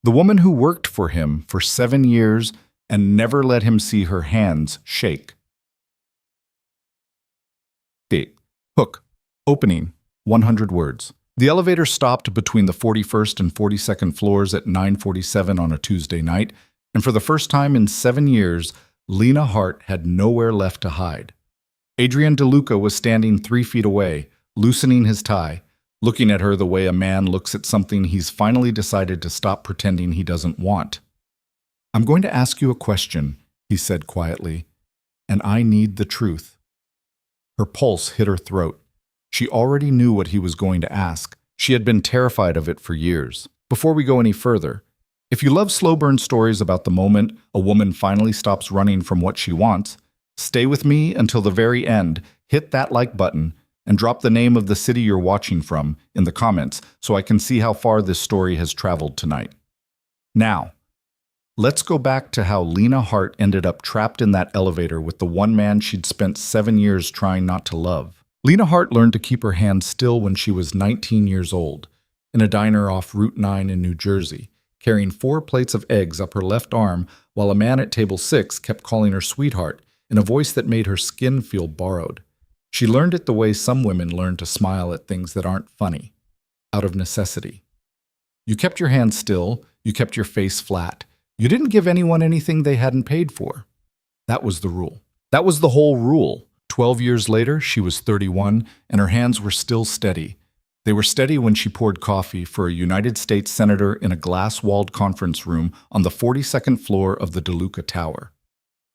The woman who worked for him for 7 years and never let him see her hands shake. Date. Hook. Opening. 100 words. The elevator stopped between the 41st and 42nd floors at 9:47 on a Tuesday night, and for the first time in 7 years, Lena Hart had nowhere left to hide. Adrian DeLuca was standing 3 feet away, loosening his tie, looking at her the way a man looks at something he's finally decided to stop pretending he doesn't want. "I'm going to ask you a question," he said quietly, "and I need the truth." Her pulse hit her throat. She already knew what he was going to ask. She had been terrified of it for years. Before we go any further, if you love slow burn stories about the moment a woman finally stops running from what she wants, stay with me until the very end, hit that like button, and drop the name of the city you're watching from in the comments so I can see how far this story has traveled tonight. Now, let's go back to how Lena Hart ended up trapped in that elevator with the one man she'd spent 7 years trying not to love. Lena Hart learned to keep her hands still when she was 19 years old, in a diner off Route 9 in New Jersey, carrying 4 plates of eggs up her left arm while a man at table 6 kept calling her sweetheart in a voice that made her skin feel borrowed. She learned it the way some women learn to smile at things that aren't funny, out of necessity. You kept your hands still, you kept your face flat. You didn't give anyone anything they hadn't paid for. That was the rule. That was the whole rule. 12 years later, she was 31, and her hands were still steady. They were steady when she poured coffee for a United States senator in a glass-walled conference room on the 42nd floor of the DeLuca Tower.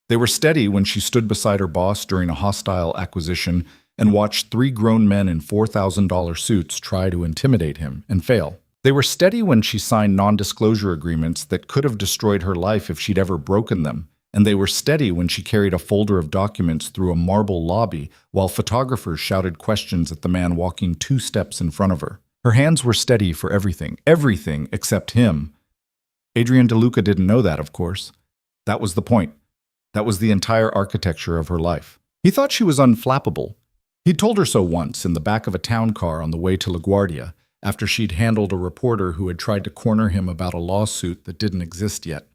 They were steady when she stood beside her boss during a hostile acquisition and watched 3 grown men in $4,000 suits try to intimidate him and fail. They were steady when she signed non-disclosure agreements that could have destroyed her life if she'd ever broken them. And they were steady when she carried a folder of documents through a marble lobby while photographers shouted questions at the man walking 2 steps in front of her. Her hands were steady for everything except him. Adrian DeLuca didn't know that, of course. That was the point. That was the entire architecture of her life. He thought she was unflappable. He'd told her so once in the back of a town car on the way to LaGuardia after she'd handled a reporter who had tried to corner him about a lawsuit that didn't exist yet.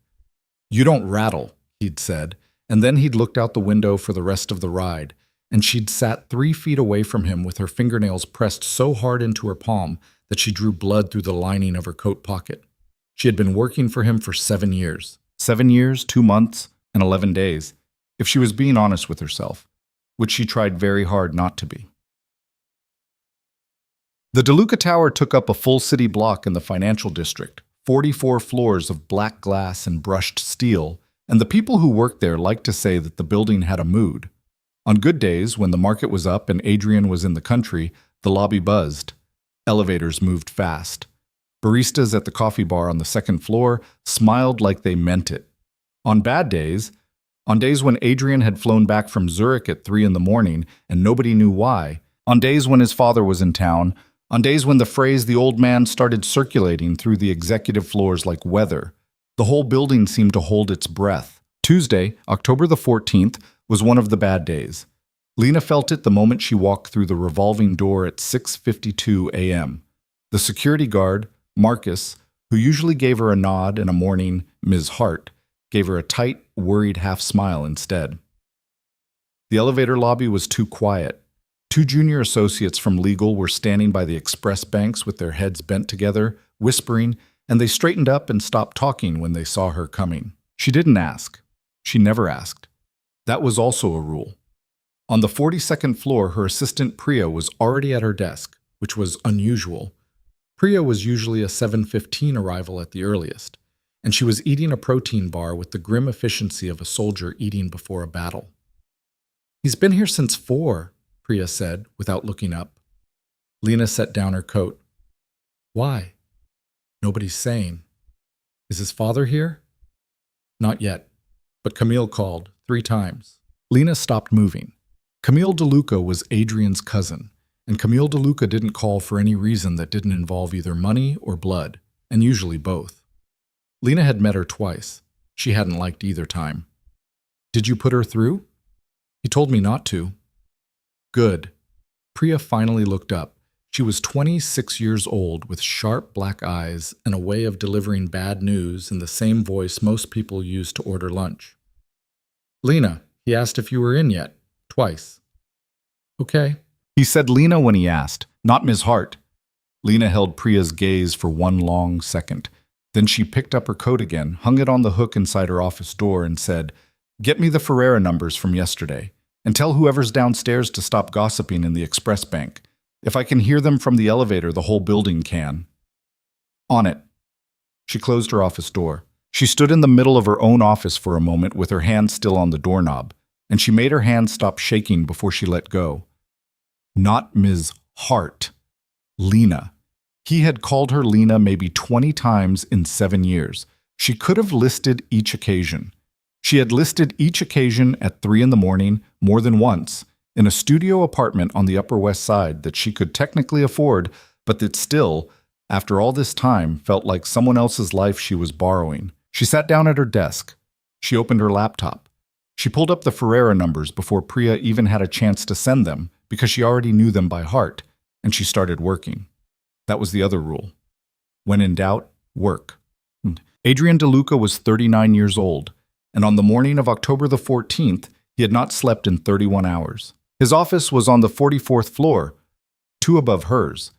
"You don't rattle," he'd said, and then he'd looked out the window for the rest of the ride, and she'd sat 3 feet away from him with her fingernails pressed so hard into her palm that she drew blood through the lining of her coat pocket. She had been working for him for 7 years. 7 years, 2 months, and 11 days, if she was being honest with herself, which she tried very hard not to be. The DeLuca Tower took up a full city block in the financial district, 44 floors of black glass and brushed steel, and the people who worked there liked to say that the building had a mood. On good days, when the market was up and Adrian was in the country, the lobby buzzed. Elevators moved fast. Baristas at the coffee bar on the 2nd floor smiled like they meant it. On bad days, on days when Adrian had flown back from Zurich at 3 in the morning and nobody knew why, on days when his father was in town, on days when the phrase "the old man" started circulating through the executive floors like weather, the whole building seemed to hold its breath. Tuesday, October the 14th, was one of the bad days. Lena felt it the moment she walked through the revolving door at 6:52 a.m. The security guard, Marcus, who usually gave her a nod and a morning "Ms. Hart," gave her a tight, worried half-smile instead. The elevator lobby was too quiet. 2 junior associates from legal were standing by the express banks with their heads bent together, whispering, and they straightened up and stopped talking when they saw her coming. She didn't ask. She never asked. That was also a rule. On the 42nd floor, her assistant Priya was already at her desk, which was unusual. Priya was usually a 7:15 arrival at the earliest, and she was eating a protein bar with the grim efficiency of a soldier eating before a battle. "He's been here since 4, Priya said, without looking up. Lena set down her coat. "Why?" "Nobody's saying." "Is his father here?" "Not yet, but Camille called 3 times. Lena stopped moving. Camille DeLuca was Adrian's cousin, and Camille DeLuca didn't call for any reason that didn't involve either money or blood, and usually both. Lena had met her twice. She hadn't liked either time. "Did you put her through?" "He told me not to." "Good." Priya finally looked up. She was 26 years old with sharp black eyes and a way of delivering bad news in the same voice most people use to order lunch. "Lena, he asked if you were in yet. Twice." "Okay." He said Lena when he asked, not Ms. Hart. Lena held Priya's gaze for one long second. Then she picked up her coat again, hung it on the hook inside her office door, and said, "Get me the Ferreira numbers from yesterday, and tell whoever's downstairs to stop gossiping in the express bank. If I can hear them from the elevator, the whole building can." "On it." She closed her office door. She stood in the middle of her own office for a moment with her hand still on the doorknob, and she made her hand stop shaking before she let go. Not Ms. Hart. Lena. He had called her Lena maybe 20 times in 7 years. She could have listed each occasion. She had listed each occasion at 3 in the morning more than once, in a studio apartment on the Upper West Side that she could technically afford, but that still, after all this time, felt like someone else's life she was borrowing. She sat down at her desk. She opened her laptop. She pulled up the Ferreira numbers before Priya even had a chance to send them, because she already knew them by heart, and she started working. That was the other rule. When in doubt, work. Adrian DeLuca was 39 years old, and on the morning of October the 14th, he had not slept in 31 hours. His office was on the 44th floor, 2 above hers,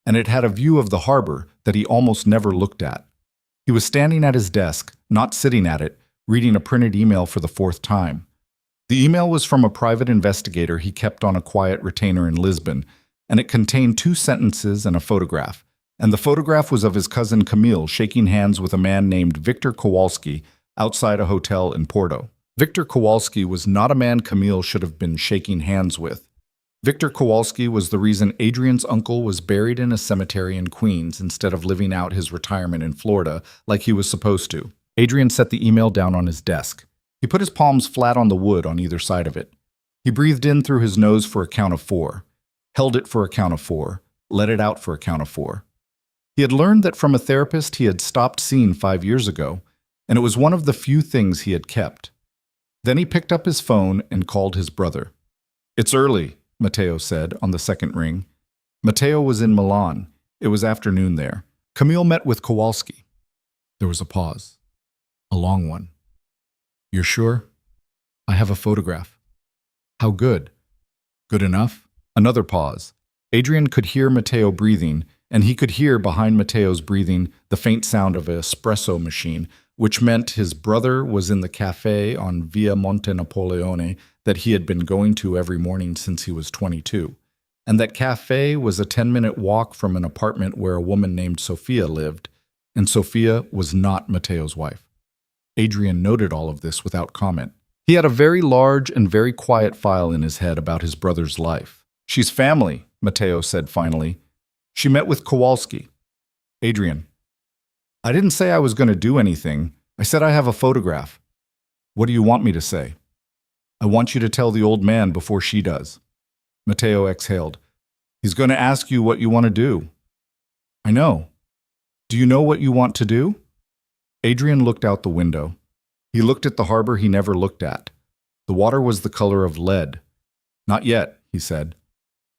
and it had a view of the harbor that he almost never looked at. He was standing at his desk, not sitting at it, reading a printed email for the 4th time. The email was from a private investigator he kept on a quiet retainer in Lisbon, and it contained 2 sentences and a photograph. And the photograph was of his cousin Camille shaking hands with a man named Victor Kowalski outside a hotel in Porto. Victor Kowalski was not a man Camille should have been shaking hands with. Victor Kowalski was the reason Adrian's uncle was buried in a cemetery in Queens instead of living out his retirement in Florida like he was supposed to. Adrian set the email down on his desk. He put his palms flat on the wood on either side of it. He breathed in through his nose for a count of 4, held it for a count of 4, let it out for a count of 4. He had learned that from a therapist he had stopped seeing 5 years ago, and it was one of the few things he had kept. Then he picked up his phone and called his brother. "It's early," Matteo said on the second ring. Matteo was in Milan. It was afternoon there. Camille met with Kowalski. There was a pause. A long one. "You're sure?" "I have a photograph." "How good?" "Good enough?" Another pause. Adrian could hear Matteo breathing, and he could hear behind Matteo's breathing the faint sound of an espresso machine, which meant his brother was in the cafe on Via Monte Napoleone that he had been going to every morning since he was 22. And that cafe was a 10-minute walk from an apartment where a woman named Sophia lived, and Sophia was not Matteo's wife. Adrian noted all of this without comment. He had a very large and very quiet file in his head about his brother's life. "She's family," Matteo said finally. "She met with Kowalski." "Adrian, I didn't say I was going to do anything. I said I have a photograph." "What do you want me to say?" "I want you to tell the old man before she does." Matteo exhaled. "He's going to ask you what you want to do." "I know. Do you know what you want to do?" Adrian looked out the window. He looked at the harbor he never looked at. The water was the color of lead. "Not yet," he said.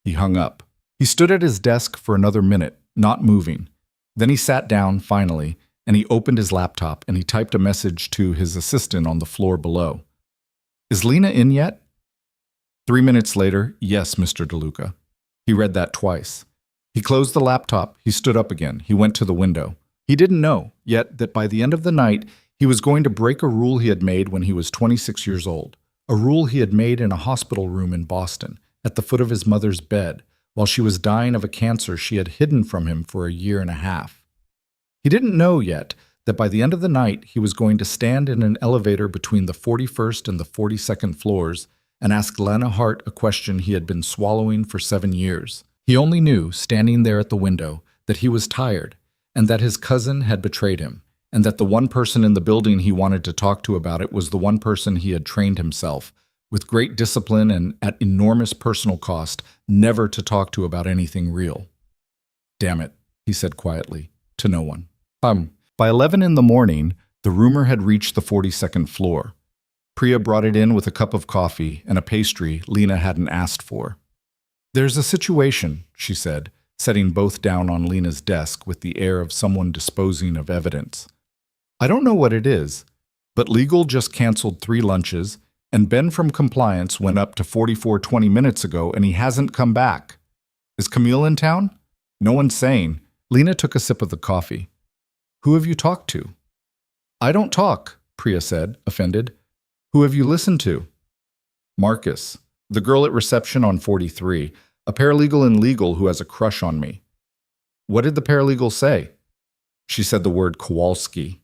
He hung up. He stood at his desk for another minute, not moving. Then he sat down, finally, and he opened his laptop and he typed a message to his assistant on the floor below. "Is Lena in yet?" 3 minutes later, "Yes, Mr. DeLuca." He read that twice. He closed the laptop. He stood up again. He went to the window. He didn't know, yet, that by the end of the night, he was going to break a rule he had made when he was 26 years old. A rule he had made in a hospital room in Boston, at the foot of his mother's bed, while she was dying of a cancer she had hidden from him for a year and a half. He didn't know yet that by the end of the night he was going to stand in an elevator between the 41st and the 42nd floors and ask Lena Hart a question he had been swallowing for 7 years. He only knew, standing there at the window, that he was tired, and that his cousin had betrayed him, and that the one person in the building he wanted to talk to about it was the one person he had trained himself, with great discipline and at enormous personal cost, never to talk to about anything real. "Damn it," he said quietly, to no one. By 11 in the morning, the rumor had reached the 42nd floor. Priya brought it in with a cup of coffee and a pastry Lena hadn't asked for. "There's a situation," she said. setting both down on Lena's desk with the air of someone disposing of evidence. I don't know what it is, but legal just canceled 3 lunches, and Ben from compliance went up to 44 20 minutes ago, and he hasn't come back. Is Camille in town? No one's saying. Lena took a sip of the coffee. Who have you talked to? I don't talk, Priya said, offended. Who have you listened to? Marcus, the girl at reception on 43, a paralegal in legal who has a crush on me. What did the paralegal say? She said the word Kowalski.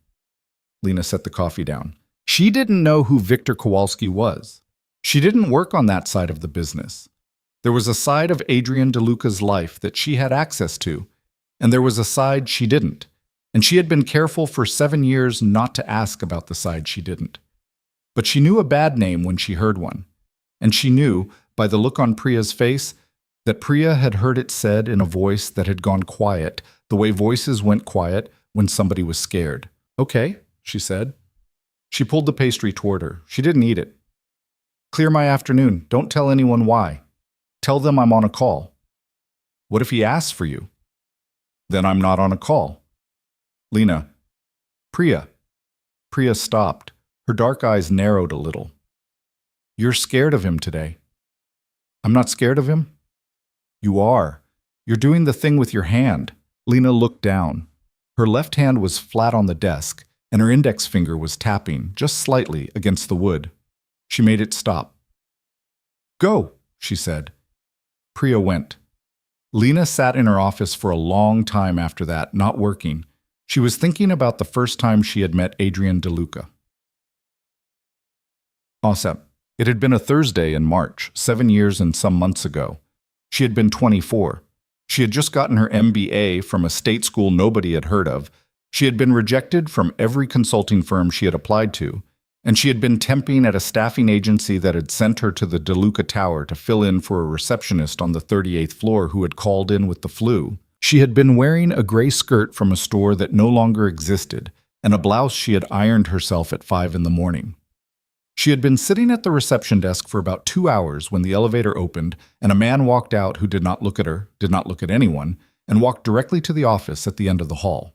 Lena set the coffee down. She didn't know who Victor Kowalski was. She didn't work on that side of the business. There was a side of Adrian DeLuca's life that she had access to, and there was a side she didn't, and she had been careful for 7 years not to ask about the side she didn't. But she knew a bad name when she heard one, and she knew, by the look on Priya's face, that Priya had heard it said in a voice that had gone quiet, the way voices went quiet when somebody was scared. Okay, she said. She pulled the pastry toward her. She didn't eat it. Clear my afternoon. Don't tell anyone why. Tell them I'm on a call. What if he asks for you? Then I'm not on a call. Lena. Priya. Priya stopped. Her dark eyes narrowed a little. You're scared of him today. I'm not scared of him? You are. You're doing the thing with your hand. Lena looked down. Her left hand was flat on the desk, and her index finger was tapping, just slightly, against the wood. She made it stop. Go, she said. Priya went. Lena sat in her office for a long time after that, not working. She was thinking about the first time she had met Adrian DeLuca. Awesome. It had been a Thursday in March, 7 years and some months ago. She had been 24. She had just gotten her MBA from a state school nobody had heard of. She had been rejected from every consulting firm she had applied to, and she had been temping at a staffing agency that had sent her to the DeLuca Tower to fill in for a receptionist on the 38th floor who had called in with the flu. She had been wearing a gray skirt from a store that no longer existed, and a blouse she had ironed herself at 5 in the morning. She had been sitting at the reception desk for about 2 hours when the elevator opened, and a man walked out who did not look at her, did not look at anyone, and walked directly to the office at the end of the hall.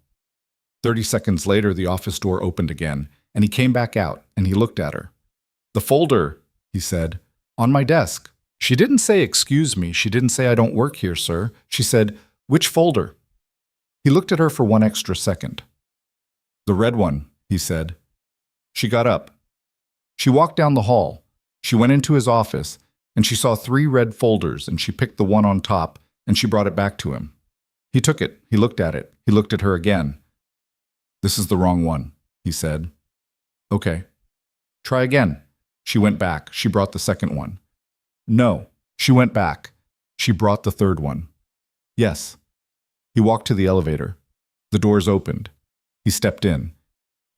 30 seconds later, the office door opened again, and he came back out, and he looked at her. The folder, he said, on my desk. She didn't say, excuse me. She didn't say, I don't work here, sir. She said, which folder? He looked at her for 1 extra second. The red one, he said. She got up. She walked down the hall. She went into his office, and she saw 3 red folders, and she picked the one on top, and she brought it back to him. He took it. He looked at it. He looked at her again. This is the wrong one, he said. Okay. Try again. She went back. She brought the second one. No. She went back. She brought the third one. Yes. He walked to the elevator. The doors opened. He stepped in.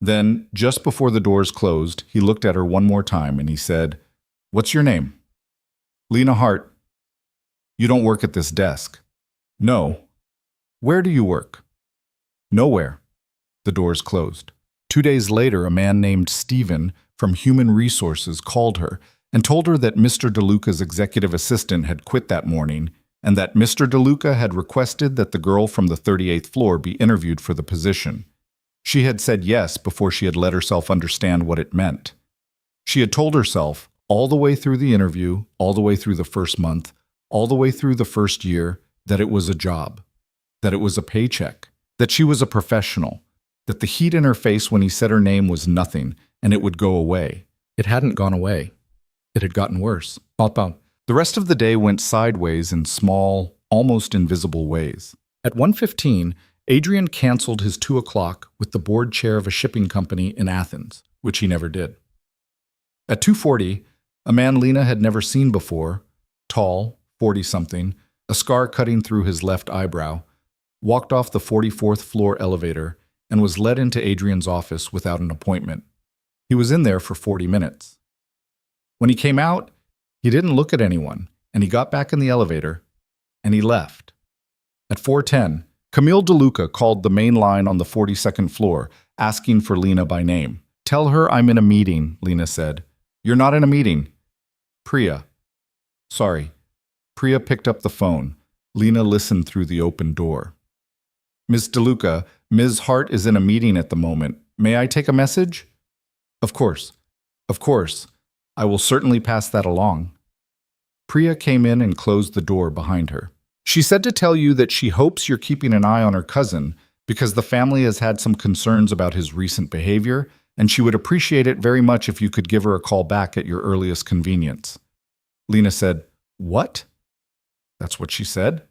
Then, just before the doors closed, he looked at her one more time and he said, What's your name? Lena Hart. You don't work at this desk. No. Where do you work? Nowhere. The doors closed. 2 days later, a man named Stephen from Human Resources called her and told her that Mr. DeLuca's executive assistant had quit that morning and that Mr. DeLuca had requested that the girl from the 38th floor be interviewed for the position. She had said yes before she had let herself understand what it meant. She had told herself, all the way through the interview, all the way through the first month, all the way through the first year, that it was a job, that it was a paycheck, that she was a professional, that the heat in her face when he said her name was nothing, and it would go away. It hadn't gone away. It had gotten worse. The rest of the day went sideways in small, almost invisible ways. At 1:15, Adrian canceled his 2 o'clock with the board chair of a shipping company in Athens, which he never did. At 2:40, a man Lena had never seen before, tall, 40-something, a scar cutting through his left eyebrow, walked off the 44th floor elevator and was led into Adrian's office without an appointment. He was in there for 40 minutes. When he came out, he didn't look at anyone, and he got back in the elevator, and he left. At 4:10, Camille DeLuca called the main line on the 42nd floor, asking for Lena by name. Tell her I'm in a meeting, Lena said. You're not in a meeting. Priya. Sorry. Priya picked up the phone. Lena listened through the open door. Miss DeLuca, Ms. Hart is in a meeting at the moment. May I take a message? Of course. Of course. I will certainly pass that along. Priya came in and closed the door behind her. She said to tell you that she hopes you're keeping an eye on her cousin because the family has had some concerns about his recent behavior, and she would appreciate it very much if you could give her a call back at your earliest convenience. Lena said, What? That's what she said.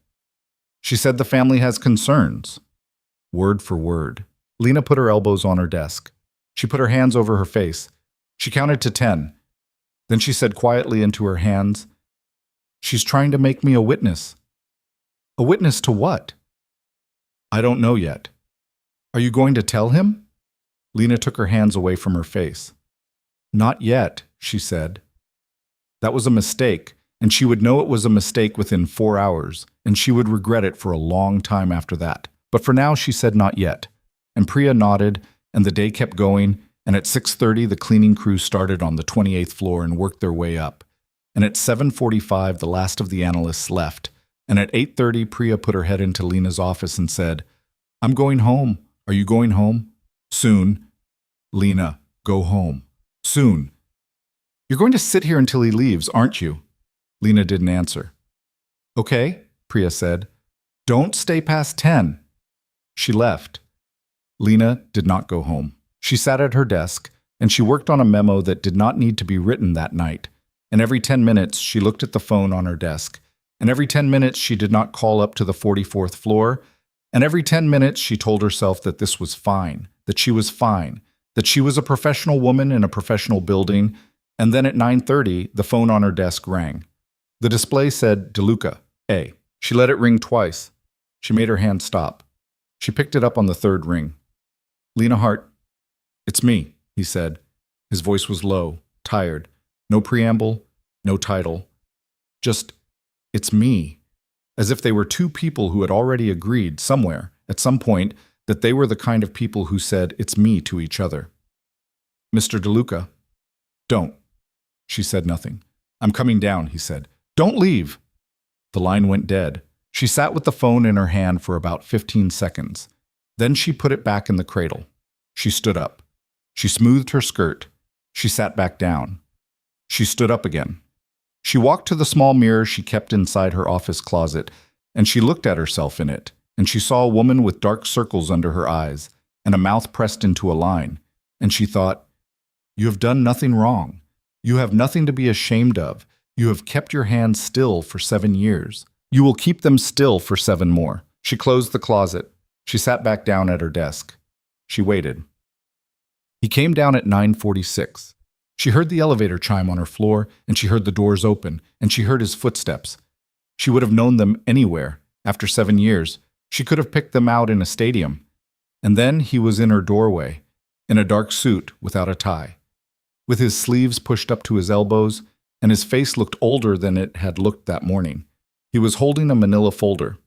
She said the family has concerns. Word for word. Lena put her elbows on her desk. She put her hands over her face. She counted to 10. Then she said quietly into her hands, She's trying to make me a witness. A witness to what? I don't know yet. Are you going to tell him? Lena took her hands away from her face. Not yet, she said. That was a mistake, and she would know it was a mistake within 4 hours, and she would regret it for a long time after that. But for now, she said not yet. And Priya nodded, and the day kept going, and at 6:30 the cleaning crew started on the 28th floor and worked their way up. And at 7:45 the last of the analysts left, and at 8:30 Priya put her head into Lena's office and said, I'm going home. Are you going home? Soon. Lena, go home. Soon. You're going to sit here until he leaves, aren't you? Lena didn't answer. Okay, Priya said. Don't stay past 10. She left. Lena did not go home. She sat at her desk, and she worked on a memo that did not need to be written that night. And every 10 minutes, she looked at the phone on her desk. And every 10 minutes, she did not call up to the 44th floor. And every 10 minutes, she told herself that this was fine, that she was fine, that she was a professional woman in a professional building. And then at 9:30, the phone on her desk rang. The display said, DeLuca, A. She let it ring twice. She made her hand stop. She picked it up on the third ring. Lena Hart. It's me, he said. His voice was low, tired. No preamble, no title. Just, it's me. As if they were two people who had already agreed somewhere, at some point, that they were the kind of people who said, it's me to each other. Mr. DeLuca. Don't. She said nothing. I'm coming down, he said. Don't leave. The line went dead. She sat with the phone in her hand for about 15 seconds. Then she put it back in the cradle. She stood up. She smoothed her skirt. She sat back down. She stood up again. She walked to the small mirror she kept inside her office closet, and she looked at herself in it, and she saw a woman with dark circles under her eyes and a mouth pressed into a line, and she thought, You have done nothing wrong. You have nothing to be ashamed of. You have kept your hands still for 7 years. You will keep them still for 7 more. She closed the closet. She sat back down at her desk. She waited. He came down at 9:46. She heard the elevator chime on her floor, and she heard the doors open, and she heard his footsteps. She would have known them anywhere. After 7 years, she could have picked them out in a stadium. And then he was in her doorway, in a dark suit without a tie, with his sleeves pushed up to his elbows, and his face looked older than it had looked that morning. He was holding a manila folder.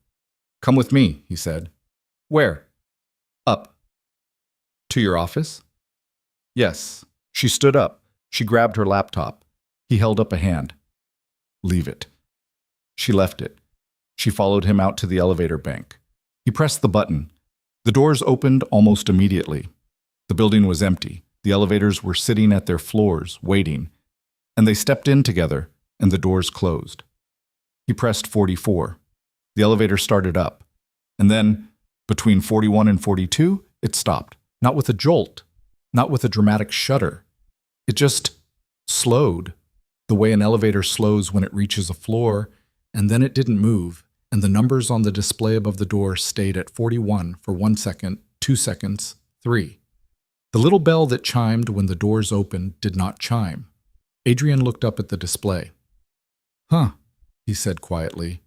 Come with me, he said. Where? Up. To your office? Yes. She stood up. She grabbed her laptop. He held up a hand. Leave it. She left it. She followed him out to the elevator bank. He pressed the button. The doors opened almost immediately. The building was empty. The elevators were sitting at their floors, waiting. And they stepped in together, and the doors closed. He pressed 44. The elevator started up. And then, between 41 and 42, it stopped. Not with a jolt, not with a dramatic shudder. It just slowed, the way an elevator slows when it reaches a floor, and then it didn't move, and the numbers on the display above the door stayed at 41 for 1 second, 2 seconds, 3. The little bell that chimed when the doors opened did not chime. Adrian looked up at the display. Huh, he said quietly.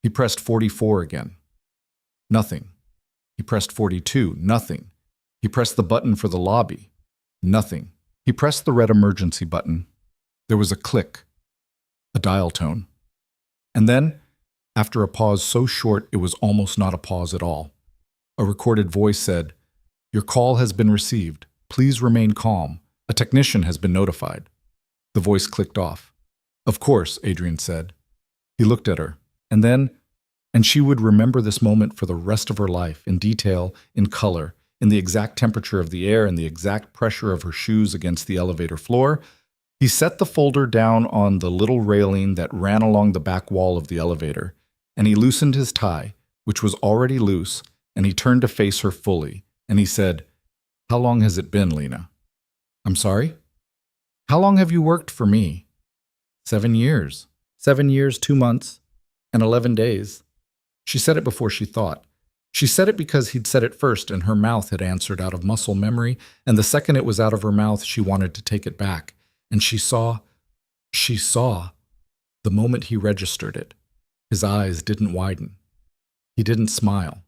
He pressed 44 again. Nothing. He pressed 42. Nothing. He pressed the button for the lobby. Nothing. He pressed the red emergency button. There was a click, a dial tone. And then, after a pause so short it was almost not a pause at all, a recorded voice said, Your call has been received. Please remain calm. A technician has been notified. The voice clicked off. Of course, Adrian said. He looked at her, and then, And she would remember this moment for the rest of her life, in detail, in color, in the exact temperature of the air and the exact pressure of her shoes against the elevator floor. He set the folder down on the little railing that ran along the back wall of the elevator, and he loosened his tie, which was already loose, and he turned to face her fully, and he said, "How long has it been, Lena?" "I'm sorry?" "How long have you worked for me?" 7 years. 7 years, 2 months, and 11 days. She said it before she thought. She said it because he'd said it first and her mouth had answered out of muscle memory, and the second it was out of her mouth, she wanted to take it back. And she saw, the moment he registered it. His eyes didn't widen. He didn't smile.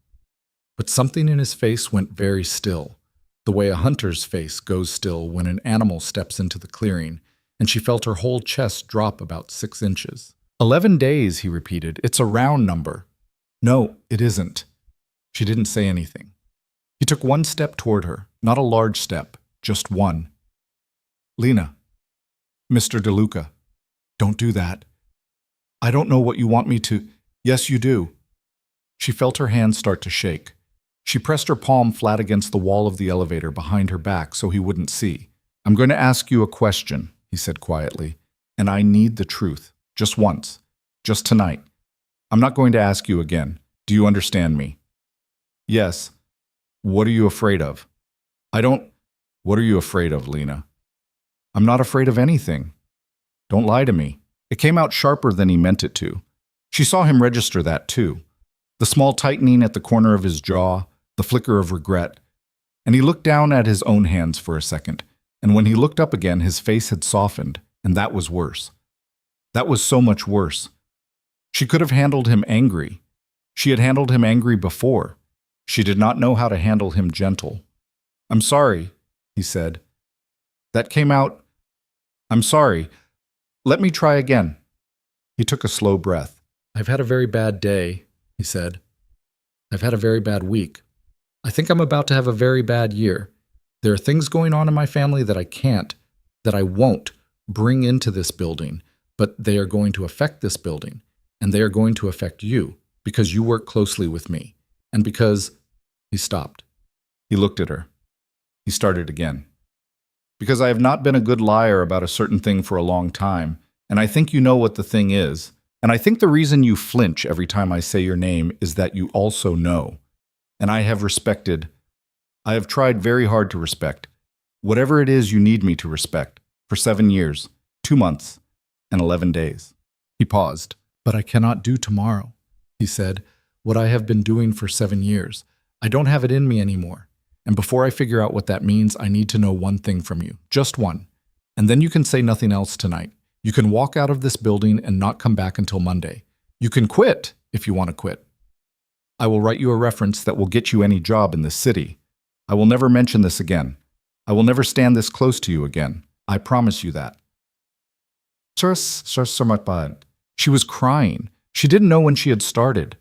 But something in his face went very still, the way a hunter's face goes still when an animal steps into the clearing, and she felt her whole chest drop about 6 inches. 11 days, he repeated. It's a round number. No, it isn't. She didn't say anything. He took one step toward her, not a large step, just one. Lena, Mr. DeLuca, don't do that. I don't know what you want me to. Yes, you do. She felt her hand start to shake. She pressed her palm flat against the wall of the elevator behind her back so he wouldn't see. I'm going to ask you a question, he said quietly, and I need the truth. Just once. Just tonight. I'm not going to ask you again. Do you understand me? Yes. What are you afraid of? What are you afraid of, Lena? I'm not afraid of anything. Don't lie to me. It came out sharper than he meant it to. She saw him register that too. The small tightening at the corner of his jaw, the flicker of regret. And he looked down at his own hands for a second. And when he looked up again, his face had softened, and that was worse. That was so much worse. She could have handled him angry. She had handled him angry before. She did not know how to handle him gentle. I'm sorry, he said. That came out. I'm sorry. Let me try again. He took a slow breath. I've had a very bad day, he said. I've had a very bad week. I think I'm about to have a very bad year. There are things going on in my family that I won't bring into this building, but they are going to affect this building, and they are going to affect you, because you work closely with me, and because... He stopped. He looked at her. He started again. Because I have not been a good liar about a certain thing for a long time, and I think you know what the thing is, and I think the reason you flinch every time I say your name is that you also know. And I have tried very hard to respect, whatever it is you need me to respect, for 7 years, 2 months, and 11 days. He paused. But I cannot do tomorrow, he said, what I have been doing for 7 years. I don't have it in me anymore. And before I figure out what that means, I need to know one thing from you. Just one. And then you can say nothing else tonight. You can walk out of this building and not come back until Monday. You can quit if you want to quit. I will write you a reference that will get you any job in this city. I will never mention this again. I will never stand this close to you again. I promise you that. She was crying. She didn't know when she had started.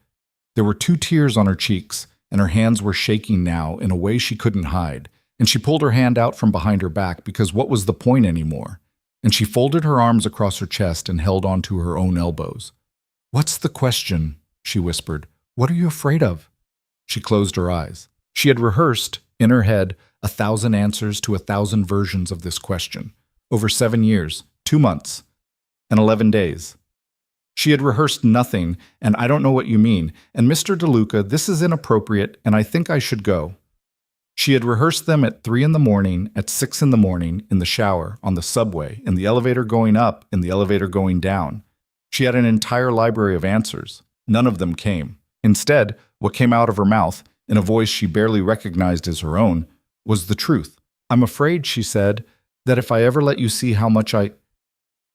There were 2 tears on her cheeks, and her hands were shaking now in a way she couldn't hide, and she pulled her hand out from behind her back because what was the point anymore? And she folded her arms across her chest and held onto her own elbows. What's the question? She whispered. What are you afraid of? She closed her eyes. She had rehearsed, in her head, 1,000 answers to 1,000 versions of this question, over 7 years, 2 months, and 11 days. She had rehearsed nothing, and I don't know what you mean, and Mr. DeLuca, this is inappropriate, and I think I should go. She had rehearsed them at 3 in the morning, at 6 in the morning, in the shower, on the subway, in the elevator going up, in the elevator going down. She had an entire library of answers. None of them came. Instead, what came out of her mouth, in a voice she barely recognized as her own, was the truth. I'm afraid, she said, that if I ever let you see how much I...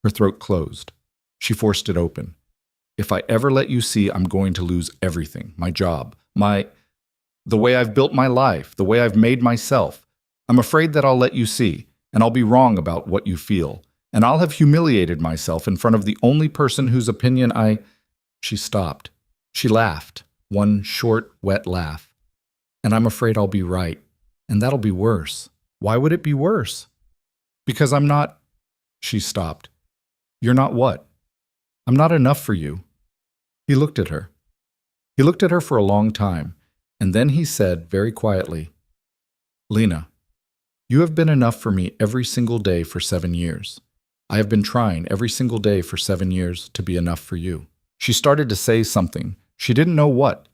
Her throat closed. She forced it open. If I ever let you see, I'm going to lose everything. My job, the way I've built my life, the way I've made myself. I'm afraid that I'll let you see, and I'll be wrong about what you feel. And I'll have humiliated myself in front of the only person whose opinion I... She stopped. She laughed, one short, wet laugh. And I'm afraid I'll be right. And that'll be worse. Why would it be worse? Because I'm not... She stopped. You're not what? I'm not enough for you. He looked at her. He looked at her for a long time, and then he said very quietly, "Lena, you have been enough for me every single day for 7 years. I have been trying every single day for 7 years to be enough for you." She started to say something. She didn't know what.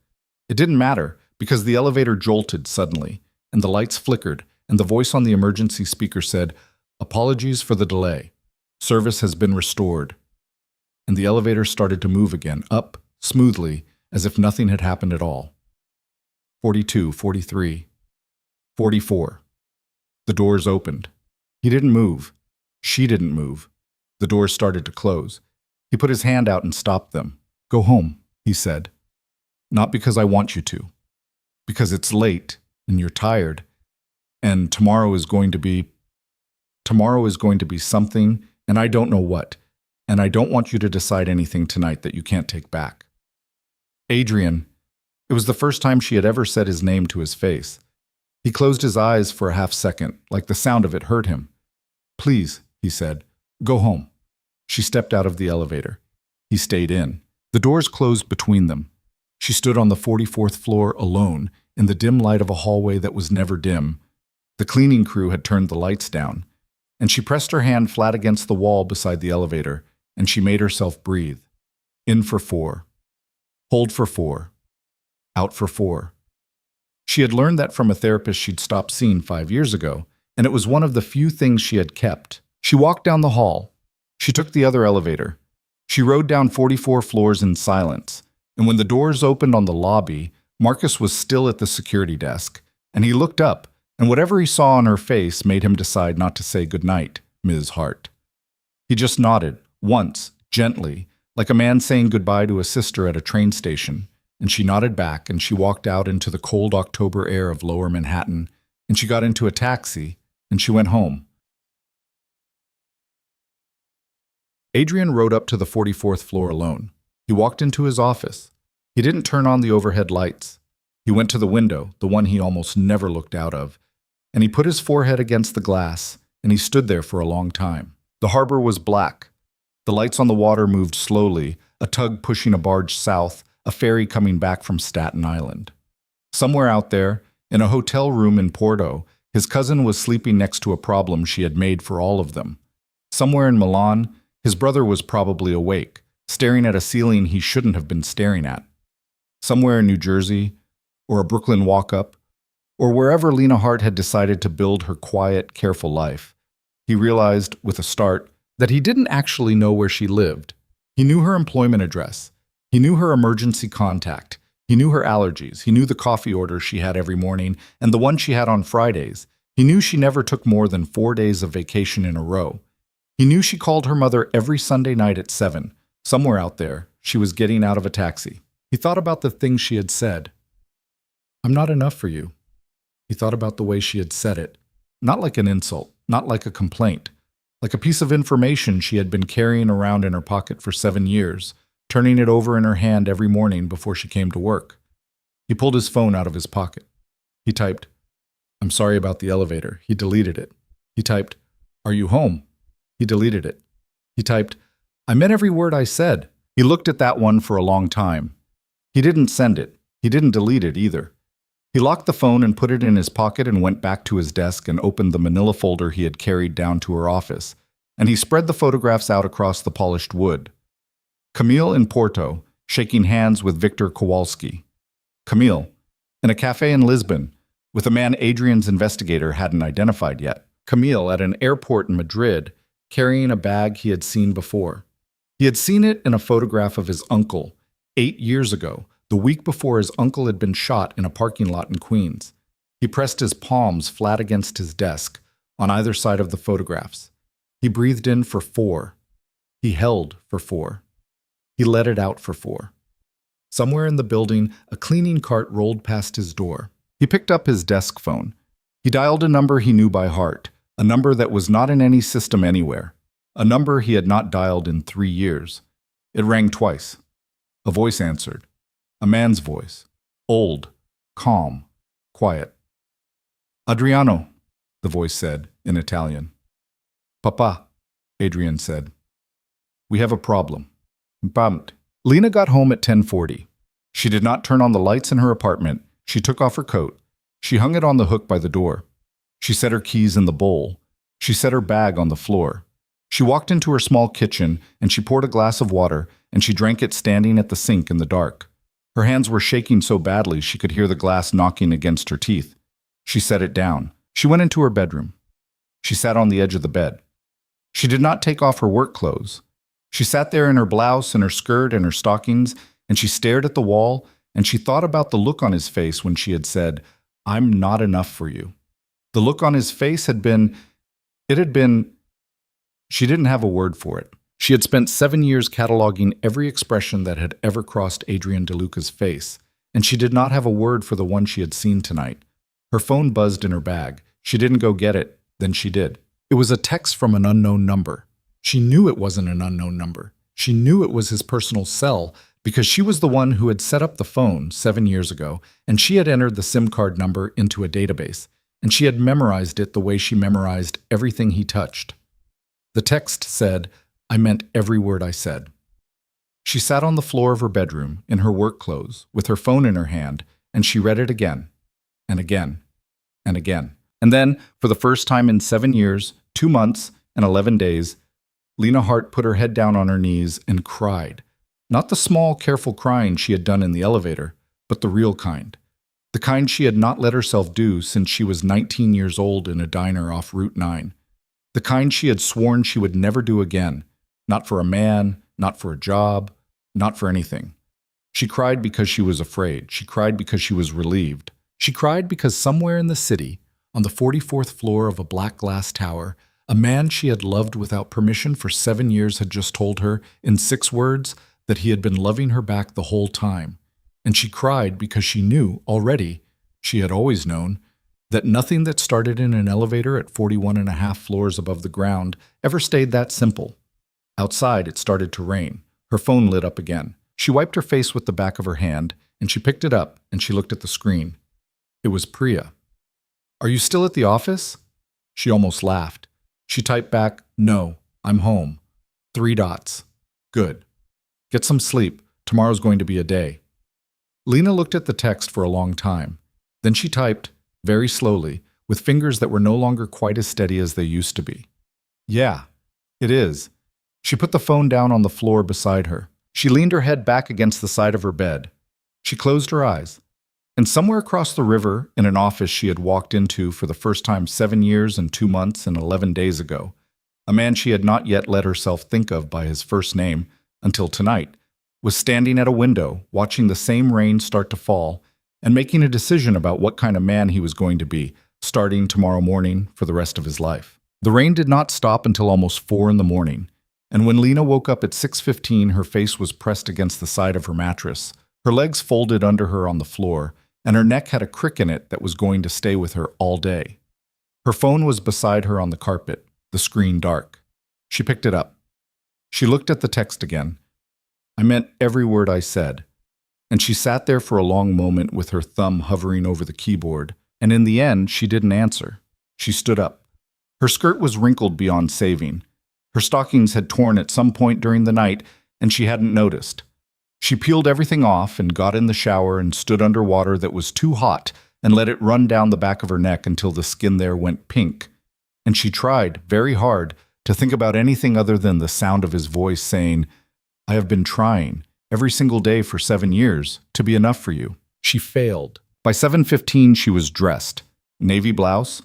It didn't matter, because the elevator jolted suddenly, and the lights flickered, and the voice on the emergency speaker said, "Apologies for the delay. Service has been restored." And the elevator started to move again, up, smoothly, as if nothing had happened at all. 42, 43, 44. The doors opened. He didn't move. She didn't move. The doors started to close. He put his hand out and stopped them. "Go home," he said. "Not because I want you to. Because it's late, and you're tired, and tomorrow is going to be something, and I don't know what, and I don't want you to decide anything tonight that you can't take back." Adrian. It was the first time she had ever said his name to his face. He closed his eyes for a half-second, like the sound of it hurt him. "Please," he said, "go home." She stepped out of the elevator. He stayed in. The doors closed between them. She stood on the 44th floor alone, in the dim light of a hallway that was never dim. The cleaning crew had turned the lights down, and she pressed her hand flat against the wall beside the elevator, and she made herself breathe. In for 4. Hold for 4. Out for 4. She had learned that from a therapist she'd stopped seeing 5 years ago, and it was one of the few things she had kept. She walked down the hall. She took the other elevator. She rode down 44 floors in silence, and when the doors opened on the lobby, Marcus was still at the security desk, and he looked up, and whatever he saw on her face made him decide not to say goodnight, Ms. Hart. He just nodded, once, gently, like a man saying goodbye to a sister at a train station, and she nodded back, and she walked out into the cold October air of lower Manhattan, and she got into a taxi, and she went home. Adrian rode up to the 44th floor alone. He walked into his office. He didn't turn on the overhead lights. He went to the window, the one he almost never looked out of, and he put his forehead against the glass, and he stood there for a long time. The harbor was black. The lights on the water moved slowly, a tug pushing a barge south, a ferry coming back from Staten Island. Somewhere out there, in a hotel room in Porto, his cousin was sleeping next to a problem she had made for all of them. Somewhere in Milan, his brother was probably awake, staring at a ceiling he shouldn't have been staring at. Somewhere in New Jersey, or a Brooklyn walk-up, or wherever Lena Hart had decided to build her quiet, careful life, he realized, with a start, that he didn't actually know where she lived. He knew her employment address. He knew her emergency contact. He knew her allergies. He knew the coffee order she had every morning and the one she had on Fridays. He knew she never took more than 4 days of vacation in a row. He knew she called her mother every Sunday night at 7. Somewhere out there, she was getting out of a taxi. He thought about the things she had said. "I'm not enough for you." He thought about the way she had said it. Not like an insult, not like a complaint. Like a piece of information she had been carrying around in her pocket for 7 years, turning it over in her hand every morning before she came to work. He pulled his phone out of his pocket. He typed, "I'm sorry about the elevator." He deleted it. He typed, "Are you home?" He deleted it. He typed, "I meant every word I said." He looked at that one for a long time. He didn't send it. He didn't delete it either. He locked the phone and put it in his pocket and went back to his desk and opened the manila folder he had carried down to her office, and he spread the photographs out across the polished wood. Camille in Porto, shaking hands with Victor Kowalski. Camille, in a cafe in Lisbon, with a man Adrian's investigator hadn't identified yet. Camille at an airport in Madrid, carrying a bag he had seen before. He had seen it in a photograph of his uncle, 8 years ago, the week before his uncle had been shot in a parking lot in Queens. He pressed his palms flat against his desk, on either side of the photographs. He breathed in for 4. He held for 4. He let it out for 4. Somewhere in the building, a cleaning cart rolled past his door. He picked up his desk phone. He dialed a number he knew by heart, a number that was not in any system anywhere, a number he had not dialed in 3 years. It rang twice. A voice answered. A man's voice. Old, calm, quiet. "Adriano," the voice said, in Italian. "Papa," Adrian said. "We have a problem." Lena got home at 10:40. She did not turn on the lights in her apartment. She took off her coat. She hung it on the hook by the door. She set her keys in the bowl. She set her bag on the floor. She walked into her small kitchen and she poured a glass of water and she drank it standing at the sink in the dark. Her hands were shaking so badly she could hear the glass knocking against her teeth. She set it down. She went into her bedroom. She sat on the edge of the bed. She did not take off her work clothes. She sat there in her blouse and her skirt and her stockings, and she stared at the wall, and she thought about the look on his face when she had said, "I'm not enough for you." The look on his face had been, she didn't have a word for it. She had spent 7 years cataloging every expression that had ever crossed Adrian DeLuca's face, and she did not have a word for the one she had seen tonight. Her phone buzzed in her bag. She didn't go get it, then she did. It was a text from an unknown number. She knew it wasn't an unknown number. She knew it was his personal cell because she was the one who had set up the phone 7 years ago, and she had entered the SIM card number into a database, and she had memorized it the way she memorized everything he touched. The text said, "I meant every word I said." She sat on the floor of her bedroom in her work clothes with her phone in her hand, and she read it again, and again, and again. And then, for the first time in 7 years, 2 months, and 11 days, Lena Hart put her head down on her knees and cried. Not the small, careful crying she had done in the elevator, but the real kind. The kind she had not let herself do since she was 19 years old in a diner off Route 9. The kind she had sworn she would never do again. Not for a man, not for a job, not for anything. She cried because she was afraid. She cried because she was relieved. She cried because somewhere in the city, on the 44th floor of a black glass tower, a man she had loved without permission for 7 years had just told her, in 6 words, that he had been loving her back the whole time. And she cried because she knew already, she had always known, that nothing that started in an elevator at 41.5 floors above the ground ever stayed that simple. Outside, it started to rain. Her phone lit up again. She wiped her face with the back of her hand, and she picked it up, and she looked at the screen. It was Priya. "Are you still at the office?" She almost laughed. She typed back, "No, I'm home. 3 dots. Good. Get some sleep. Tomorrow's going to be a day." Lena looked at the text for a long time. Then she typed, very slowly, with fingers that were no longer quite as steady as they used to be. "Yeah, it is." She put the phone down on the floor beside her. She leaned her head back against the side of her bed. She closed her eyes. And somewhere across the river, in an office she had walked into for the first time 7 years and 2 months and 11 days ago, a man she had not yet let herself think of by his first name until tonight, was standing at a window, watching the same rain start to fall, and making a decision about what kind of man he was going to be, starting tomorrow morning for the rest of his life. The rain did not stop until almost 4 in the morning, and when Lena woke up at 6:15, her face was pressed against the side of her mattress, her legs folded under her on the floor, and her neck had a crick in it that was going to stay with her all day. Her phone was beside her on the carpet, the screen dark. She picked it up. She looked at the text again. "I meant every word I said." And she sat there for a long moment with her thumb hovering over the keyboard, and in the end, she didn't answer. She stood up. Her skirt was wrinkled beyond saving. Her stockings had torn at some point during the night, and she hadn't noticed. She peeled everything off and got in the shower and stood under water that was too hot and let it run down the back of her neck until the skin there went pink. And she tried, very hard, to think about anything other than the sound of his voice saying, "I have been trying, every single day for 7 years, to be enough for you." She failed. By 7:15 she was dressed. Navy blouse,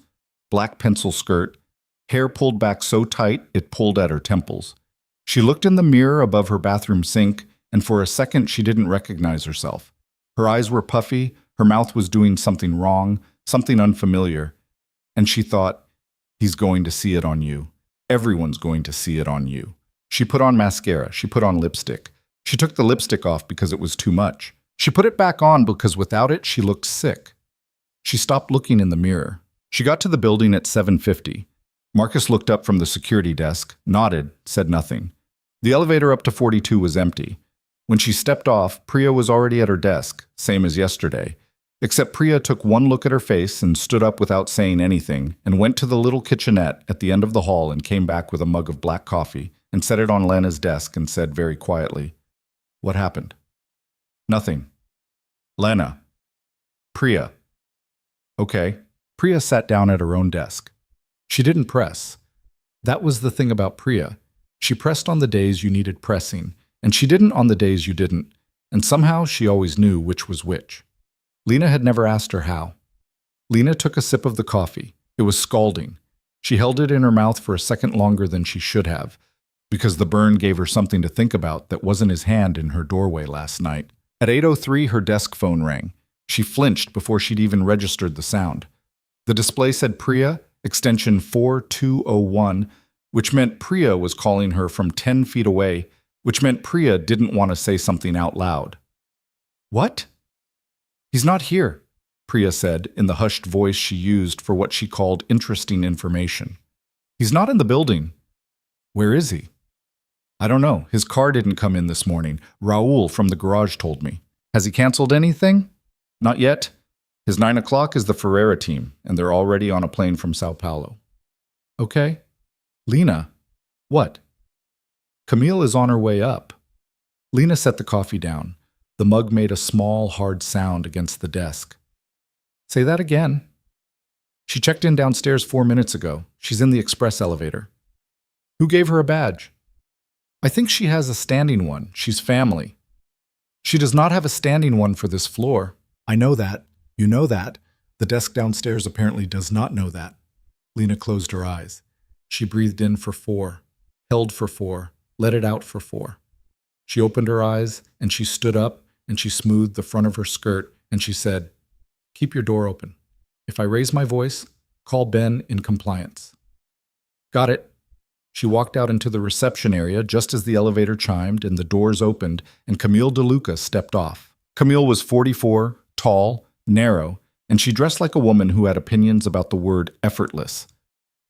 black pencil skirt, hair pulled back so tight it pulled at her temples. She looked in the mirror above her bathroom sink, and for a second she didn't recognize herself. Her eyes were puffy, her mouth was doing something wrong, something unfamiliar. And she thought, he's going to see it on you. Everyone's going to see it on you. She put on mascara, she put on lipstick. She took the lipstick off because it was too much. She put it back on because without it she looked sick. She stopped looking in the mirror. She got to the building at 7:50. Marcus looked up from the security desk, nodded, said nothing. The elevator up to 42 was empty. When she stepped off, Priya was already at her desk, same as yesterday. Except Priya took one look at her face and stood up without saying anything and went to the little kitchenette at the end of the hall and came back with a mug of black coffee and set it on Lena's desk and said very quietly, "What happened?" "Nothing." Lena. Priya. Okay. Priya sat down at her own desk. She didn't press. That was the thing about Priya. She pressed on the days you needed pressing, and she didn't on the days you didn't, and somehow she always knew which was which. Lena had never asked her how. Lena took a sip of the coffee. It was scalding. She held it in her mouth for a second longer than she should have, because the burn gave her something to think about that wasn't his hand in her doorway last night. At 8:03, her desk phone rang. She flinched before she'd even registered the sound. The display said Priya, extension 4201, which meant Priya was calling her from 10 feet away, which meant Priya didn't want to say something out loud. What? He's not here, Priya said in the hushed voice she used for what she called interesting information. He's not in the building. Where is he? I don't know. His car didn't come in this morning. Raul from the garage told me. Has he canceled anything? Not yet. His 9 o'clock is the Ferreira team, and they're already on a plane from Sao Paulo. Okay. Lena. What? Camille is on her way up. Lena set the coffee down. The mug made a small, hard sound against the desk. Say that again. She checked in downstairs 4 minutes ago. She's in the express elevator. Who gave her a badge? I think she has a standing one. She's family. She does not have a standing one for this floor. I know that. You know that. The desk downstairs apparently does not know that. Lena closed her eyes. She breathed in for 4, held for 4, let it out for 4. She opened her eyes, and she stood up, and she smoothed the front of her skirt, and she said, Keep your door open. If I raise my voice, call Ben in compliance. Got it. She walked out into the reception area just as the elevator chimed and the doors opened and Camille DeLuca stepped off. Camille was 44, tall, narrow, and she dressed like a woman who had opinions about the word effortless.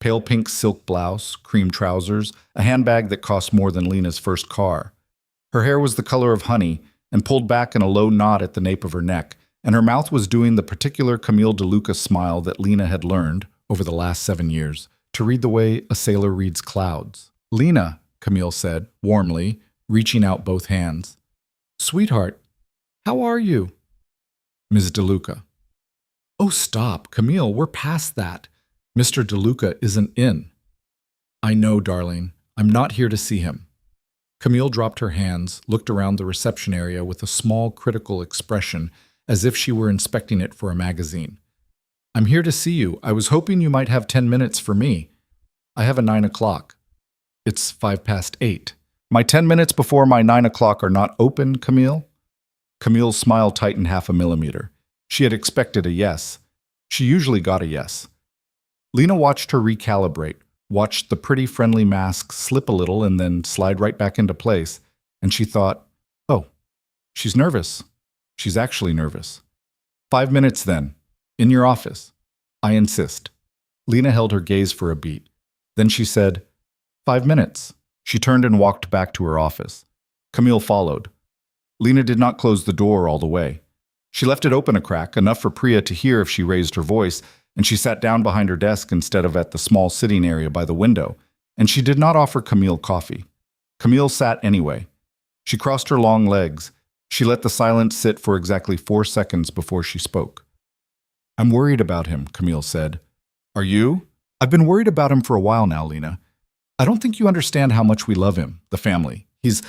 Pale pink silk blouse, cream trousers, a handbag that cost more than Lena's first car. Her hair was the color of honey and pulled back in a low knot at the nape of her neck, and her mouth was doing the particular Camille DeLuca smile that Lena had learned, over the last 7 years, to read the way a sailor reads clouds. Lena, Camille said, warmly, reaching out both hands. Sweetheart, how are you? Ms. DeLuca. Oh, stop, Camille, we're past that. Mr. DeLuca isn't in. I know, darling. I'm not here to see him. Camille dropped her hands, looked around the reception area with a small, critical expression, as if she were inspecting it for a magazine. I'm here to see you. I was hoping you might have 10 minutes for me. I have a 9 o'clock. It's 5 past 8. My 10 minutes before my 9 o'clock are not open, Camille? Camille's smile tightened half a millimeter. She had expected a yes. She usually got a yes. Lena watched her recalibrate, watched the pretty friendly mask slip a little and then slide right back into place, and she thought, oh, she's nervous. She's actually nervous. 5 minutes then. In your office. I insist. Lena held her gaze for a beat. Then she said, 5 minutes. She turned and walked back to her office. Camille followed. Lena did not close the door all the way. She left it open a crack, enough for Priya to hear if she raised her voice, and she sat down behind her desk instead of at the small sitting area by the window, and she did not offer Camille coffee. Camille sat anyway. She crossed her long legs. She let the silence sit for exactly 4 seconds before she spoke. I'm worried about him, Camille said. Are you? I've been worried about him for a while now, Lena. I don't think you understand how much we love him, the family. He's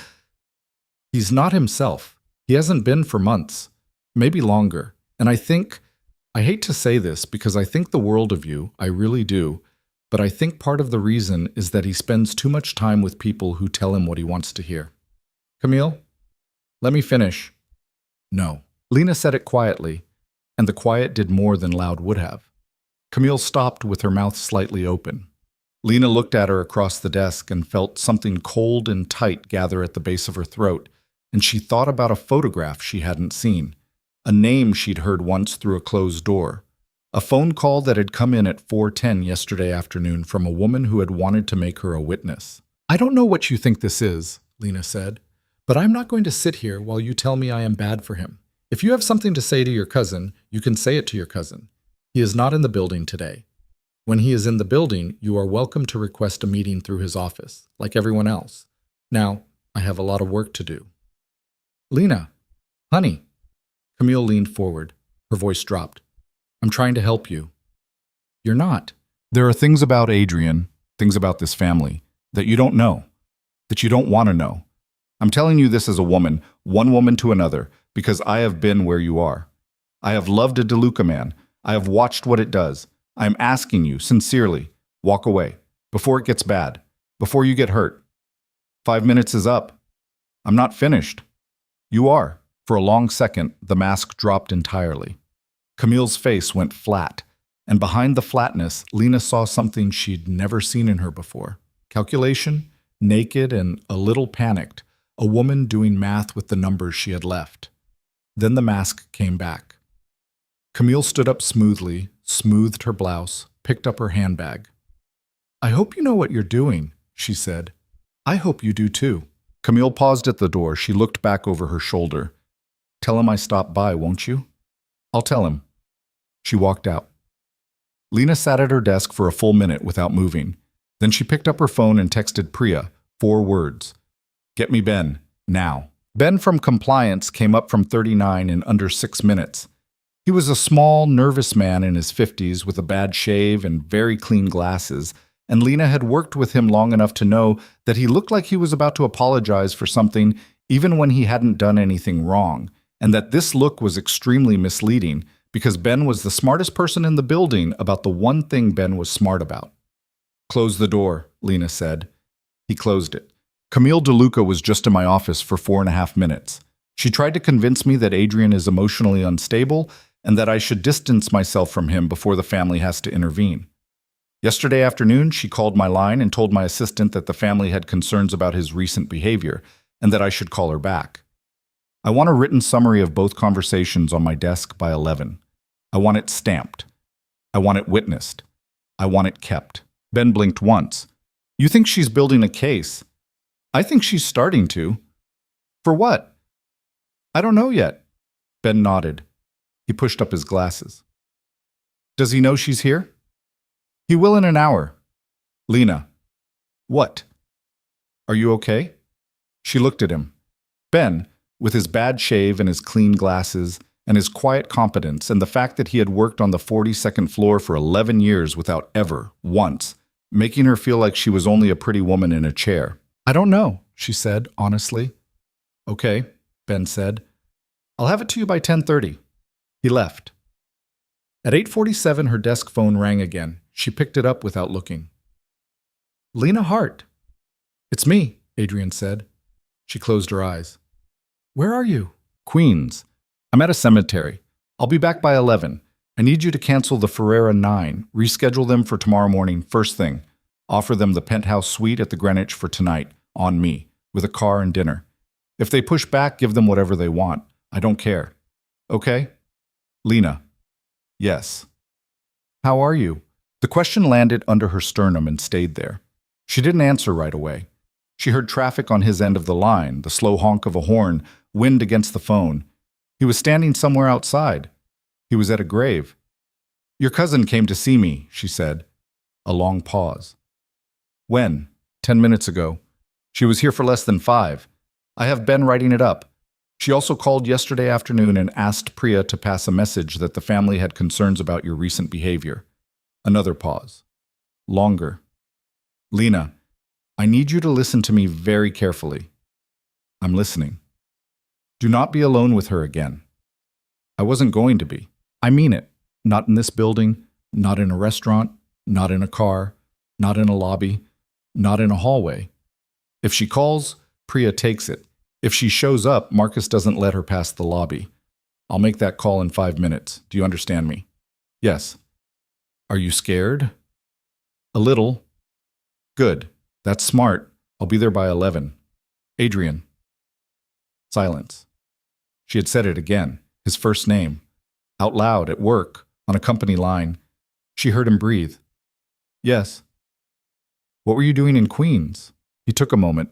not himself. He hasn't been for months, maybe longer. And I hate to say this because I think the world of you, I really do, but I think part of the reason is that he spends too much time with people who tell him what he wants to hear. Camille, let me finish. No. Lena said it quietly, and the quiet did more than loud would have. Camille stopped with her mouth slightly open. Lena looked at her across the desk and felt something cold and tight gather at the base of her throat, and she thought about a photograph she hadn't seen, a name she'd heard once through a closed door, a phone call that had come in at 4:10 yesterday afternoon from a woman who had wanted to make her a witness. I don't know what you think this is, Lena said, but I'm not going to sit here while you tell me I am bad for him. If you have something to say to your cousin, you can say it to your cousin. He is not in the building today. When he is in the building, you are welcome to request a meeting through his office, like everyone else. Now, I have a lot of work to do. Lena, honey, Camille leaned forward. Her voice dropped. I'm trying to help you. You're not. There are things about Adrian, things about this family, that you don't know, that you don't want to know. I'm telling you this as a woman, one woman to another, because I have been where you are. I have loved a DeLuca man. I have watched what it does. I am asking you, sincerely, walk away, before it gets bad, before you get hurt. 5 minutes is up. I'm not finished. You are. For a long second, the mask dropped entirely. Camille's face went flat, and behind the flatness, Lena saw something she'd never seen in her before. Calculation, naked and a little panicked, a woman doing math with the numbers she had left. Then the mask came back. Camille stood up smoothly, smoothed her blouse, picked up her handbag. I hope you know what you're doing, she said. I hope you do too. Camille paused at the door. She looked back over her shoulder. Tell him I stopped by, won't you? I'll tell him. She walked out. Lena sat at her desk for a full minute without moving. Then she picked up her phone and texted Priya, 4 words. Get me Ben, now. Ben from compliance came up from 39 in under 6 minutes. He was a small, nervous man in his 50s with a bad shave and very clean glasses, and Lena had worked with him long enough to know that he looked like he was about to apologize for something even when he hadn't done anything wrong, and that this look was extremely misleading because Ben was the smartest person in the building about the one thing Ben was smart about. Close the door, Lena said. He closed it. Camille DeLuca was just in my office for 4.5 minutes. She tried to convince me that Adrian is emotionally unstable and that I should distance myself from him before the family has to intervene. Yesterday afternoon, she called my line and told my assistant that the family had concerns about his recent behavior and that I should call her back. I want a written summary of both conversations on my desk by 11. I want it stamped. I want it witnessed. I want it kept. Ben blinked once. You think she's building a case? I think she's starting to. For what? I don't know yet. Ben nodded. He pushed up his glasses. Does he know she's here? He will in an hour. Lena. What? Are you okay? She looked at him. Ben, with his bad shave and his clean glasses, and his quiet competence, and the fact that he had worked on the 42nd floor for 11 years without ever, once, making her feel like she was only a pretty woman in a chair. I don't know, she said, honestly. Okay, Ben said. I'll have it to you by 10:30. He left. At 8:47, her desk phone rang again. She picked it up without looking. Lena Hart. It's me, Adrian said. She closed her eyes. Where are you? Queens. I'm at a cemetery. I'll be back by 11. I need you to cancel the Ferrera 9, reschedule them for tomorrow morning, first thing. Offer them the penthouse suite at the Greenwich for tonight, on me, with a car and dinner. If they push back, give them whatever they want. I don't care. Okay? Lena. Yes. How are you? The question landed under her sternum and stayed there. She didn't answer right away. She heard traffic on his end of the line, the slow honk of a horn, wind against the phone. He was standing somewhere outside. He was at a grave. Your cousin came to see me, she said. A long pause. When? 10 minutes ago. She was here for less than 5. I have Ben writing it up. She also called yesterday afternoon and asked Priya to pass a message that the family had concerns about your recent behavior. Another pause. Longer. Lena, I need you to listen to me very carefully. I'm listening. Do not be alone with her again. I wasn't going to be. I mean it. Not in this building, not in a restaurant, not in a car, not in a lobby, not in a hallway. If she calls, Priya takes it. If she shows up, Marcus doesn't let her pass the lobby. I'll make that call in 5 minutes. Do you understand me? Yes. Are you scared? A little. Good. That's smart. I'll be there by 11. Adrian. Silence. She had said it again, his first name. Out loud, at work, on a company line. She heard him breathe. Yes. What were you doing in Queens? He took a moment.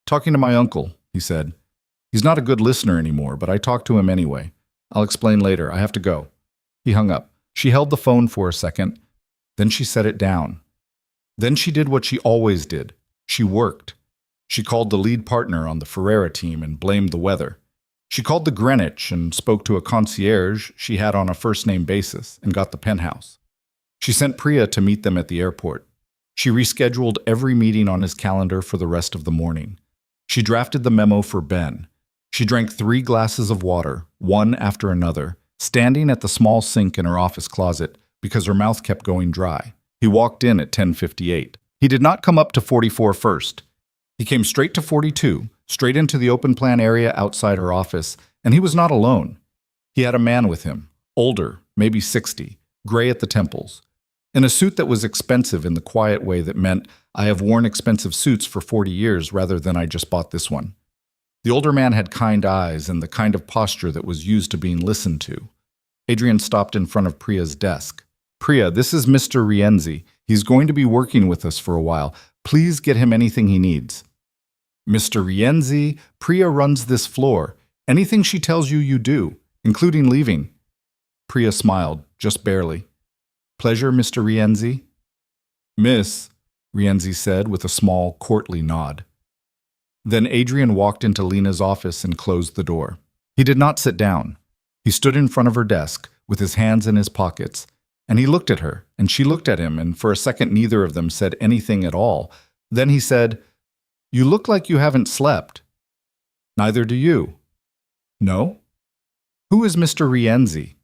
Talking to my uncle, he said. He's not a good listener anymore, but I talked to him anyway. I'll explain later. I have to go. He hung up. She held the phone for a second. Then she set it down. Then she did what she always did. She worked. She called the lead partner on the Ferrera team and blamed the weather. She called the Greenwich and spoke to a concierge she had on a first-name basis and got the penthouse. She sent Priya to meet them at the airport. She rescheduled every meeting on his calendar for the rest of the morning. She drafted the memo for Ben. She drank 3 glasses of water, one after another, standing at the small sink in her office closet because her mouth kept going dry. He walked in at 10:58. He did not come up to 44 first. He came straight to 42, straight into the open plan area outside her office, and he was not alone. He had a man with him, older, maybe 60, gray at the temples, in a suit that was expensive in the quiet way that meant I have worn expensive suits for 40 years rather than I just bought this one. The older man had kind eyes and the kind of posture that was used to being listened to. Adrian stopped in front of Priya's desk. Priya, this is Mr. Rienzi. He's going to be working with us for a while. Please get him anything he needs. Mr. Rienzi, Priya runs this floor. Anything she tells you, you do, including leaving. Priya smiled, just barely. Pleasure, Mr. Rienzi? Miss, Rienzi said with a small, courtly nod. Then Adrian walked into Lena's office and closed the door. He did not sit down. He stood in front of her desk, with his hands in his pockets, and he looked at her, and she looked at him, and for a second neither of them said anything at all. Then he said, You look like you haven't slept. Neither do you. No? Who is Mr. Rienzi?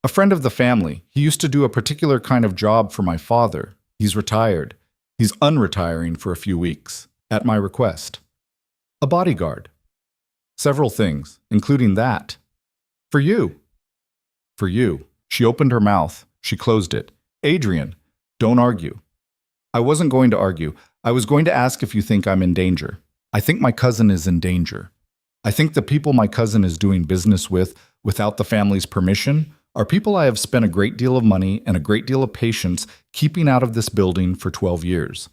A friend of the family. He used to do a particular kind of job for my father. He's retired. He's unretiring for a few weeks, at my request. A bodyguard. Several things, including that. For you. For you. She opened her mouth. She closed it. Adrian, don't argue. I wasn't going to argue. I was going to ask if you think I'm in danger. I think my cousin is in danger. I think the people my cousin is doing business with, without the family's permission, are people I have spent a great deal of money and a great deal of patience keeping out of this building for 12 years.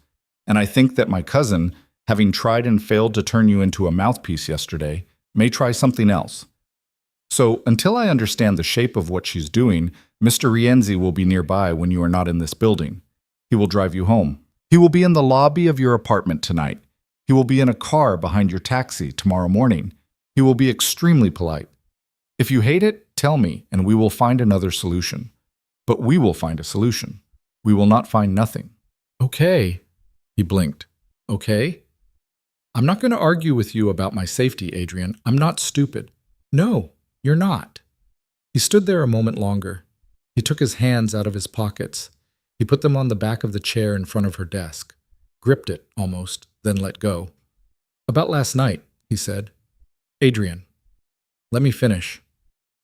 And I think that my cousin, having tried and failed to turn you into a mouthpiece yesterday, may try something else. So, until I understand the shape of what she's doing, Mr. Rienzi will be nearby when you are not in this building. He will drive you home. He will be in the lobby of your apartment tonight. He will be in a car behind your taxi tomorrow morning. He will be extremely polite. If you hate it, tell me, and we will find another solution. But we will find a solution. We will not find nothing. Okay. He blinked. Okay? I'm not going to argue with you about my safety, Adrian. I'm not stupid. No, you're not. He stood there a moment longer. He took his hands out of his pockets. He put them on the back of the chair in front of her desk, gripped it almost, then let go. About last night, he said. Adrian, let me finish.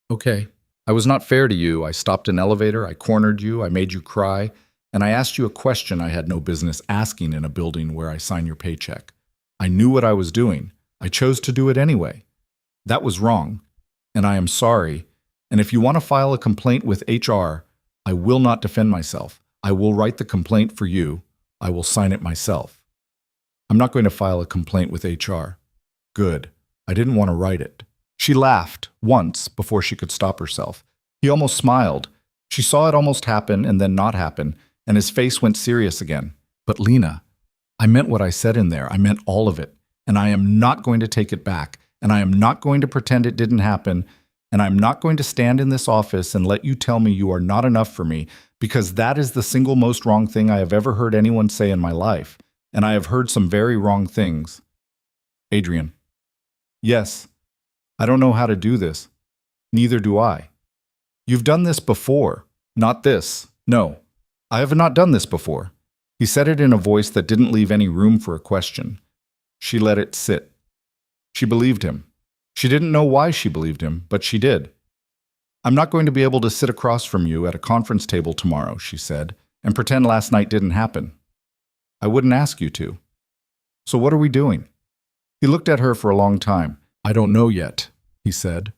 Okay. I was not fair to you. I stopped an elevator, I cornered you, I made you cry, and I asked you a question I had no business asking in a building where I sign your paycheck. I knew what I was doing. I chose to do it anyway. That was wrong, and I am sorry. And if you want to file a complaint with HR, I will not defend myself. I will write the complaint for you. I will sign it myself. I'm not going to file a complaint with HR. Good. I didn't want to write it. She laughed once before she could stop herself. He almost smiled. She saw it almost happen and then not happen, and his face went serious again. But Lena, I meant what I said in there. I meant all of it. And I am not going to take it back. And I am not going to pretend it didn't happen. And I'm not going to stand in this office and let you tell me you are not enough for me, because that is the single most wrong thing I have ever heard anyone say in my life. And I have heard some very wrong things. Adrian. Yes. I don't know how to do this. Neither do I. You've done this before. Not this. No. I have not done this before. He said it in a voice that didn't leave any room for a question. She let it sit. She believed him. She didn't know why she believed him, but she did. I'm not going to be able to sit across from you at a conference table tomorrow, she said, and pretend last night didn't happen. I wouldn't ask you to. So what are we doing? He looked at her for a long time. I don't know yet, he said.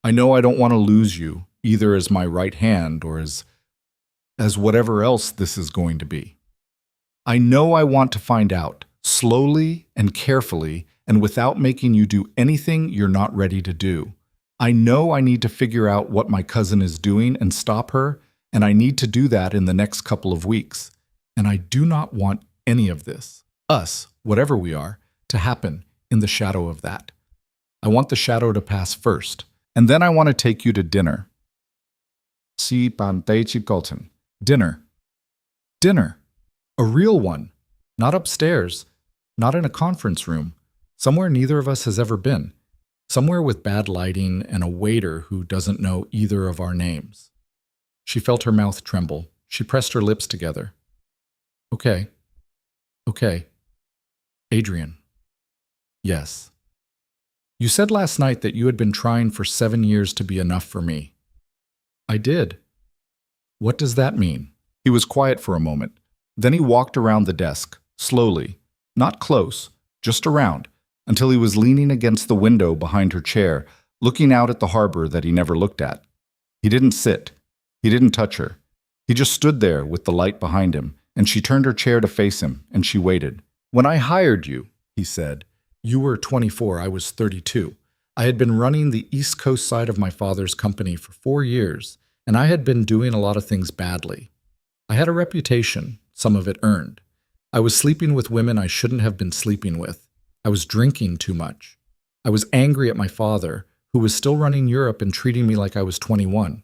I know I don't want to lose you, either as my right hand or as whatever else this is going to be. I know I want to find out, slowly and carefully, and without making you do anything you're not ready to do. I know I need to figure out what my cousin is doing and stop her, and I need to do that in the next couple of weeks. And I do not want any of this, us, whatever we are, to happen in the shadow of that. I want the shadow to pass first. And then I want to take you to dinner. Si panteichi Colton. Dinner. Dinner. A real one. Not upstairs. Not in a conference room. Somewhere neither of us has ever been. Somewhere with bad lighting and a waiter who doesn't know either of our names. She felt her mouth tremble. She pressed her lips together. Okay. Okay. Adrian. Yes. You said last night that you had been trying for 7 years to be enough for me. I did. What does that mean? He was quiet for a moment. Then he walked around the desk, slowly, not close, just around, until he was leaning against the window behind her chair, looking out at the harbor that he never looked at. He didn't sit. He didn't touch her. He just stood there with the light behind him, and she turned her chair to face him, and she waited. When I hired you, he said, you were 24, I was 32. I had been running the East Coast side of my father's company for 4 years, and I had been doing a lot of things badly. I had a reputation, some of it earned. I was sleeping with women I shouldn't have been sleeping with. I was drinking too much. I was angry at my father, who was still running Europe and treating me like I was 21.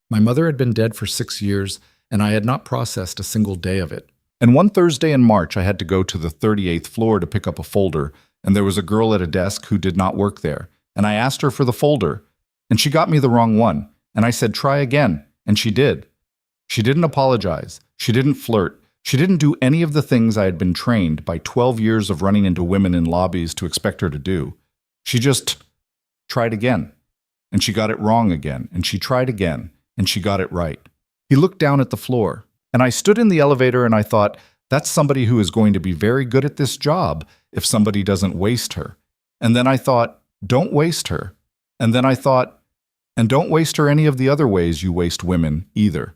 My mother had been dead for 6 years, and I had not processed a single day of it. And one Thursday in March, I had to go to the 38th floor to pick up a folder, and there was a girl at a desk who did not work there, and I asked her for the folder, and she got me the wrong one, and I said, try again, and she did. She didn't apologize. She didn't flirt. She didn't do any of the things I had been trained by 12 years of running into women in lobbies to expect her to do. She just tried again, and she got it wrong again, and she tried again, and she got it right. He looked down at the floor, and I stood in the elevator and I thought, that's somebody who is going to be very good at this job if somebody doesn't waste her. And then I thought, don't waste her. And then I thought, and don't waste her any of the other ways you waste women either.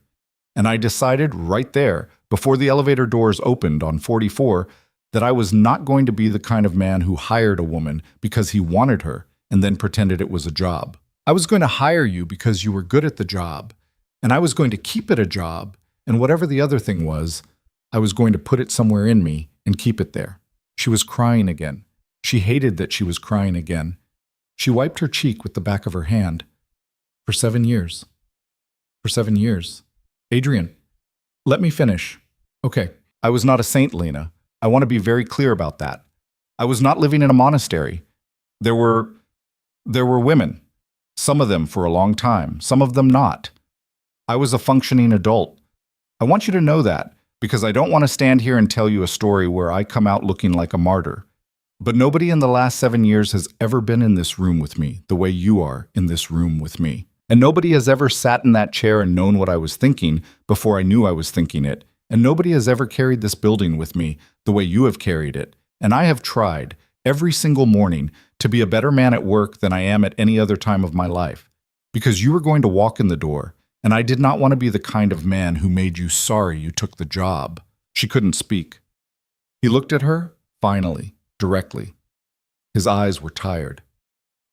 And I decided right there, before the elevator doors opened on 44, that I was not going to be the kind of man who hired a woman because he wanted her and then pretended it was a job. I was going to hire you because you were good at the job, and I was going to keep it a job, and whatever the other thing was, I was going to put it somewhere in me and keep it there. She was crying again. She hated that she was crying again. She wiped her cheek with the back of her hand. For 7 years. For 7 years. Adrian, let me finish. Okay, I was not a saint, Lena. I want to be very clear about that. I was not living in a monastery. There were women. Some of them for a long time, some of them not. I was a functioning adult. I want you to know that, because I don't want to stand here and tell you a story where I come out looking like a martyr. But nobody in the last 7 years has ever been in this room with me the way you are in this room with me. And nobody has ever sat in that chair and known what I was thinking before I knew I was thinking it. And nobody has ever carried this building with me the way you have carried it. And I have tried every single morning to be a better man at work than I am at any other time of my life. Because you were going to walk in the door, and I did not want to be the kind of man who made you sorry you took the job. She couldn't speak. He looked at her, finally, directly. His eyes were tired.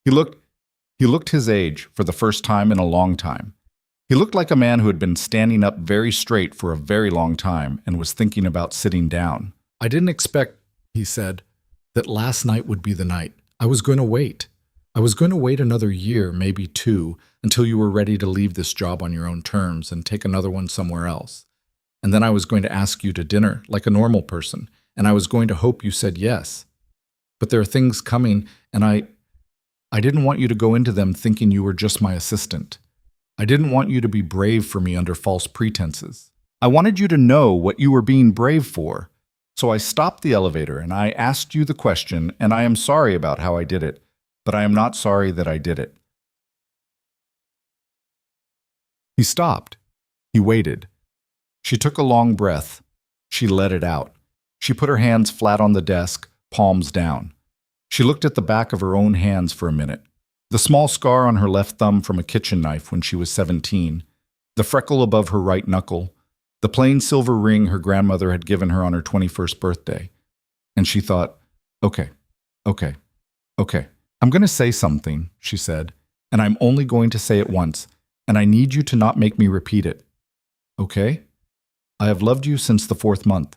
He looked his age for the first time in a long time. He looked like a man who had been standing up very straight for a very long time and was thinking about sitting down. I didn't expect, he said, that last night would be the night. I was going to wait. I was going to wait another year, maybe 2, until you were ready to leave this job on your own terms and take another one somewhere else. And then I was going to ask you to dinner like a normal person, and I was going to hope you said yes. But there are things coming, and I didn't want you to go into them thinking you were just my assistant. I didn't want you to be brave for me under false pretenses. I wanted you to know what you were being brave for. So I stopped the elevator and I asked you the question, and I am sorry about how I did it, but I am not sorry that I did it. He stopped. He waited. She took a long breath. She let it out. She put her hands flat on the desk, palms down. She looked at the back of her own hands for a minute. The small scar on her left thumb from a kitchen knife when she was 17, the freckle above her right knuckle, the plain silver ring her grandmother had given her on her 21st birthday. And she thought, okay. I'm going to say something, she said, and I'm only going to say it once, and I need you to not make me repeat it. Okay? I have loved you since the 4th month.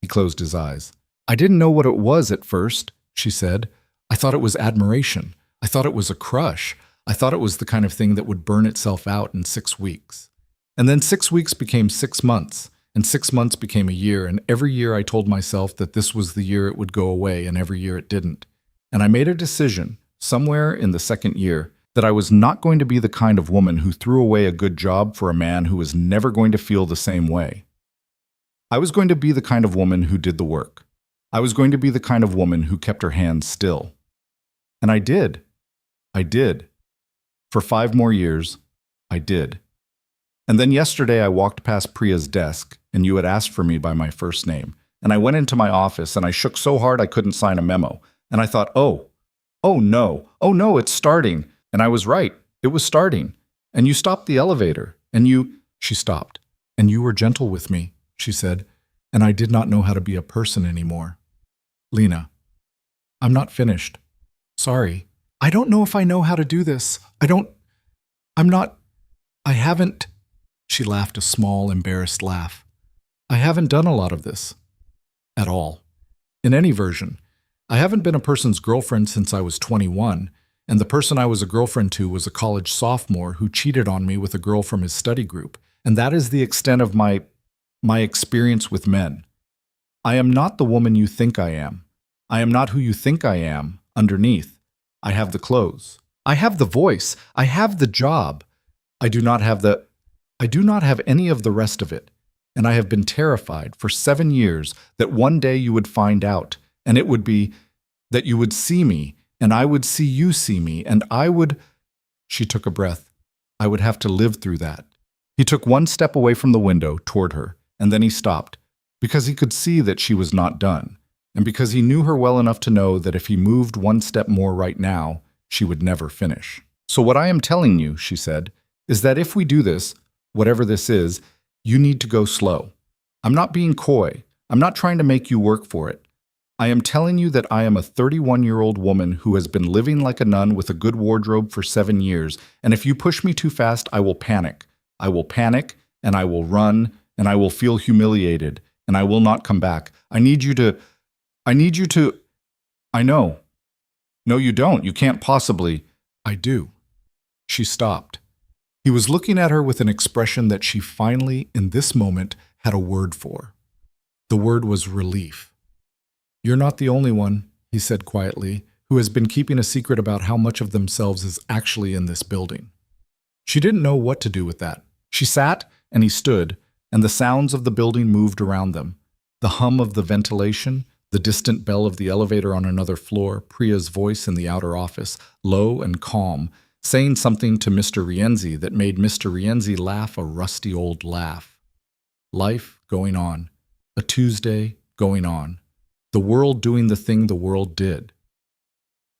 He closed his eyes. I didn't know what it was at first, she said. I thought it was admiration. I thought it was a crush. I thought it was the kind of thing that would burn itself out in 6 weeks. And then 6 weeks became 6 months, and 6 months became a year, and every year I told myself that this was the year it would go away, and every year it didn't. And I made a decision, somewhere in the second year, that I was not going to be the kind of woman who threw away a good job for a man who was never going to feel the same way. I was going to be the kind of woman who did the work. I was going to be the kind of woman who kept her hands still. And I did. I did. For 5 more years, I did. And then yesterday I walked past Priya's desk, and you had asked for me by my first name. And I went into my office, and I shook so hard I couldn't sign a memo. And I thought, oh no, it's starting. And I was right. It was starting. And you stopped the elevator, and She stopped. And you were gentle with me, she said, and I did not know how to be a person anymore. Lena, I'm not finished. Sorry. I don't know if I know how to do this. I haven't. She laughed a small, embarrassed laugh. I haven't done a lot of this. At all. In any version. I haven't been a person's girlfriend since I was 21, and the person I was a girlfriend to was a college sophomore who cheated on me with a girl from his study group, and that is the extent of my experience with men. I am not the woman you think I am. I am not who you think I am, underneath. I have the clothes. I have the voice. I have the job. I do not have any of the rest of it. And I have been terrified for 7 years that one day you would find out, and it would be that you would see me, and I would see you see me, and I would. She took a breath. I would have to live through that. He took 1 step away from the window toward her, and then he stopped, because he could see that she was not done, and because he knew her well enough to know that if he moved 1 step more right now, she would never finish. So what I am telling you, she said, is that if we do this, whatever this is, you need to go slow. I'm not being coy. I'm not trying to make you work for it. I am telling you that I am a 31-year-old woman who has been living like a nun with a good wardrobe for 7 years, and if you push me too fast, I will panic. I will panic, and I will run, and I will feel humiliated, and I will not come back. I need you to. I know. No, you don't. You can't possibly. I do. She stopped. He was looking at her with an expression that she finally, in this moment, had a word for. The word was relief. You're not the only one, he said quietly, who has been keeping a secret about how much of themselves is actually in this building. She didn't know what to do with that. She sat, and he stood, and the sounds of the building moved around them. The hum of the ventilation, the distant bell of the elevator on another floor, Priya's voice in the outer office, low and calm, saying something to Mr. Rienzi that made Mr. Rienzi laugh a rusty old laugh. Life going on. A Tuesday going on. The world doing the thing the world did.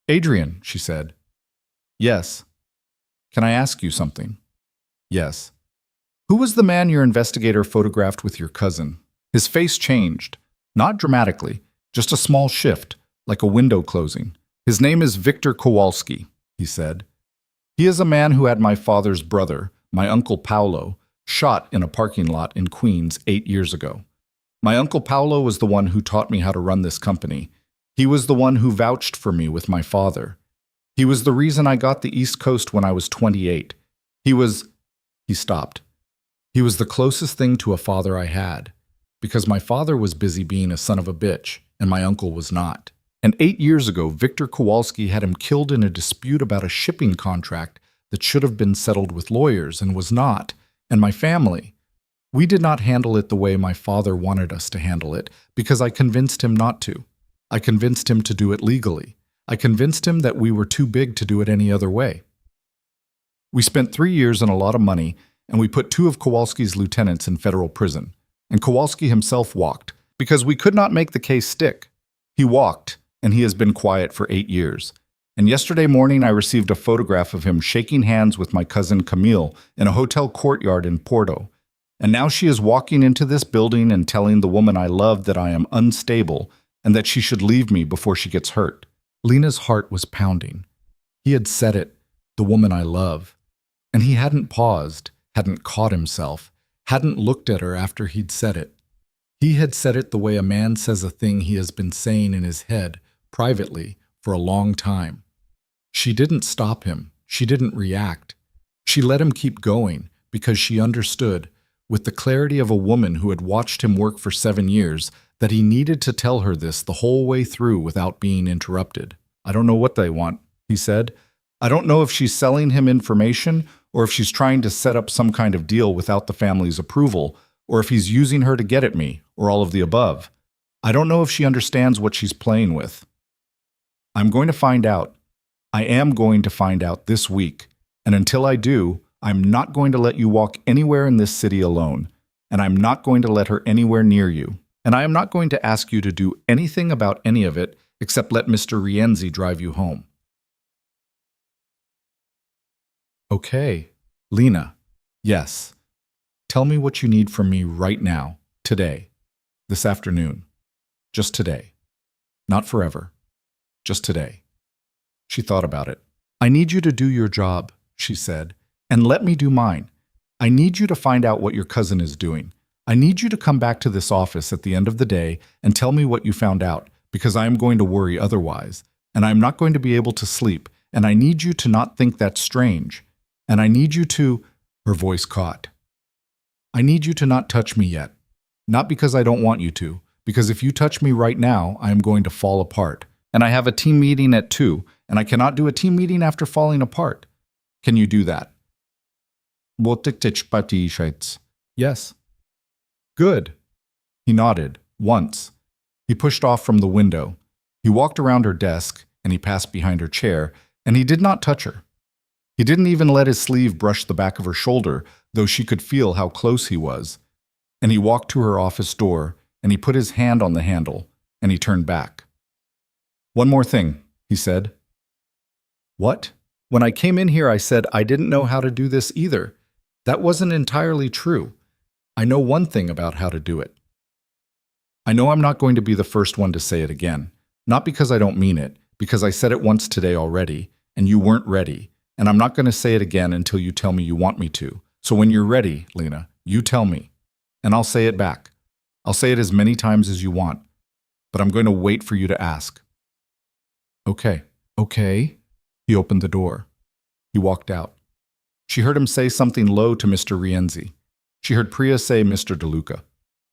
Adrian, she said. Yes. Can I ask you something? Yes. Who was the man your investigator photographed with your cousin? His face changed. Not dramatically, just a small shift, like a window closing. His name is Victor Kowalski, he said. He is a man who had my father's brother, my uncle Paolo, shot in a parking lot in Queens 8 years ago. My uncle Paolo was the one who taught me how to run this company. He was the one who vouched for me with my father. He was the reason I got the East Coast when I was 28. He stopped. He was the closest thing to a father I had, because my father was busy being a son of a bitch, and my uncle was not. And 8 years ago, Victor Kowalski had him killed in a dispute about a shipping contract that should have been settled with lawyers and was not, and my family. We did not handle it the way my father wanted us to handle it, because I convinced him not to. I convinced him to do it legally. I convinced him that we were too big to do it any other way. We spent 3 years and a lot of money, and we put 2 of Kowalski's lieutenants in federal prison. And Kowalski himself walked, because we could not make the case stick. He walked, and he has been quiet for 8 years. And yesterday morning I received a photograph of him shaking hands with my cousin Camille in a hotel courtyard in Porto. And now she is walking into this building and telling the woman I love that I am unstable and that she should leave me before she gets hurt. Lena's heart was pounding. He had said it, the woman I love. And he hadn't paused, hadn't caught himself, hadn't looked at her after he'd said it. He had said it the way a man says a thing he has been saying in his head, privately, for a long time. She didn't stop him. She didn't react. She let him keep going because she understood, with the clarity of a woman who had watched him work for 7 years, that he needed to tell her this the whole way through without being interrupted. "I don't know what they want," he said. "I don't know if she's selling him information or if she's trying to set up some kind of deal without the family's approval, or if he's using her to get at me, or all of the above. I don't know if she understands what she's playing with. I'm going to find out. I am going to find out this week. And until I do, I'm not going to let you walk anywhere in this city alone. And I'm not going to let her anywhere near you. And I am not going to ask you to do anything about any of it except let Mr. Rienzi drive you home." "Okay, Lena. Yes. Tell me what you need from me right now, today, this afternoon. Just today. Not forever. Just today." She thought about it. "I need you to do your job," she said, "and let me do mine. I need you to find out what your cousin is doing. I need you to come back to this office at the end of the day and tell me what you found out, because I am going to worry otherwise, and I am not going to be able to sleep, and I need you to not think that's strange. And I need you to—" Her voice caught. "I need you to not touch me yet. Not because I don't want you to, because if you touch me right now, I am going to fall apart. And I have a team meeting at 2, and I cannot do a team meeting after falling apart. Can you do that?" "Yes." "Good." He nodded, once. He pushed off from the window. He walked around her desk, and he passed behind her chair, and he did not touch her. He didn't even let his sleeve brush the back of her shoulder, though she could feel how close he was. And he walked to her office door, and he put his hand on the handle, and he turned back. "One more thing," he said. "What?" "When I came in here, I said I didn't know how to do this either. That wasn't entirely true. I know one thing about how to do it. I know I'm not going to be the first one to say it again. Not because I don't mean it, because I said it once today already, and you weren't ready. And I'm not going to say it again until you tell me you want me to. So when you're ready, Lena, you tell me. And I'll say it back. I'll say it as many times as you want. But I'm going to wait for you to ask." "Okay." "Okay." He opened the door. He walked out. She heard him say something low to Mr. Rienzi. She heard Priya say Mr. DeLuca.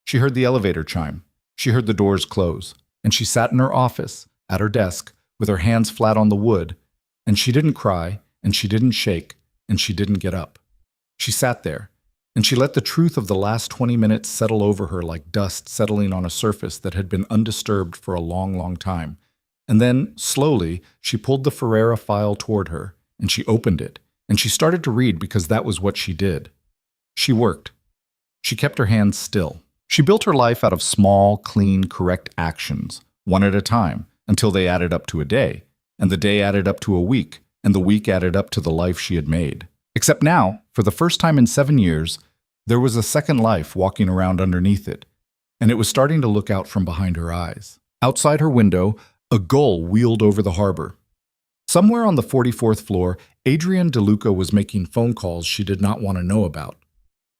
She heard the elevator chime. She heard the doors close. And she sat in her office, at her desk, with her hands flat on the wood. And she didn't cry, and she didn't shake, and she didn't get up. She sat there, and she let the truth of the last 20 minutes settle over her like dust settling on a surface that had been undisturbed for a long, long time. And then, slowly, she pulled the Ferreira file toward her, and she opened it, and she started to read because that was what she did. She worked. She kept her hands still. She built her life out of small, clean, correct actions, one at a time, until they added up to a day, and the day added up to a week, and the week added up to the life she had made. Except now, for the first time in 7 years, there was a second life walking around underneath it, and it was starting to look out from behind her eyes. Outside her window, a gull wheeled over the harbor. Somewhere on the 44th floor, Adrienne DeLuca was making phone calls she did not want to know about.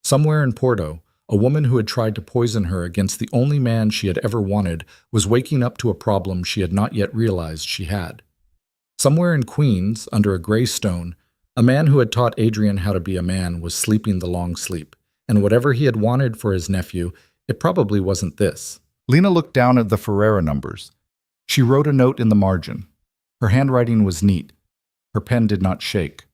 Somewhere in Porto, a woman who had tried to poison her against the only man she had ever wanted was waking up to a problem she had not yet realized she had. Somewhere in Queens, under a gray stone, a man who had taught Adrian how to be a man was sleeping the long sleep, and whatever he had wanted for his nephew, it probably wasn't this. Lena looked down at the Ferreira numbers. She wrote a note in the margin. Her handwriting was neat. Her pen did not shake.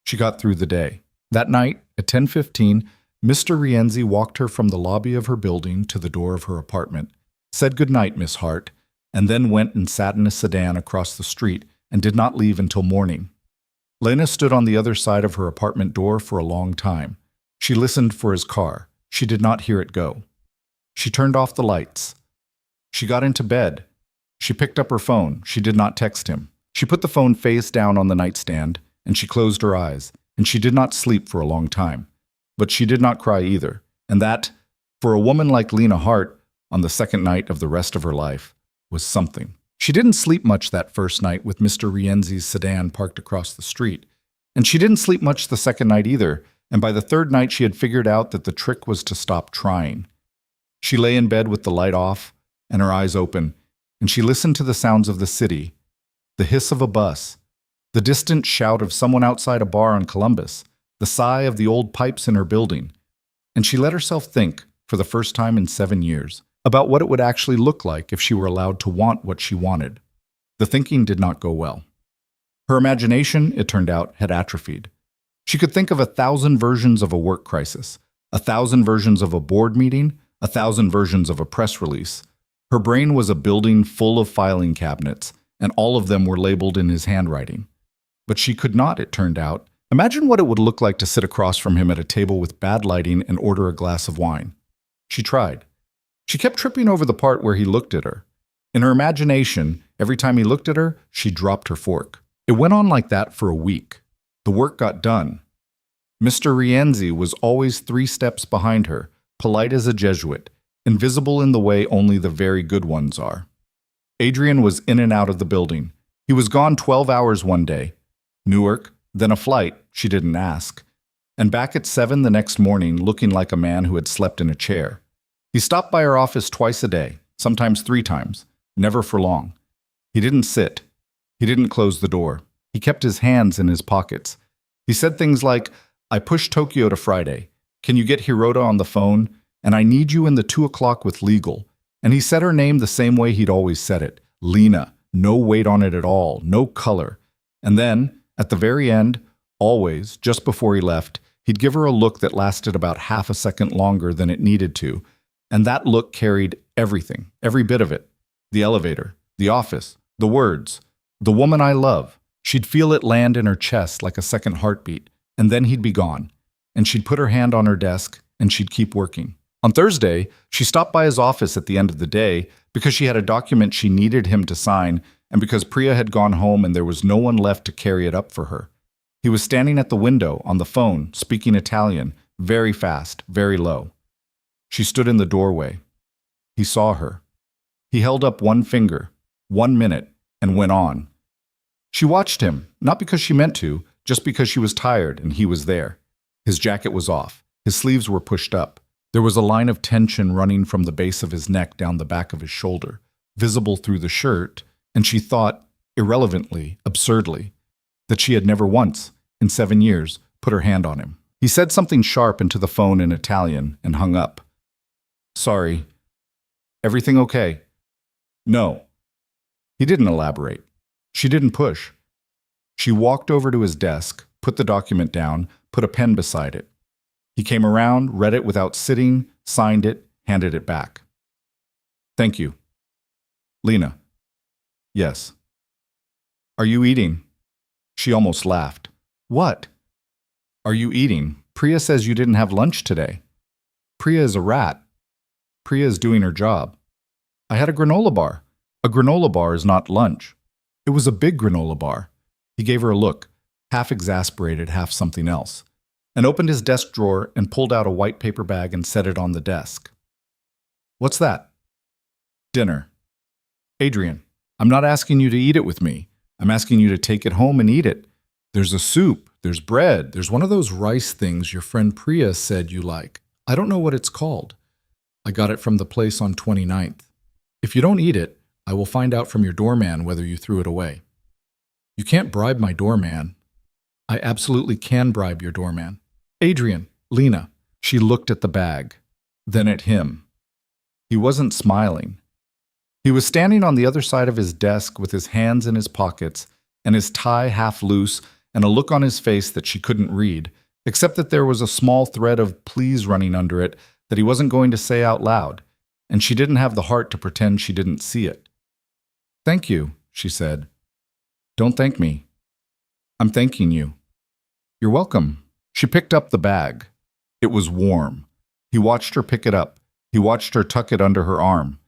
She got through the day. That night, at 10:15, Mr. Rienzi walked her from the lobby of her building to the door of her apartment, said good night, Miss Hart, and then went and sat in a sedan across the street and did not leave until morning. Lena stood on the other side of her apartment door for a long time. She listened for his car. She did not hear it go. She turned off the lights. She got into bed. She picked up her phone. She did not text him. She put the phone face down on the nightstand, and she closed her eyes, and she did not sleep for a long time. But she did not cry either, and that, for a woman like Lena Hart, on the second night of the rest of her life, was something. She didn't sleep much that first night with Mr. Rienzi's sedan parked across the street, and she didn't sleep much the second night either, and by the third night she had figured out that the trick was to stop trying. She lay in bed with the light off and her eyes open, and she listened to the sounds of the city, the hiss of a bus, the distant shout of someone outside a bar on Columbus, the sigh of the old pipes in her building. And she let herself think, for the first time in 7 years, about what it would actually look like if she were allowed to want what she wanted. The thinking did not go well. Her imagination, it turned out, had atrophied. She could think of 1,000 versions of a work crisis, 1,000 versions of a board meeting, 1,000 versions of a press release. Her brain was a building full of filing cabinets, and all of them were labeled in his handwriting. But she could not, it turned out, imagine what it would look like to sit across from him at a table with bad lighting and order a glass of wine. She tried. She kept tripping over the part where he looked at her. In her imagination, every time he looked at her, she dropped her fork. It went on like that for a week. The work got done. Mr. Rienzi was always 3 steps behind her, polite as a Jesuit, invisible in the way only the very good ones are. Adrian was in and out of the building. He was gone 12 hours one day. Newark, then a flight, she didn't ask. And back at 7 the next morning, looking like a man who had slept in a chair. He stopped by her office twice a day, sometimes 3 times, never for long. He didn't sit. He didn't close the door. He kept his hands in his pockets. He said things like, "I pushed Tokyo to Friday. Can you get Hirota on the phone? And I need you in the 2 o'clock with legal." And he said her name the same way he'd always said it. Lena. No weight on it at all. No color. And then, at the very end, always, just before he left, he'd give her a look that lasted about half a second longer than it needed to. And that look carried everything, every bit of it. The elevator, the office, the words, "The woman I love." She'd feel it land in her chest like a second heartbeat, and then he'd be gone. And she'd put her hand on her desk, and she'd keep working. On Thursday, she stopped by his office at the end of the day because she had a document she needed him to sign and because Priya had gone home and there was no one left to carry it up for her. He was standing at the window, on the phone, speaking Italian, very fast, very low. She stood in the doorway. He saw her. He held up one finger, 1 minute, and went on. She watched him, not because she meant to, just because she was tired and he was there. His jacket was off. His sleeves were pushed up. There was a line of tension running from the base of his neck down the back of his shoulder, visible through the shirt, and she thought, irrelevantly, absurdly, that she had never once, in 7 years, put her hand on him. He said something sharp into the phone in Italian and hung up. "Sorry. Everything okay?" "No." He didn't elaborate. She didn't push. She walked over to his desk, put the document down, put a pen beside it. He came around, read it without sitting, signed it, handed it back. "Thank you." "Lena." "Yes." "Are you eating?" She almost laughed. "What?" "Are you eating? Priya says you didn't have lunch today." "Priya is a rat. Priya is doing her job." "I had a granola bar." "A granola bar is not lunch." It was a big granola bar. He gave her a look, half exasperated, half something else, and opened his desk drawer and pulled out a white paper bag and set it on the desk. "What's that?" "Dinner." "Adrian, I'm not asking you to eat it with me. I'm asking you to take it home and eat it. There's a soup, there's bread, there's one of those rice things your friend Priya said you like. I don't know what it's called. I got it from the place on 29th. If you don't eat it, I will find out from your doorman whether you threw it away." "You can't bribe my doorman." "I absolutely can bribe your doorman." "Adrian, Lena." She looked at the bag, then at him. He wasn't smiling. He was standing on the other side of his desk with his hands in his pockets and his tie half loose and a look on his face that she couldn't read, except that there was a small thread of please running under it that he wasn't going to say out loud, and she didn't have the heart to pretend she didn't see it. "Thank you," she said. "Don't thank me. I'm thanking you." "You're welcome." She picked up the bag. It was warm. He watched her pick it up. He watched her tuck it under her arm.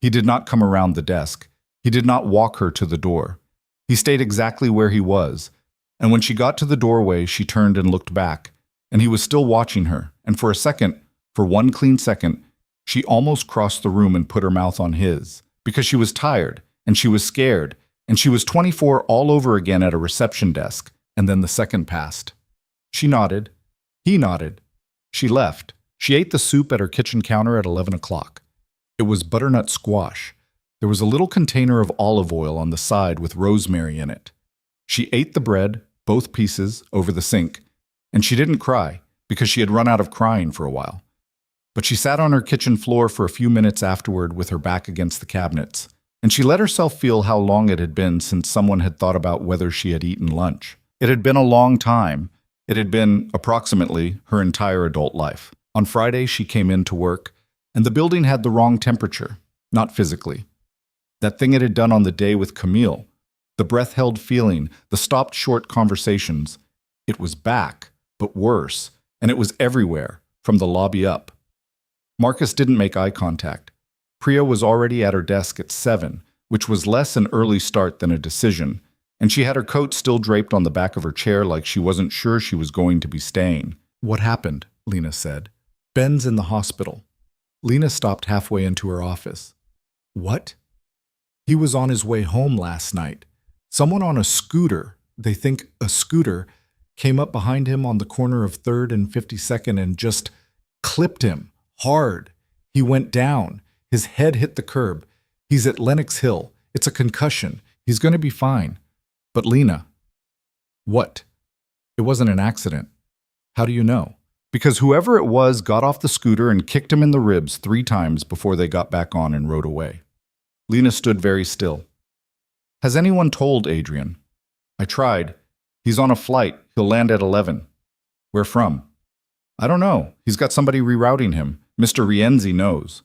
He did not come around the desk. He did not walk her to the door. He stayed exactly where he was, and when she got to the doorway, she turned and looked back, and he was still watching her, and for a second, for one clean second, she almost crossed the room and put her mouth on his, because she was tired, and she was scared, and she was 24 all over again at a reception desk, and then the second passed. She nodded. He nodded. She left. She ate the soup at her kitchen counter at 11 o'clock. It was butternut squash. There was a little container of olive oil on the side with rosemary in it. She ate the bread, both pieces, over the sink, and she didn't cry because she had run out of crying for a while. But she sat on her kitchen floor for a few minutes afterward with her back against the cabinets, and she let herself feel how long it had been since someone had thought about whether she had eaten lunch. It had been a long time. It had been, approximately, her entire adult life. On Friday, she came in to work, and the building had the wrong temperature, not physically. That thing it had done on the day with Camille, the breath-held feeling, the stopped short conversations, it was back, but worse, and it was everywhere, from the lobby up. Marcus didn't make eye contact. Priya was already at her desk at 7, which was less an early start than a decision, and she had her coat still draped on the back of her chair like she wasn't sure she was going to be staying. "What happened?" Lena said. "Ben's in the hospital." Lena stopped halfway into her office. "What?" "He was on his way home last night. Someone on a scooter, they think a scooter, came up behind him on the corner of 3rd and 52nd and just clipped him hard. He went down. His head hit the curb. He's at Lenox Hill. It's a concussion. He's going to be fine." "But Lena..." "What?" "It wasn't an accident." "How do you know?" "Because whoever it was got off the scooter and kicked him in the ribs 3 times before they got back on and rode away." Lena stood very still. "Has anyone told Adrian?" "I tried. He's on a flight. He'll land at 11. "Where from?" "I don't know. He's got somebody rerouting him. Mr. Rienzi knows."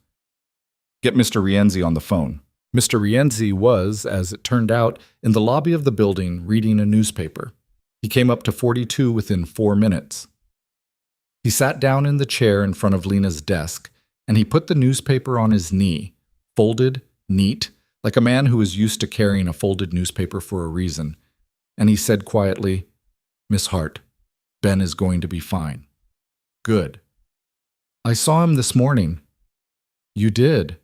"Get Mr. Rienzi on the phone." Mr. Rienzi was, as it turned out, in the lobby of the building reading a newspaper. He came up to 42 within 4 minutes. He sat down in the chair in front of Lena's desk, and he put the newspaper on his knee, folded, neat, like a man who is used to carrying a folded newspaper for a reason. And he said quietly, "Miss Hart, Ben is going to be fine." "Good." "I saw him this morning." "You did?"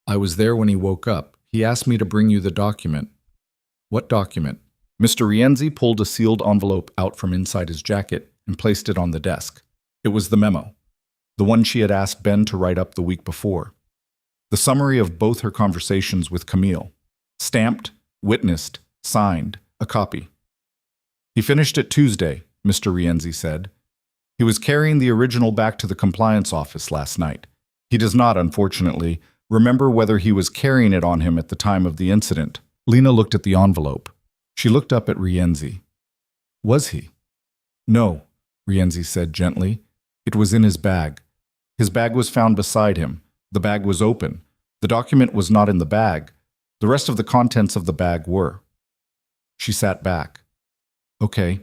"I was there when he woke up. He asked me to bring you the document." "What document?" Mr. Rienzi pulled a sealed envelope out from inside his jacket and placed it on the desk. It was the memo, the one she had asked Ben to write up the week before. The summary of both her conversations with Camille. Stamped, witnessed, signed, a copy. "He finished it Tuesday," Mr. Rienzi said. "He was carrying the original back to the compliance office last night. He does not, unfortunately, remember whether he was carrying it on him at the time of the incident." Lena looked at the envelope. She looked up at Rienzi. "Was he?" "No," Rienzi said gently. "It was in his bag. His bag was found beside him. The bag was open. The document was not in the bag. The rest of the contents of the bag were." She sat back. "Okay,"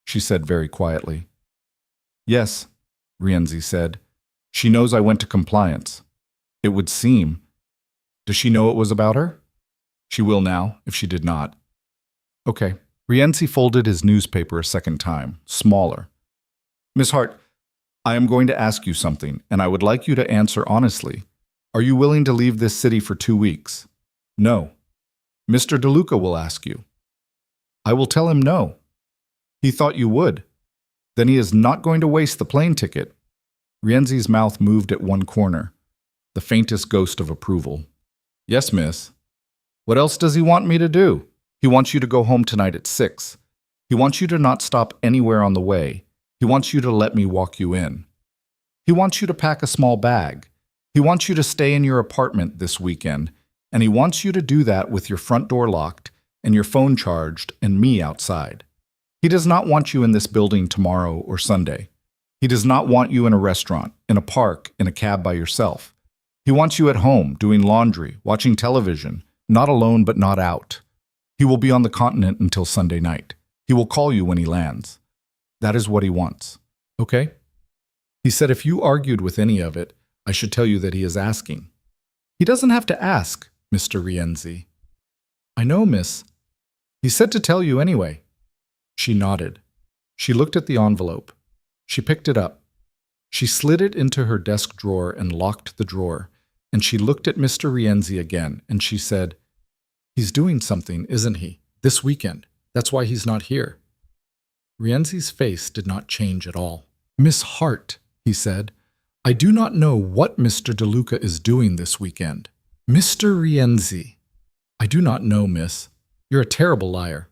she said very quietly. "Yes," Rienzi said. "She knows I went to compliance. It would seem. Does she know it was about her? She will now, if she did not." "Okay." Rienzi folded his newspaper a second time, smaller. "Miss Hart, I am going to ask you something, and I would like you to answer honestly. Are you willing to leave this city for 2 weeks?" "No." "Mr. DeLuca will ask you." "I will tell him no." "He thought you would. Then he is not going to waste the plane ticket." Rienzi's mouth moved at one corner, the faintest ghost of approval. "Yes, miss." "What else does he want me to do?" "He wants you to go home tonight at 6. He wants you to not stop anywhere on the way. He wants you to let me walk you in. He wants you to pack a small bag. He wants you to stay in your apartment this weekend, and he wants you to do that with your front door locked and your phone charged and me outside. He does not want you in this building tomorrow or Sunday. He does not want you in a restaurant, in a park, in a cab by yourself. He wants you at home, doing laundry, watching television, not alone but not out. He will be on the continent until Sunday night. He will call you when he lands. That is what he wants. Okay?" He said if you argued with any of it, I should tell you that he is asking. "He doesn't have to ask, Mr. Rienzi." "I know, miss. He said to tell you anyway." She nodded. She looked at the envelope. She picked it up. She slid it into her desk drawer and locked the drawer, and she looked at Mr. Rienzi again, and she said, "He's doing something, isn't he, this weekend? That's why he's not here." Rienzi's face did not change at all. "Miss Hart," he said, "I do not know what Mr. DeLuca is doing this weekend." "Mr. Rienzi." "I do not know, miss. You're a terrible liar."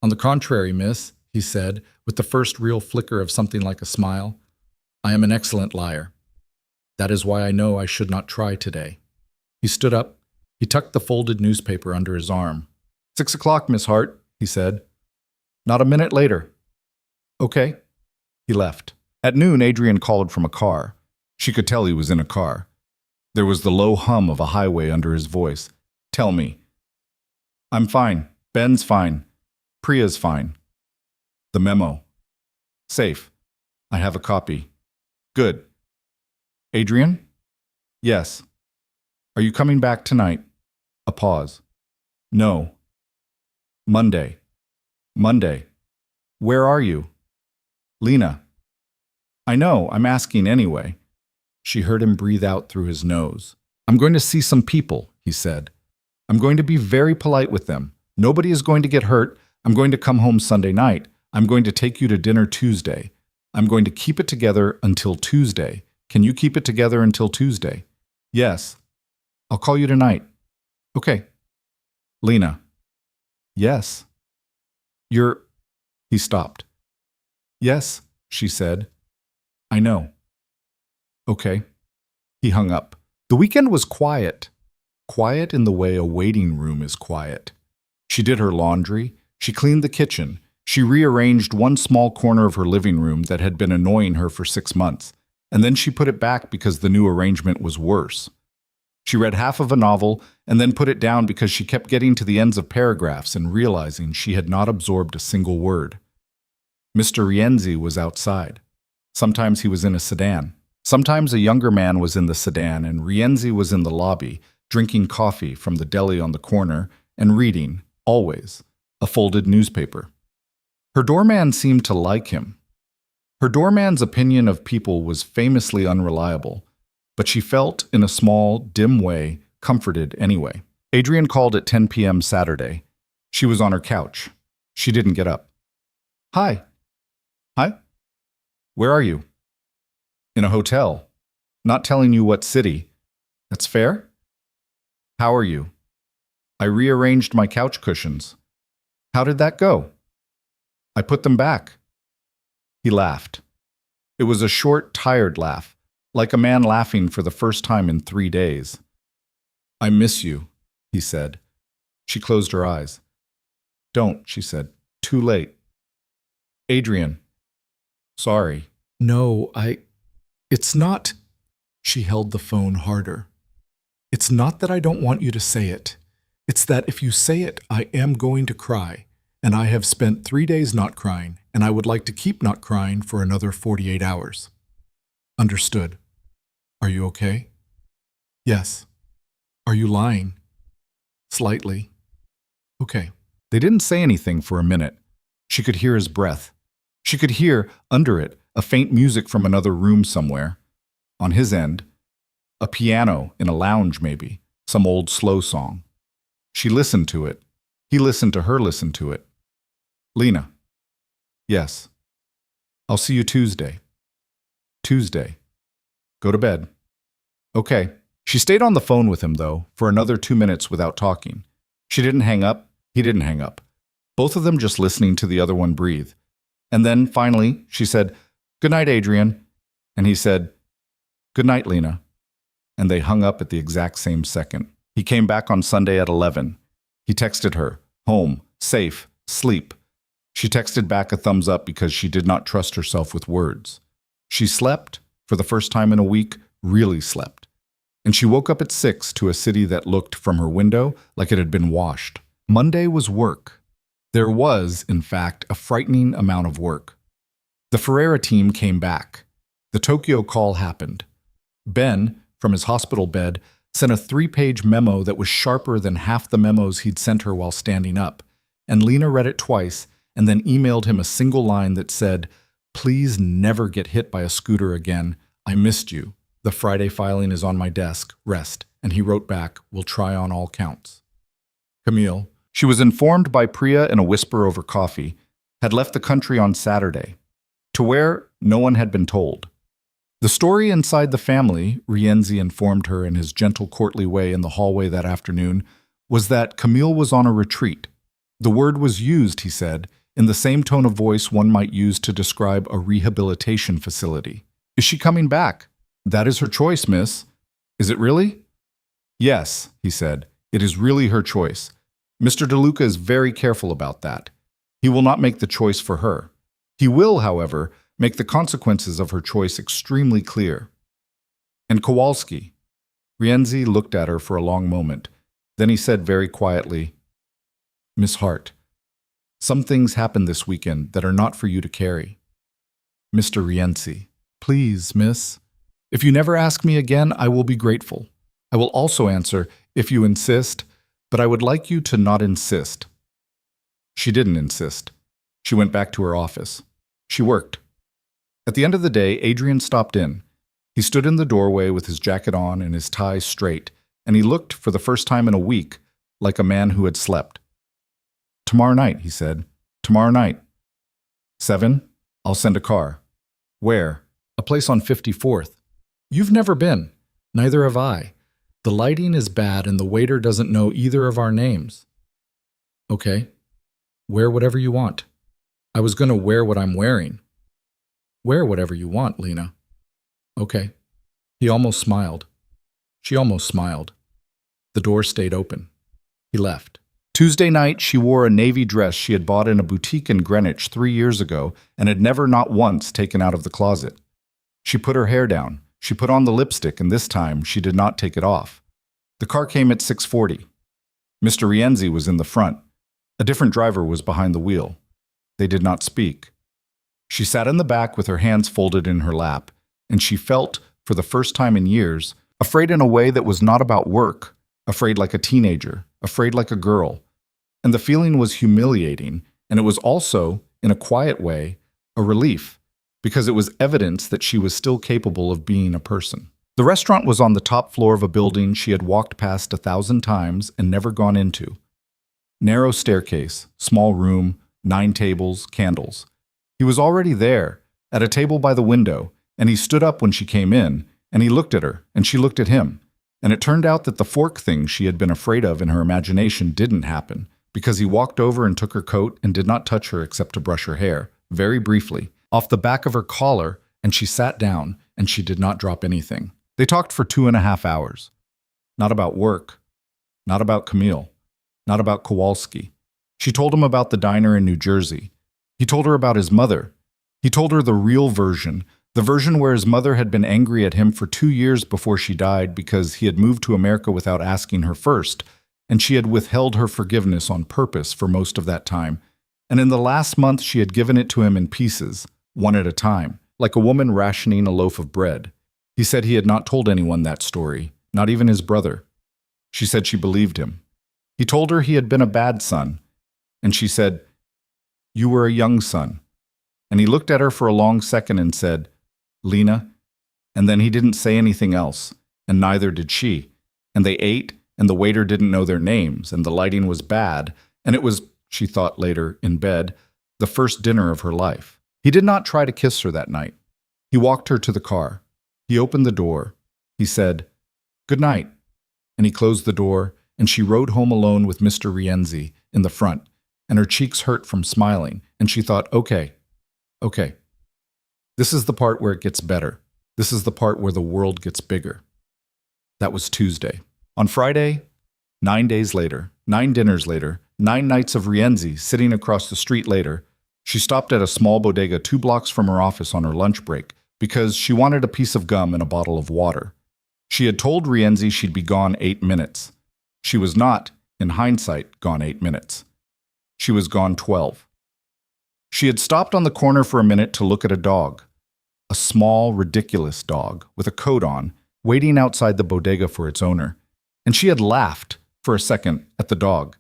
On the contrary, miss, he said, with the first real flicker of something like a smile, I am an excellent liar. That is why I know I should not try today. He stood up. He tucked the folded newspaper under his arm. 6 o'clock, Miss Hart, he said. Not a minute later. Okay. He left. At noon, Adrian called from a car. She could tell he was in a car. There was the low hum of a highway under his voice. Tell me. I'm fine. Ben's fine. Priya's fine. The memo. Safe. I have a copy. Good. Adrian? Yes. Are you coming back tonight? A pause. No. Monday. Monday. Where are you? Lena. I know, I'm asking anyway. She heard him breathe out through his nose. I'm going to see some people, he said. I'm going to be very polite with them. Nobody is going to get hurt. I'm going to come home Sunday night. I'm going to take you to dinner Tuesday. I'm going to keep it together until Tuesday. Can you keep it together until Tuesday? Yes. I'll call you tonight. Okay. Lena. Yes. You're... He stopped. Yes, she said. I know. Okay. He hung up. The weekend was quiet. Quiet in the way a waiting room is quiet. She did her laundry. She cleaned the kitchen. She rearranged one small corner of her living room that had been annoying her for 6 months, and then she put it back because the new arrangement was worse. She read half of a novel and then put it down because she kept getting to the ends of paragraphs and realizing she had not absorbed a single word. Mr. Rienzi was outside. Sometimes he was in a sedan. Sometimes a younger man was in the sedan and Rienzi was in the lobby, drinking coffee from the deli on the corner and reading, always, a folded newspaper. Her doorman seemed to like him. Her doorman's opinion of people was famously unreliable, but she felt, in a small, dim way, comforted anyway. Adrian called at 10 p.m. Saturday. She was on her couch. She didn't get up. Hi. Hi? Where are you? In a hotel. Not telling you what city. That's fair? How are you? I rearranged my couch cushions. How did that go? I put them back. He laughed. It was a short, tired laugh, like a man laughing for the first time in 3 days. I miss you, he said. She closed her eyes. Don't, she said. Too late. Adrian. Sorry. No, It's not... She held the phone harder. It's not that I don't want you to say it. It's that if you say it, I am going to cry. And I have spent 3 days not crying, and I would like to keep not crying for another 48 hours. Understood. Are you okay? Yes. Are you lying? Slightly. Okay. They didn't say anything for a minute. She could hear his breath. She could hear, under it, a faint music from another room somewhere. On his end, a piano in a lounge maybe, some old slow song. She listened to it. He listened to her listen to it. Lena. Yes. I'll see you Tuesday. Tuesday. Go to bed. Okay. She stayed on the phone with him, though, for another 2 minutes without talking. She didn't hang up. He didn't hang up. Both of them just listening to the other one breathe. And then, finally, she said, Good night, Adrian. And he said, Good night, Lena. And they hung up at the exact same second. He came back on Sunday at 11. He texted her, home, safe, sleep. She texted back a thumbs up because she did not trust herself with words. She slept, for the first time in a week, really slept. And she woke up at 6 to a city that looked from her window like it had been washed. Monday was work. There was, in fact, a frightening amount of work. The Ferreira team came back. The Tokyo call happened. Ben, from his hospital bed, sent a 3-page memo that was sharper than half the memos he'd sent her while standing up, and Lena read it twice and then emailed him a single line that said, Please never get hit by a scooter again. I missed you. The Friday filing is on my desk. Rest. And he wrote back, We'll try on all counts. Camille, she was informed by Priya in a whisper over coffee, had left the country on Saturday. To where, no one had been told. The story inside the family, Rienzi informed her in his gentle, courtly way in the hallway that afternoon, was that Camille was on a retreat. The word was used, he said, in the same tone of voice one might use to describe a rehabilitation facility. Is she coming back? That is her choice, miss. Is it really? Yes, he said. It is really her choice. Mr. DeLuca is very careful about that. He will not make the choice for her. He will, however, make the consequences of her choice extremely clear. And Kowalski. Rienzi looked at her for a long moment. Then he said very quietly, Miss Hart, some things happened this weekend that are not for you to carry. Mr. Rienzi, please, miss. If you never ask me again, I will be grateful. I will also answer, if you insist, but I would like you to not insist. She didn't insist. She went back to her office. She worked. At the end of the day, Adrian stopped in. He stood in the doorway with his jacket on and his tie straight, and he looked, for the first time in a week, like a man who had slept. Tomorrow night, he said. Tomorrow night. 7? I'll send a car. Where? A place on 54th. You've never been. Neither have I. The lighting is bad and the waiter doesn't know either of our names. Okay. Wear whatever you want. I was going to wear what I'm wearing. Wear whatever you want, Lena. Okay. He almost smiled. She almost smiled. The door stayed open. He left. Tuesday night, she wore a navy dress she had bought in a boutique in Greenwich 3 years ago and had never not once taken out of the closet. She put her hair down. She put on the lipstick, and this time she did not take it off. The car came at 6:40. Mr. Rienzi was in the front. A different driver was behind the wheel. They did not speak. She sat in the back with her hands folded in her lap, and she felt, for the first time in years, afraid in a way that was not about work, afraid like a teenager, afraid like a girl. And the feeling was humiliating, and it was also, in a quiet way, a relief, because it was evidence that she was still capable of being a person. The restaurant was on the top floor of a building she had walked past 1,000 times and never gone into. Narrow staircase, small room, 9 tables, candles. He was already there, at a table by the window, and he stood up when she came in, and he looked at her, and she looked at him. And it turned out that the fork thing she had been afraid of in her imagination didn't happen, because he walked over and took her coat and did not touch her except to brush her hair, very briefly, off the back of her collar, and she sat down, and she did not drop anything. They talked for 2.5 hours. Not about work. Not about Camille. Not about Kowalski. She told him about the diner in New Jersey. He told her about his mother. He told her the real version, the version where his mother had been angry at him for 2 years before she died because he had moved to America without asking her first, and she had withheld her forgiveness on purpose for most of that time. And in the last month she had given it to him in pieces, one at a time, like a woman rationing a loaf of bread. He said he had not told anyone that story, not even his brother. She said she believed him. He told her he had been a bad son, and she said, "You were a young son." And he looked at her for a long second and said, "Lena," and then he didn't say anything else, and neither did she. And they ate, and the waiter didn't know their names, and the lighting was bad, and it was, she thought later, in bed, the first dinner of her life. He did not try to kiss her that night. He walked her to the car. He opened the door. He said, "Good night," and he closed the door, and she rode home alone with Mr. Rienzi in the front, and her cheeks hurt from smiling, and she thought, okay. This is the part where it gets better. This is the part where the world gets bigger. That was Tuesday. On Friday, 9 days later, 9 dinners later, 9 nights of Rienzi sitting across the street later, she stopped at a small bodega 2 blocks from her office on her lunch break because she wanted a piece of gum and a bottle of water. She had told Rienzi she'd be gone 8 minutes. She was not, in hindsight, gone 8 minutes. She was gone 12. She had stopped on the corner for a minute to look at a dog. A small, ridiculous dog with a coat on, waiting outside the bodega for its owner. And she had laughed, for a second, at the dog.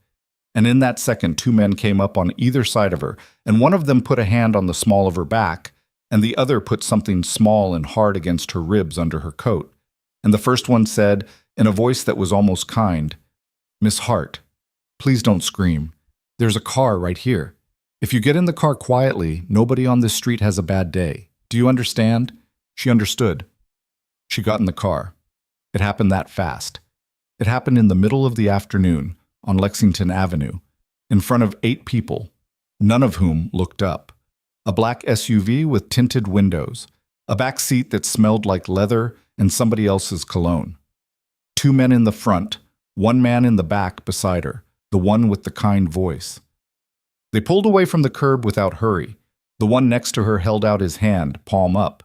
And in that second, 2 men came up on either side of her, and one of them put a hand on the small of her back, and the other put something small and hard against her ribs under her coat. And the first one said, in a voice that was almost kind, "Miss Hart, please don't scream. There's a car right here. If you get in the car quietly, nobody on this street has a bad day. Do you understand?" She understood. She got in the car. It happened that fast. It happened in the middle of the afternoon, on Lexington Avenue. in front of 8 people, none of whom looked up. A black SUV with tinted windows, a back seat that smelled like leather and somebody else's cologne. 2 men in the front, 1 man in the back beside her, the one with the kind voice. They pulled away from the curb without hurry. The one next to her held out his hand, palm up.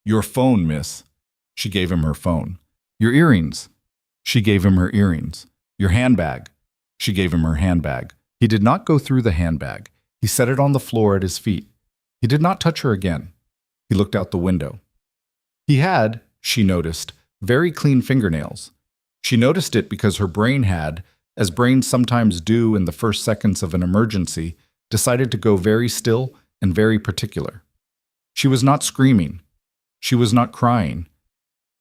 "Your phone, miss." She gave him her phone. "Your earrings." She gave him her earrings. "Your handbag." She gave him her handbag. He did not go through the handbag. He set it on the floor at his feet. He did not touch her again. He looked out the window. He had, she noticed, very clean fingernails. She noticed it because her brain had, as brains sometimes do in the first seconds of an emergency, decided to go very still and very particular. She was not screaming. She was not crying.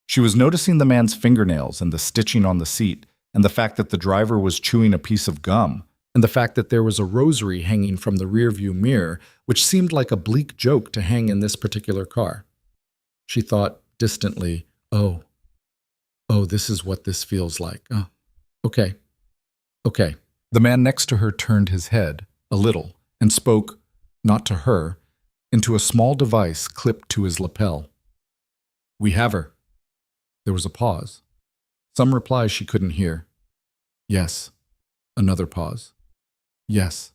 She was noticing the man's fingernails and the stitching on the seat, and the fact that the driver was chewing a piece of gum, and the fact that there was a rosary hanging from the rearview mirror, which seemed like a bleak joke to hang in this particular car. She thought distantly, oh, this is what this feels like. Oh, okay. The man next to her turned his head a little and spoke, not to her, into a small device clipped to his lapel. "We have her." There was a pause. Some replies she couldn't hear. "Yes." Another pause. "Yes."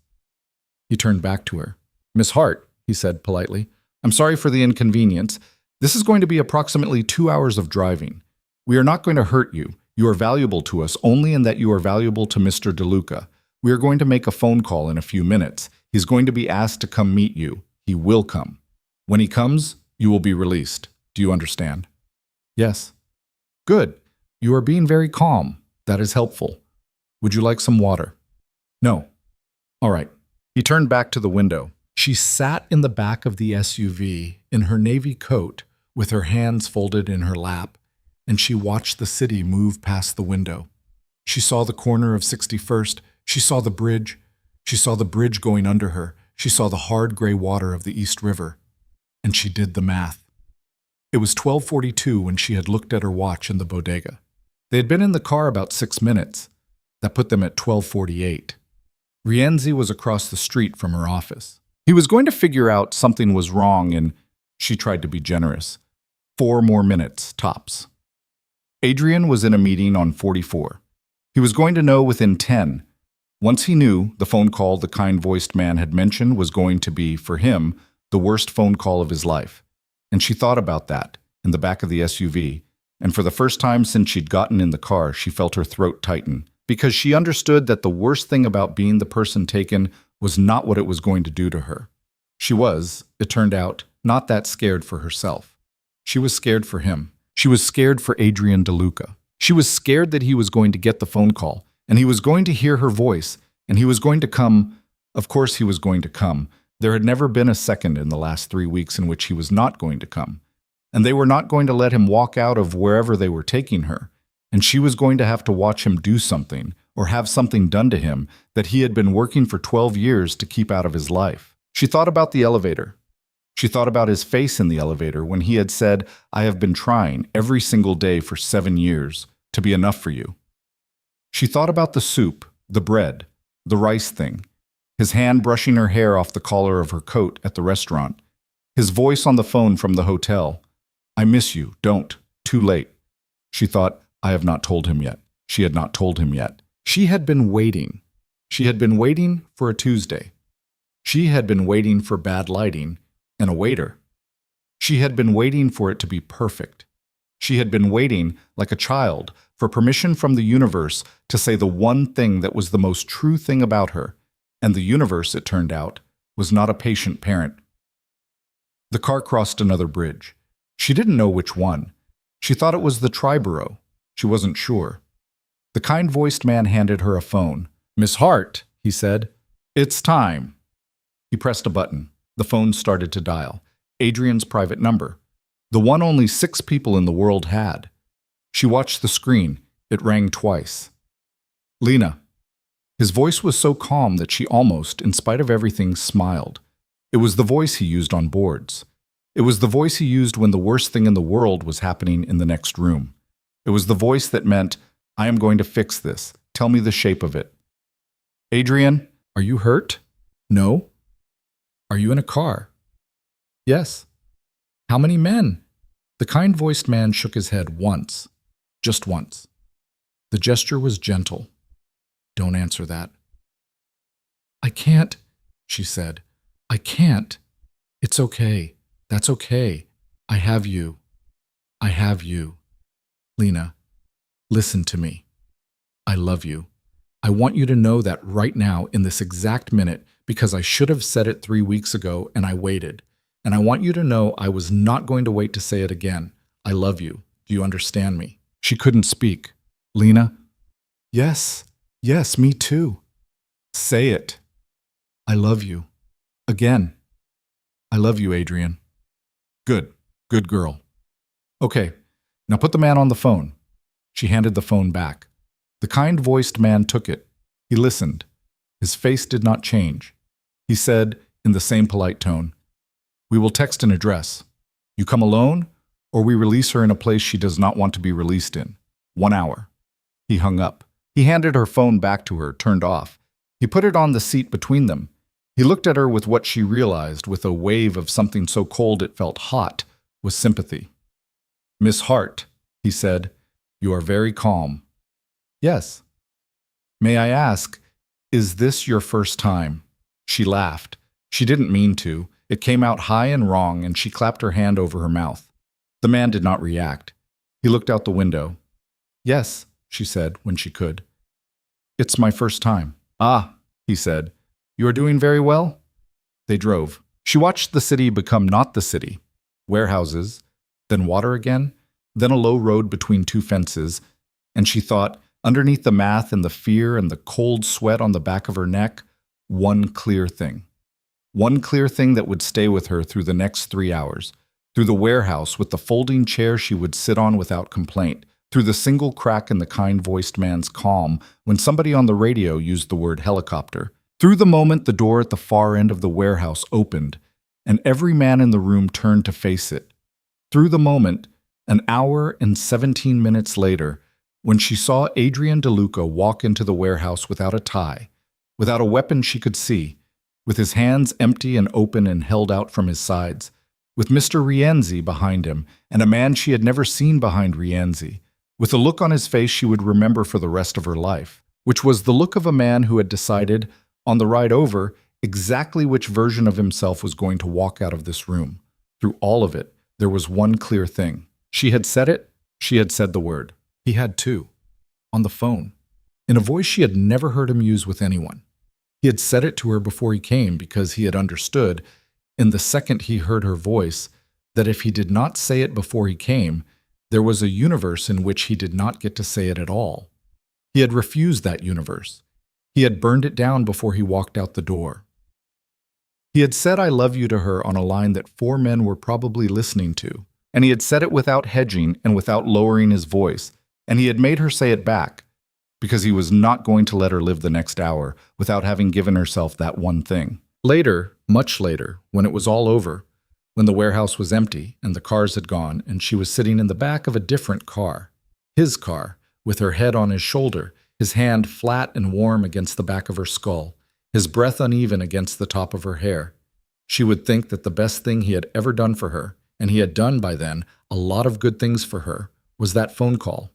He turned back to her. "Miss Hart," he said politely, "I'm sorry for the inconvenience. This is going to be approximately 2 hours of driving. We are not going to hurt you. You are valuable to us only in that you are valuable to Mr. DeLuca. We are going to make a phone call in a few minutes. He's going to be asked to come meet you. He will come. When he comes, you will be released. Do you understand?" "Yes." "Good. You are being very calm. That is helpful. Would you like some water?" "No." "All right." He turned back to the window. She sat in the back of the SUV in her navy coat with her hands folded in her lap, and she watched the city move past the window. She saw the corner of 61st. She saw the bridge. She saw the bridge going under her. She saw the hard gray water of the East River. And she did the math. It was 12:42 when she had looked at her watch in the bodega. They had been in the car about 6 minutes. That put them at 12:48. Rienzi was across the street from her office. He was going to figure out something was wrong, and she tried to be generous. 4 more minutes, tops. Adrian was in a meeting on 44. He was going to know within 10. Once he knew, the phone call the kind-voiced man had mentioned was going to be, for him, the worst phone call of his life. And she thought about that, in the back of the SUV, and for the first time since she'd gotten in the car, she felt her throat tighten, because she understood that the worst thing about being the person taken was not what it was going to do to her. She was, it turned out, not that scared for herself. She was scared for him. She was scared for Adrian DeLuca. She was scared that he was going to get the phone call, and he was going to hear her voice, and he was going to come. Of course he was going to come. There had never been a second in the last 3 weeks in which he was not going to come. And they were not going to let him walk out of wherever they were taking her. And she was going to have to watch him do something, or have something done to him that he had been working for 12 years to keep out of his life. She thought about the elevator. She thought about his face in the elevator when he had said, "I have been trying every single day for 7 years to be enough for you." She thought about the soup, the bread, the rice thing, his hand brushing her hair off the collar of her coat at the restaurant, his voice on the phone from the hotel. "I miss you, don't, too late." She thought, I have not told him yet. She had not told him yet. She had been waiting. She had been waiting for a Tuesday. She had been waiting for bad lighting and a waiter. She had been waiting for it to be perfect. She had been waiting, like a child, for permission from the universe to say the one thing that was the most true thing about her, and the universe, it turned out, was not a patient parent. The car crossed another bridge. She didn't know which one. She thought it was the Triborough. She wasn't sure. The kind-voiced man handed her a phone. "Miss Hart," he said, "it's time." He pressed a button. The phone started to dial. Adrian's private number. The one only 6 people in the world had. She watched the screen. It rang twice. "Lena." His voice was so calm that she almost, in spite of everything, smiled. It was the voice he used on boards. It was the voice he used when the worst thing in the world was happening in the next room. It was the voice that meant, "I am going to fix this. Tell me the shape of it." "Adrian, Are you hurt? No. Are you in a car? Yes. How many men? The kind-voiced man shook his head once. Just once. The gesture was gentle. Don't answer that. I can't, she said. I can't. It's okay. That's okay. I have you. I have you. Lena, listen to me. I love you. I want you to know that right now, in this exact minute, because I should have said it 3 weeks ago and I waited. And I want you to know I was not going to wait to say it again. I love you. Do you understand me? She couldn't speak. Lena? Yes. Yes, me too. Say it. I love you. Again. I love you, Adrian. Good. Good girl. Okay. Now put the man on the phone. She handed the phone back. The kind-voiced man took it. He listened. His face did not change. He said, in the same polite tone, "We will text an address. You come alone, or we release her in a place she does not want to be released in. 1 hour." He hung up. He handed her phone back to her, turned off. He put it on the seat between them. He looked at her with what she realized, with a wave of something so cold it felt hot, was sympathy. "Miss Hart," he said, "you are very calm." "Yes." "May I ask, is this your first time?" She laughed. She didn't mean to. It came out high and wrong, and she clapped her hand over her mouth. The man did not react. He looked out the window. "Yes," she said, when she could. "It's my first time." "Ah," he said. "You are doing very well?" They drove. She watched the city become not the city. Warehouses, then water again, then a low road between two fences, and she thought, underneath the math and the fear and the cold sweat on the back of her neck, one clear thing. One clear thing that would stay with her through the next 3 hours, through the warehouse with the folding chair she would sit on without complaint, through the single crack in the kind-voiced man's calm when somebody on the radio used the word helicopter, through the moment the door at the far end of the warehouse opened and every man in the room turned to face it, through the moment, an hour and 17 minutes later, when she saw Adrian DeLuca walk into the warehouse without a tie, without a weapon she could see, with his hands empty and open and held out from his sides, with Mr. Rienzi behind him and a man she had never seen behind Rienzi, with a look on his face she would remember for the rest of her life, which was the look of a man who had decided, on the ride over, exactly which version of himself was going to walk out of this room. Through all of it, there was one clear thing. She had said it, she had said the word. He had too. On the phone. In a voice she had never heard him use with anyone. He had said it to her before he came because he had understood, in the second he heard her voice, that if he did not say it before he came, there was a universe in which he did not get to say it at all. He had refused that universe. He had burned it down before he walked out the door. He had said "I love you" to her on a line that 4 men were probably listening to, and he had said it without hedging and without lowering his voice, and he had made her say it back, because he was not going to let her live the next hour without having given herself that one thing. Later, much later, when it was all over, when the warehouse was empty and the cars had gone and she was sitting in the back of a different car, his car, with her head on his shoulder, his hand flat and warm against the back of her skull, his breath uneven against the top of her hair, she would think that the best thing he had ever done for her, and he had done by then a lot of good things for her, was that phone call.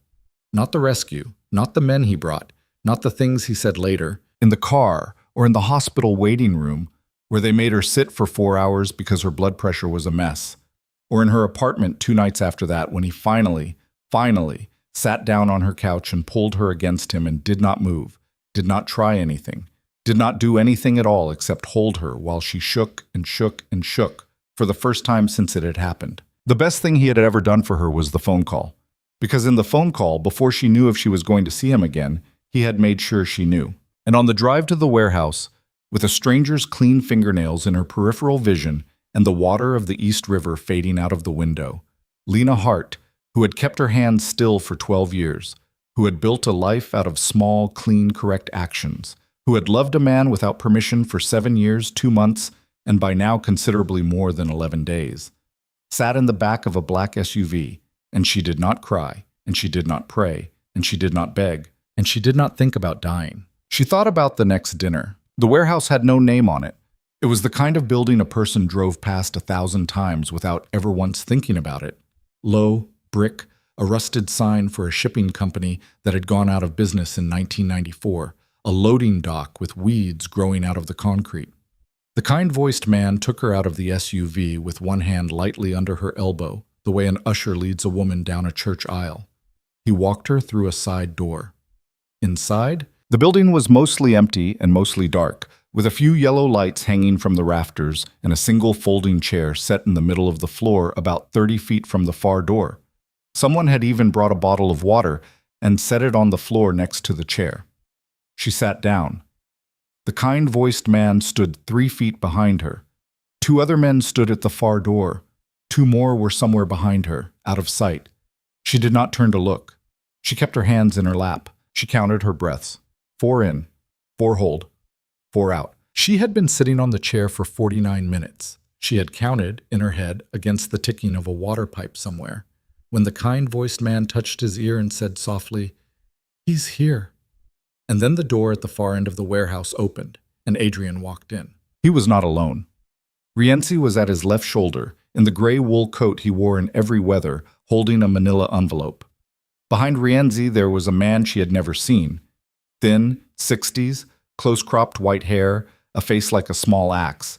Not the rescue, not the men he brought, not the things he said later, in the car or in the hospital waiting room, where they made her sit for 4 hours because her blood pressure was a mess, or in her apartment 2 nights after that when he finally sat down on her couch and pulled her against him and did not move, did not try anything, did not do anything at all except hold her while she shook and shook and shook for the first time since it had happened. The best thing he had ever done for her was the phone call. Because in the phone call, before she knew if she was going to see him again, he had made sure she knew. And on the drive to the warehouse, with a stranger's clean fingernails in her peripheral vision and the water of the East River fading out of the window, Lena Hart, who had kept her hands still for 12 years, who had built a life out of small, clean, correct actions, who had loved a man without permission for 7 years, 2 months, and by now considerably more than 11 days, sat in the back of a black SUV, and she did not cry, and she did not pray, and she did not beg, and she did not think about dying. She thought about the next dinner, The warehouse had no name on it. It was the kind of building a person drove past 1,000 times without ever once thinking about it. Low, brick, a rusted sign for a shipping company that had gone out of business in 1994, a loading dock with weeds growing out of the concrete. The kind-voiced man took her out of the SUV with one hand lightly under her elbow, the way an usher leads a woman down a church aisle. He walked her through a side door. Inside, the building was mostly empty and mostly dark, with a few yellow lights hanging from the rafters and a single folding chair set in the middle of the floor about 30 feet from the far door. Someone had even brought a bottle of water and set it on the floor next to the chair. She sat down. The kind-voiced man stood 3 feet behind her. 2 other men stood at the far door. 2 more were somewhere behind her, out of sight. She did not turn to look. She kept her hands in her lap. She counted her breaths. 4 in, 4 hold, 4 out. She had been sitting on the chair for 49 minutes. She had counted, in her head, against the ticking of a water pipe somewhere, when the kind-voiced man touched his ear and said softly, "He's here." And then the door at the far end of the warehouse opened, and Adrian walked in. He was not alone. Rienzi was at his left shoulder, in the gray wool coat he wore in every weather, holding a manila envelope. Behind Rienzi there was a man she had never seen. Thin, 60s, close-cropped white hair, a face like a small axe.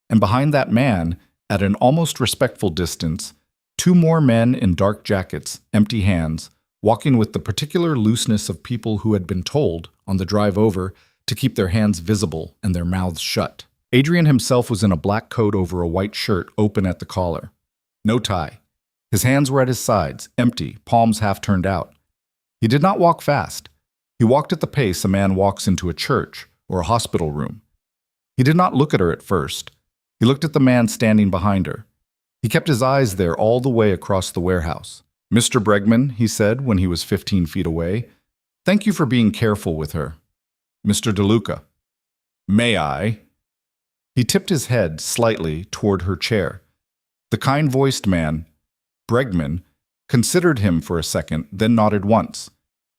And behind that man, at an almost respectful distance, 2 more men in dark jackets, empty hands, walking with the particular looseness of people who had been told, on the drive over, to keep their hands visible and their mouths shut. Adrian himself was in a black coat over a white shirt open at the collar. No tie. His hands were at his sides, empty, palms half turned out. He did not walk fast. He walked at the pace a man walks into a church or a hospital room. He did not look at her at first. He looked at the man standing behind her. He kept his eyes there all the way across the warehouse. "Mr. Bregman," he said when he was 15 feet away, "thank you for being careful with her." "Mr. DeLuca." "May I?" He tipped his head slightly toward her chair. The kind-voiced man, Bregman, considered him for a second, then nodded once.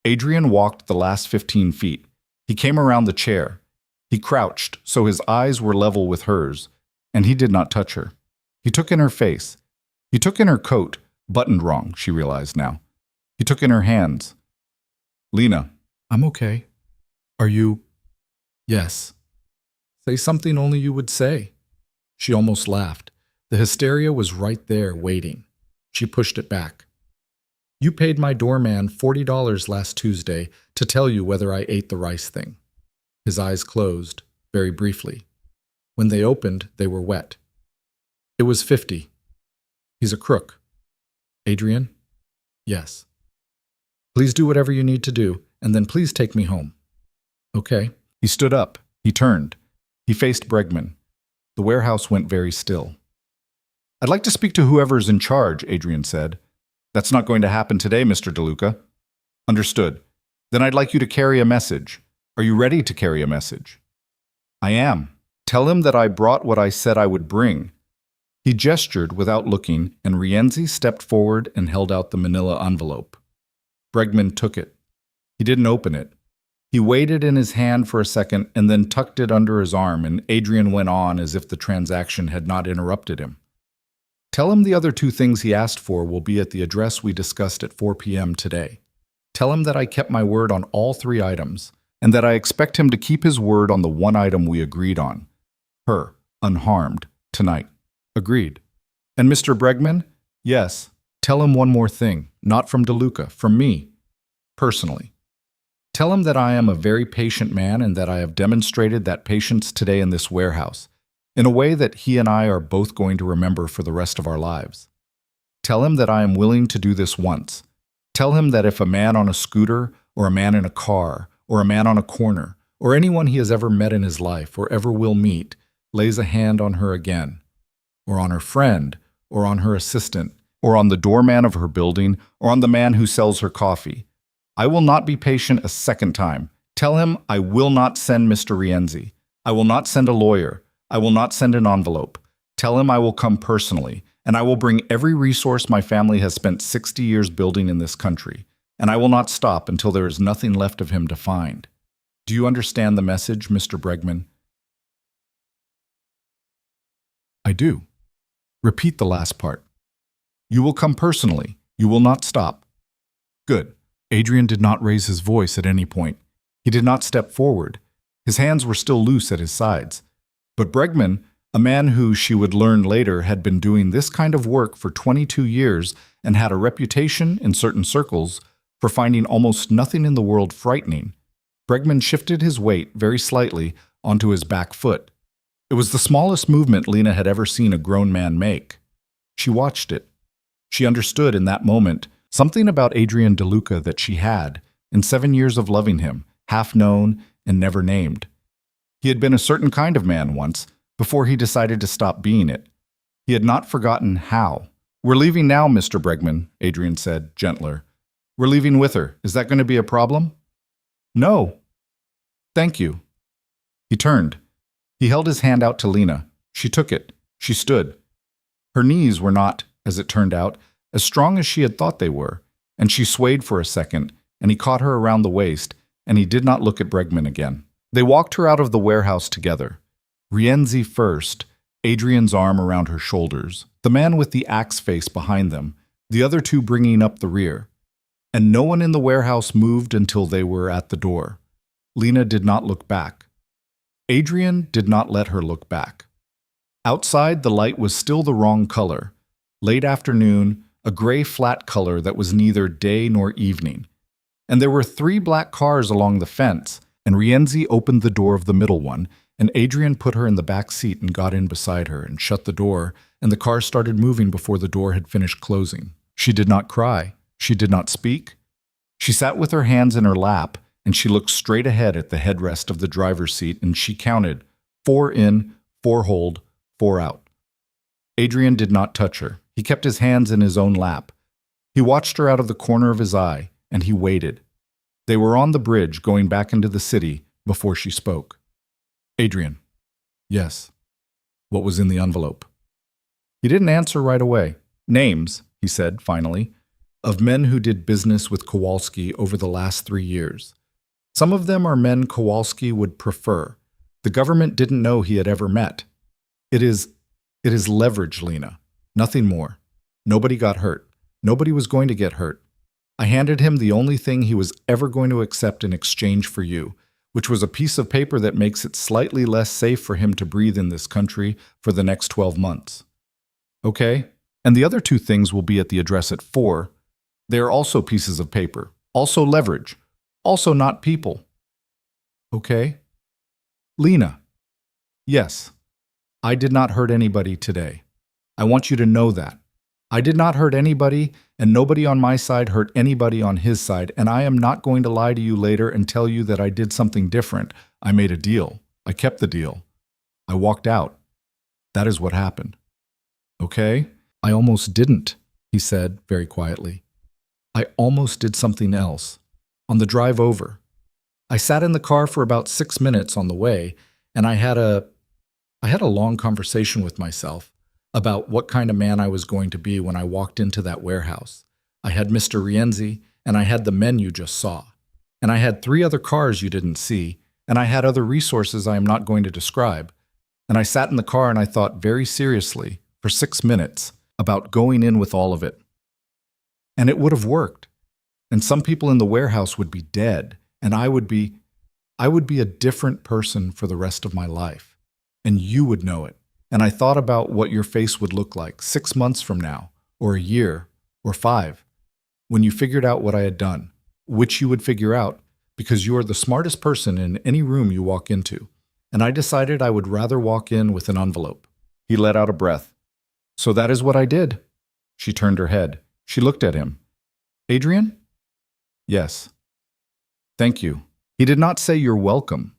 Adrian walked the last 15 feet. He came around the chair. He crouched so his eyes were level with hers, and he did not touch her. He took in her face. He took in her coat, buttoned wrong, she realized now. He took in her hands. "Lena." "I'm okay." "Are you?" "Yes." "Say something only you would say." She almost laughed. The hysteria was right there, waiting. She pushed it back. "You paid my doorman $40 last Tuesday to tell you whether I ate the rice thing." His eyes closed, very briefly. When they opened, they were wet. "It was 50. He's a crook." "Adrian?" "Yes." "Please do whatever you need to do, and then please take me home." "Okay." He stood up. He turned. He faced Bregman. The warehouse went very still. "I'd like to speak to whoever's in charge," Adrian said. "That's not going to happen today, Mr. DeLuca." "Understood. Then I'd like you to carry a message. Are you ready to carry a message?" "I am. Tell him that I brought what I said I would bring." He gestured without looking, and Rienzi stepped forward and held out the manila envelope. Bregman took it. He didn't open it. He weighed it in his hand for a second and then tucked it under his arm, and Adrian went on as if the transaction had not interrupted him. "Tell him the other 2 things he asked for will be at the address we discussed at 4 p.m. today. Tell him that I kept my word on all 3 items, and that I expect him to keep his word on the 1 item we agreed on. Her, unharmed, tonight." "Agreed." "And Mr. Bregman?" "Yes. Tell him one more thing, not from DeLuca, from me, personally. Tell him that I am a very patient man and that I have demonstrated that patience today in this warehouse, in a way that he and I are both going to remember for the rest of our lives. Tell him that I am willing to do this once. Tell him that if a man on a scooter, or a man in a car, or a man on a corner, or anyone he has ever met in his life or ever will meet, lays a hand on her again, or on her friend, or on her assistant, or on the doorman of her building, or on the man who sells her coffee, I will not be patient a second time. Tell him I will not send Mr. Rienzi. I will not send a lawyer. I will not send an envelope. Tell him I will come personally, and I will bring every resource my family has spent 60 years building in this country, and I will not stop until there is nothing left of him to find. Do you understand the message, Mr. Bregman? I do. Repeat the last part. You will come personally. You will not stop. Good. Adrian did not raise his voice at any point. He did not step forward. His hands were still loose at his sides. But Bregman, a man who she would learn later had been doing this kind of work for 22 years and had a reputation in certain circles for finding almost nothing in the world frightening, Bregman shifted his weight very slightly onto his back foot. It was the smallest movement Lena had ever seen a grown man make. She watched it. She understood in that moment something about Adrian DeLuca that she had, in 7 years of loving him, half known and never named. He had been a certain kind of man once, before he decided to stop being it. He had not forgotten how. We're leaving now, Mr. Bregman, Adrian said, gentler. We're leaving with her. Is that going to be a problem? No. Thank you. He turned. He held his hand out to Lena. She took it. She stood. Her knees were not, as it turned out, as strong as she had thought they were, and she swayed for a second, and he caught her around the waist, and he did not look at Bregman again. They walked her out of the warehouse together. Rienzi first, Adrian's arm around her shoulders, the man with the axe face behind them, the other two bringing up the rear. And no one in the warehouse moved until they were at the door. Lena did not look back. Adrian did not let her look back. Outside, the light was still the wrong color. Late afternoon, a gray flat color that was neither day nor evening. And there were 3 black cars along the fence, and Rienzi opened the door of the middle one, and Adrian put her in the back seat and got in beside her and shut the door, and the car started moving before the door had finished closing. She did not cry. She did not speak. She sat with her hands in her lap, and she looked straight ahead at the headrest of the driver's seat, and she counted 4 in, 4 hold, 4 out. Adrian did not touch her. He kept his hands in his own lap. He watched her out of the corner of his eye, and he waited. They were on the bridge going back into the city before she spoke. Adrian. Yes. What was in the envelope? He didn't answer right away. Names, he said finally, of men who did business with Kowalski over the last 3 years. Some of them are men Kowalski would prefer. The government didn't know he had ever met. It is leverage, Lena. Nothing more. Nobody got hurt. Nobody was going to get hurt. I handed him the only thing he was ever going to accept in exchange for you, which was a piece of paper that makes it slightly less safe for him to breathe in this country for the next 12 months. Okay? And the other 2 things will be at the address at 4. They are also pieces of paper, also leverage, also not people. Okay? Lena. Yes. I did not hurt anybody today. I want you to know that. I did not hurt anybody, and nobody on my side hurt anybody on his side, and I am not going to lie to you later and tell you that I did something different. I made a deal. I kept the deal. I walked out. That is what happened. Okay? I almost didn't, he said very quietly. I almost did something else. On the drive over. I sat in the car for about 6 minutes on the way, and I had a long conversation with myself about what kind of man I was going to be when I walked into that warehouse. I had Mr. Rienzi, and I had the men you just saw. And I had 3 other cars you didn't see, and I had other resources I am not going to describe. And I sat in the car and I thought very seriously, for 6 minutes, about going in with all of it. And it would have worked. And some people in the warehouse would be dead, and I would be a different person for the rest of my life. And you would know it. And I thought about what your face would look like 6 months from now, or a year, or 5, when you figured out what I had done, which you would figure out, because you are the smartest person in any room you walk into. And I decided I would rather walk in with an envelope. He let out a breath. So that is what I did. She turned her head. She looked at him. Adrian? Yes. Thank you. He did not say you're welcome.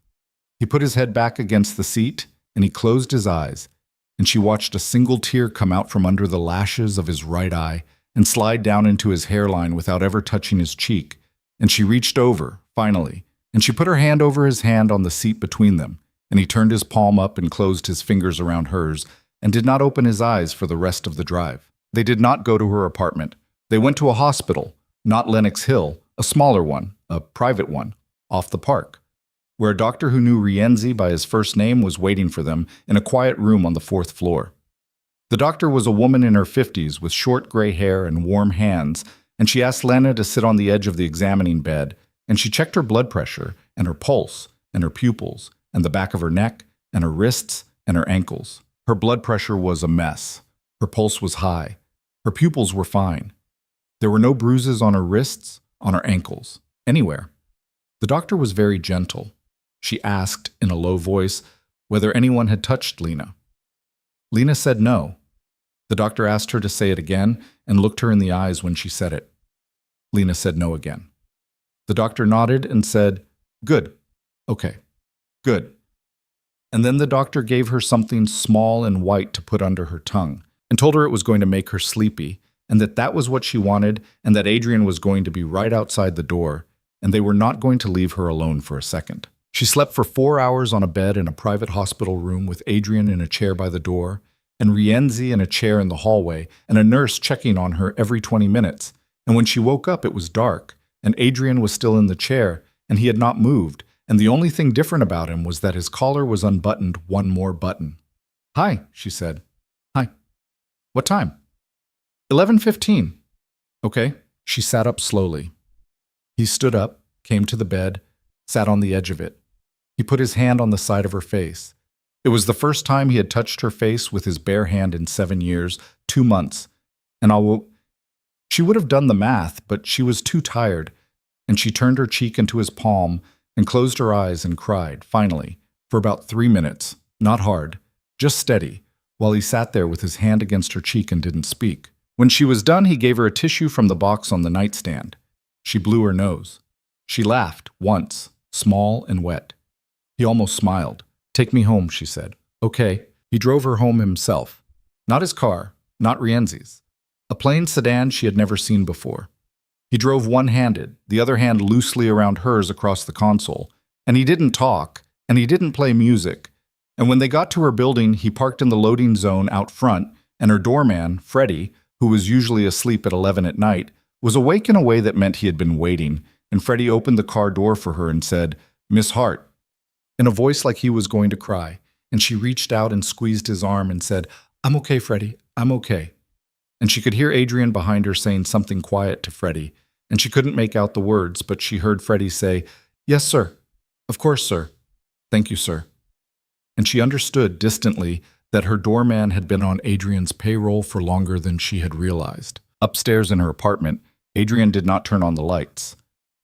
He put his head back against the seat, and he closed his eyes, and she watched a single tear come out from under the lashes of his right eye and slide down into his hairline without ever touching his cheek. And she reached over, finally, and she put her hand over his hand on the seat between them, and he turned his palm up and closed his fingers around hers and did not open his eyes for the rest of the drive. They did not go to her apartment. They went to a hospital, not Lenox Hill, a smaller one, a private one, off the park, where a doctor who knew Rienzi by his first name was waiting for them in a quiet room on the 4th floor. The doctor was a woman in her 50s with short gray hair and warm hands, and she asked Lena to sit on the edge of the examining bed, and she checked her blood pressure and her pulse and her pupils and the back of her neck and her wrists and her ankles. Her blood pressure was a mess. Her pulse was high. Her pupils were fine. There were no bruises on her wrists, on her ankles, anywhere. The doctor was very gentle. She asked, in a low voice, whether anyone had touched Lena. Lena said no. The doctor asked her to say it again and looked her in the eyes when she said it. Lena said no again. The doctor nodded and said, "Good. Okay. Good." And then the doctor gave her something small and white to put under her tongue and told her it was going to make her sleepy and that was what she wanted and that Adrian was going to be right outside the door and they were not going to leave her alone for a second. She slept for 4 hours on a bed in a private hospital room with Adrian in a chair by the door and Rienzi in a chair in the hallway and a nurse checking on her every 20 minutes. And when she woke up, it was dark and Adrian was still in the chair and he had not moved. And the only thing different about him was that his collar was unbuttoned one more button. "Hi," she said. "Hi. What time?" 11:15. "Okay." She sat up slowly. He stood up, came to the bed, sat on the edge of it. He put his hand on the side of her face. It was the first time he had touched her face with his bare hand in 7 years, 2 months. And she would have done the math, but she was too tired, and she turned her cheek into his palm and closed her eyes and cried, finally, for about 3 minutes, not hard, just steady, while he sat there with his hand against her cheek and didn't speak. When she was done, he gave her a tissue from the box on the nightstand. She blew her nose. She laughed, once, small and wet. He almost smiled. "Take me home," she said. "Okay." He drove her home himself. Not his car, not Rienzi's. A plain sedan she had never seen before. He drove one-handed, the other hand loosely around hers across the console, and he didn't talk, and he didn't play music. And when they got to her building, he parked in the loading zone out front, and her doorman, Freddie, who was usually asleep at 11 at night, was awake in a way that meant he had been waiting, and Freddie opened the car door for her and said, "Miss Hart," in a voice like he was going to cry, and she reached out and squeezed his arm and said, "I'm okay, Freddie, I'm okay." And she could hear Adrian behind her saying something quiet to Freddie, and she couldn't make out the words, but she heard Freddie say, "Yes, sir. Of course, sir. Thank you, sir." And she understood distantly that her doorman had been on Adrian's payroll for longer than she had realized. Upstairs in her apartment, Adrian did not turn on the lights.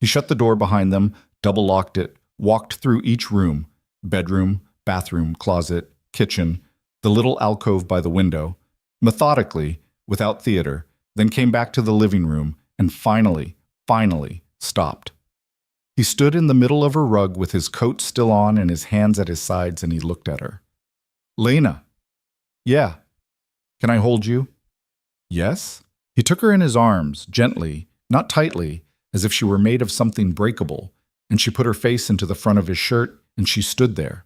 He shut the door behind them, double-locked it, walked through each room, bedroom, bathroom, closet, kitchen, the little alcove by the window, methodically, without theater, then came back to the living room, and finally stopped. He stood in the middle of her rug with his coat still on and his hands at his sides, and he looked at her. "Lena." "Yeah." "Can I hold you?" "Yes." He took her in his arms, gently, not tightly, as if she were made of something breakable, and she put her face into the front of his shirt, and she stood there.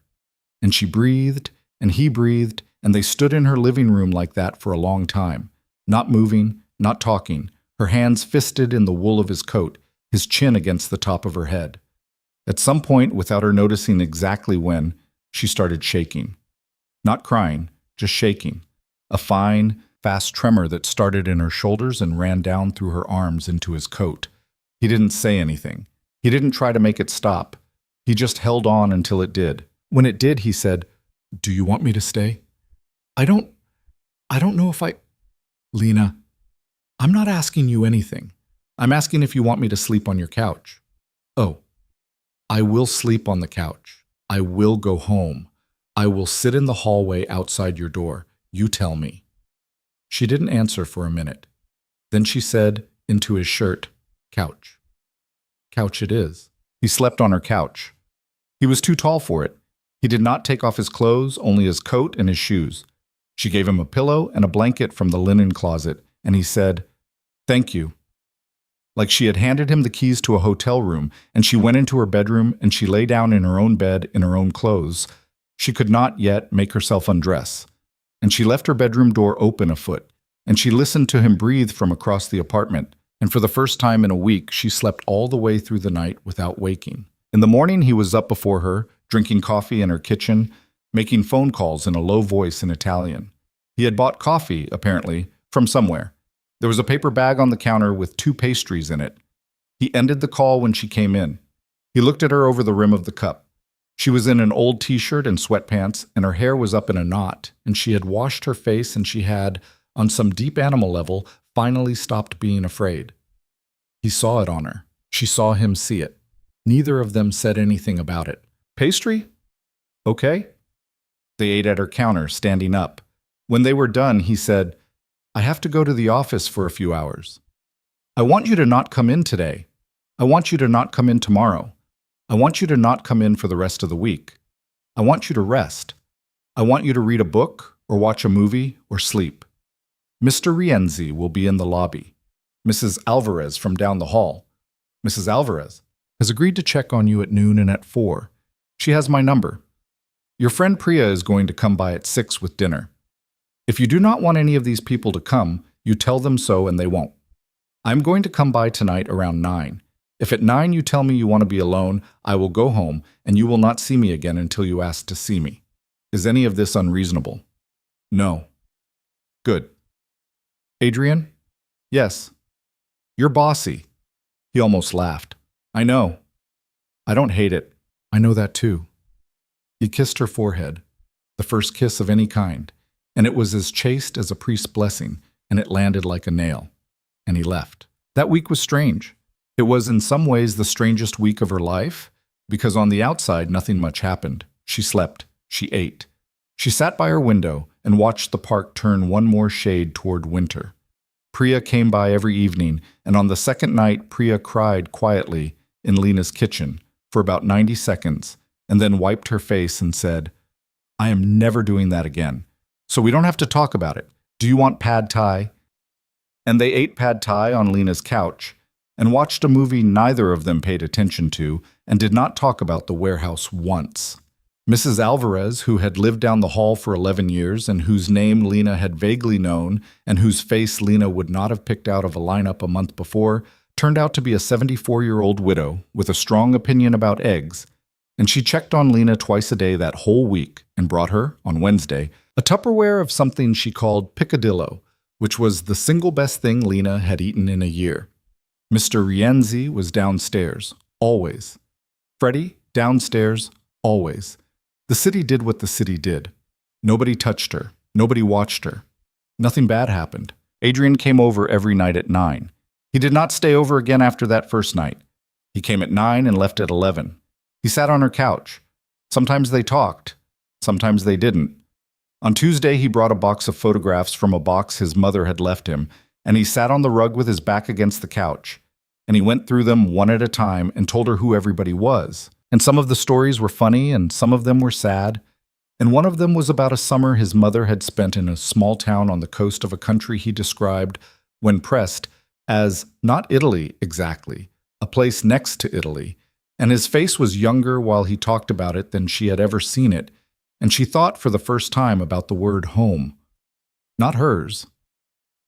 And she breathed, and he breathed, and they stood in her living room like that for a long time, not moving, not talking, her hands fisted in the wool of his coat, his chin against the top of her head. At some point, without her noticing exactly when, she started shaking. Not crying, just shaking. A fine, fast tremor that started in her shoulders and ran down through her arms into his coat. He didn't say anything. He didn't try to make it stop. He just held on until it did. When it did, he said, "Do you want me to stay?" I don't know if I... "Lena, I'm not asking you anything. I'm asking if you want me to sleep on your couch." "Oh, I will sleep on the couch. I will go home. I will sit in the hallway outside your door. You tell me." She didn't answer for a minute. Then she said, into his shirt, "Couch." Couch it is. He slept on her couch. He was too tall for it. He did not take off his clothes, only his coat and his shoes. She gave him a pillow and a blanket from the linen closet, and he said, "Thank you." Like she had handed him the keys to a hotel room, and she went into her bedroom and she lay down in her own bed in her own clothes. She could not yet make herself undress. And she left her bedroom door open a foot, and she listened to him breathe from across the apartment, and for the first time in a week, she slept all the way through the night without waking. In the morning, he was up before her, drinking coffee in her kitchen, making phone calls in a low voice in Italian. He had bought coffee, apparently, from somewhere. There was a paper bag on the counter with 2 pastries in it. He ended the call when she came in. He looked at her over the rim of the cup. She was in an old t-shirt and sweatpants, and her hair was up in a knot, and she had washed her face, and she had, on some deep animal level, finally stopped being afraid. He saw it on her. She saw him see it. Neither of them said anything about it. Pastry? Okay. They ate at her counter, standing up. When they were done, he said, I have to go to the office for a few hours. I want you to not come in today. I want you to not come in tomorrow. I want you to not come in for the rest of the week. I want you to rest. I want you to read a book or watch a movie or sleep. Mr. Rienzi will be in the lobby. Mrs. Alvarez from down the hall. Mrs. Alvarez has agreed to check on you at noon and at 4. She has my number. Your friend Priya is going to come by at 6 with dinner. If you do not want any of these people to come, you tell them so and they won't. I'm going to come by tonight around 9. If at 9 you tell me you want to be alone, I will go home and you will not see me again until you ask to see me. Is any of this unreasonable? No. Good. Adrian? Yes. You're bossy. He almost laughed. I know. I don't hate it. I know that too. He kissed her forehead, the first kiss of any kind, and it was as chaste as a priest's blessing, and it landed like a nail. And he left. That week was strange. It was in some ways the strangest week of her life, because on the outside nothing much happened. She slept. She ate. She sat by her window and watched the park turn one more shade toward winter. Priya came by every evening, and on the second night Priya cried quietly in Lena's kitchen for about 90 seconds, and then wiped her face and said, I am never doing that again. So we don't have to talk about it. Do you want pad thai? And they ate pad thai on Lena's couch and watched a movie neither of them paid attention to and did not talk about the warehouse once. Mrs. Alvarez, who had lived down the hall for 11 years and whose name Lena had vaguely known and whose face Lena would not have picked out of a lineup a month before, turned out to be a 74-year-old widow with a strong opinion about eggs, and she checked on Lena twice a day that whole week and brought her, on Wednesday, a Tupperware of something she called picadillo, which was the single best thing Lena had eaten in a year. Mr. Rienzi was downstairs, always. Freddie, downstairs, always. The city did what the city did. Nobody touched her. Nobody watched her. Nothing bad happened. Adrian came over every night at 9. He did not stay over again after that first night. He came at 9 and left at 11. He sat on her couch. Sometimes they talked. Sometimes they didn't. On Tuesday, he brought a box of photographs from a box his mother had left him, and he sat on the rug with his back against the couch. And he went through them one at a time and told her who everybody was. And some of the stories were funny and some of them were sad. And one of them was about a summer his mother had spent in a small town on the coast of a country he described, when pressed, as not Italy exactly, a place next to Italy. And his face was younger while he talked about it than she had ever seen it, and she thought for the first time about the word home. Not hers.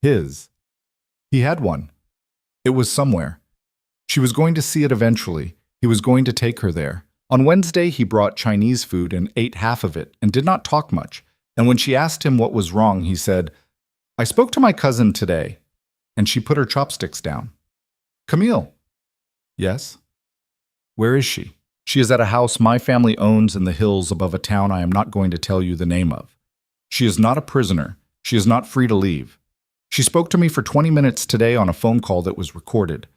His. He had one. It was somewhere. She was going to see it eventually. He was going to take her there. On Wednesday, he brought Chinese food and ate half of it and did not talk much. And when she asked him what was wrong, he said, I spoke to my cousin today. And she put her chopsticks down. Camille. Yes? Where is she? She is at a house my family owns in the hills above a town I am not going to tell you the name of. She is not a prisoner. She is not free to leave. She spoke to me for 20 minutes today on a phone call that was recorded.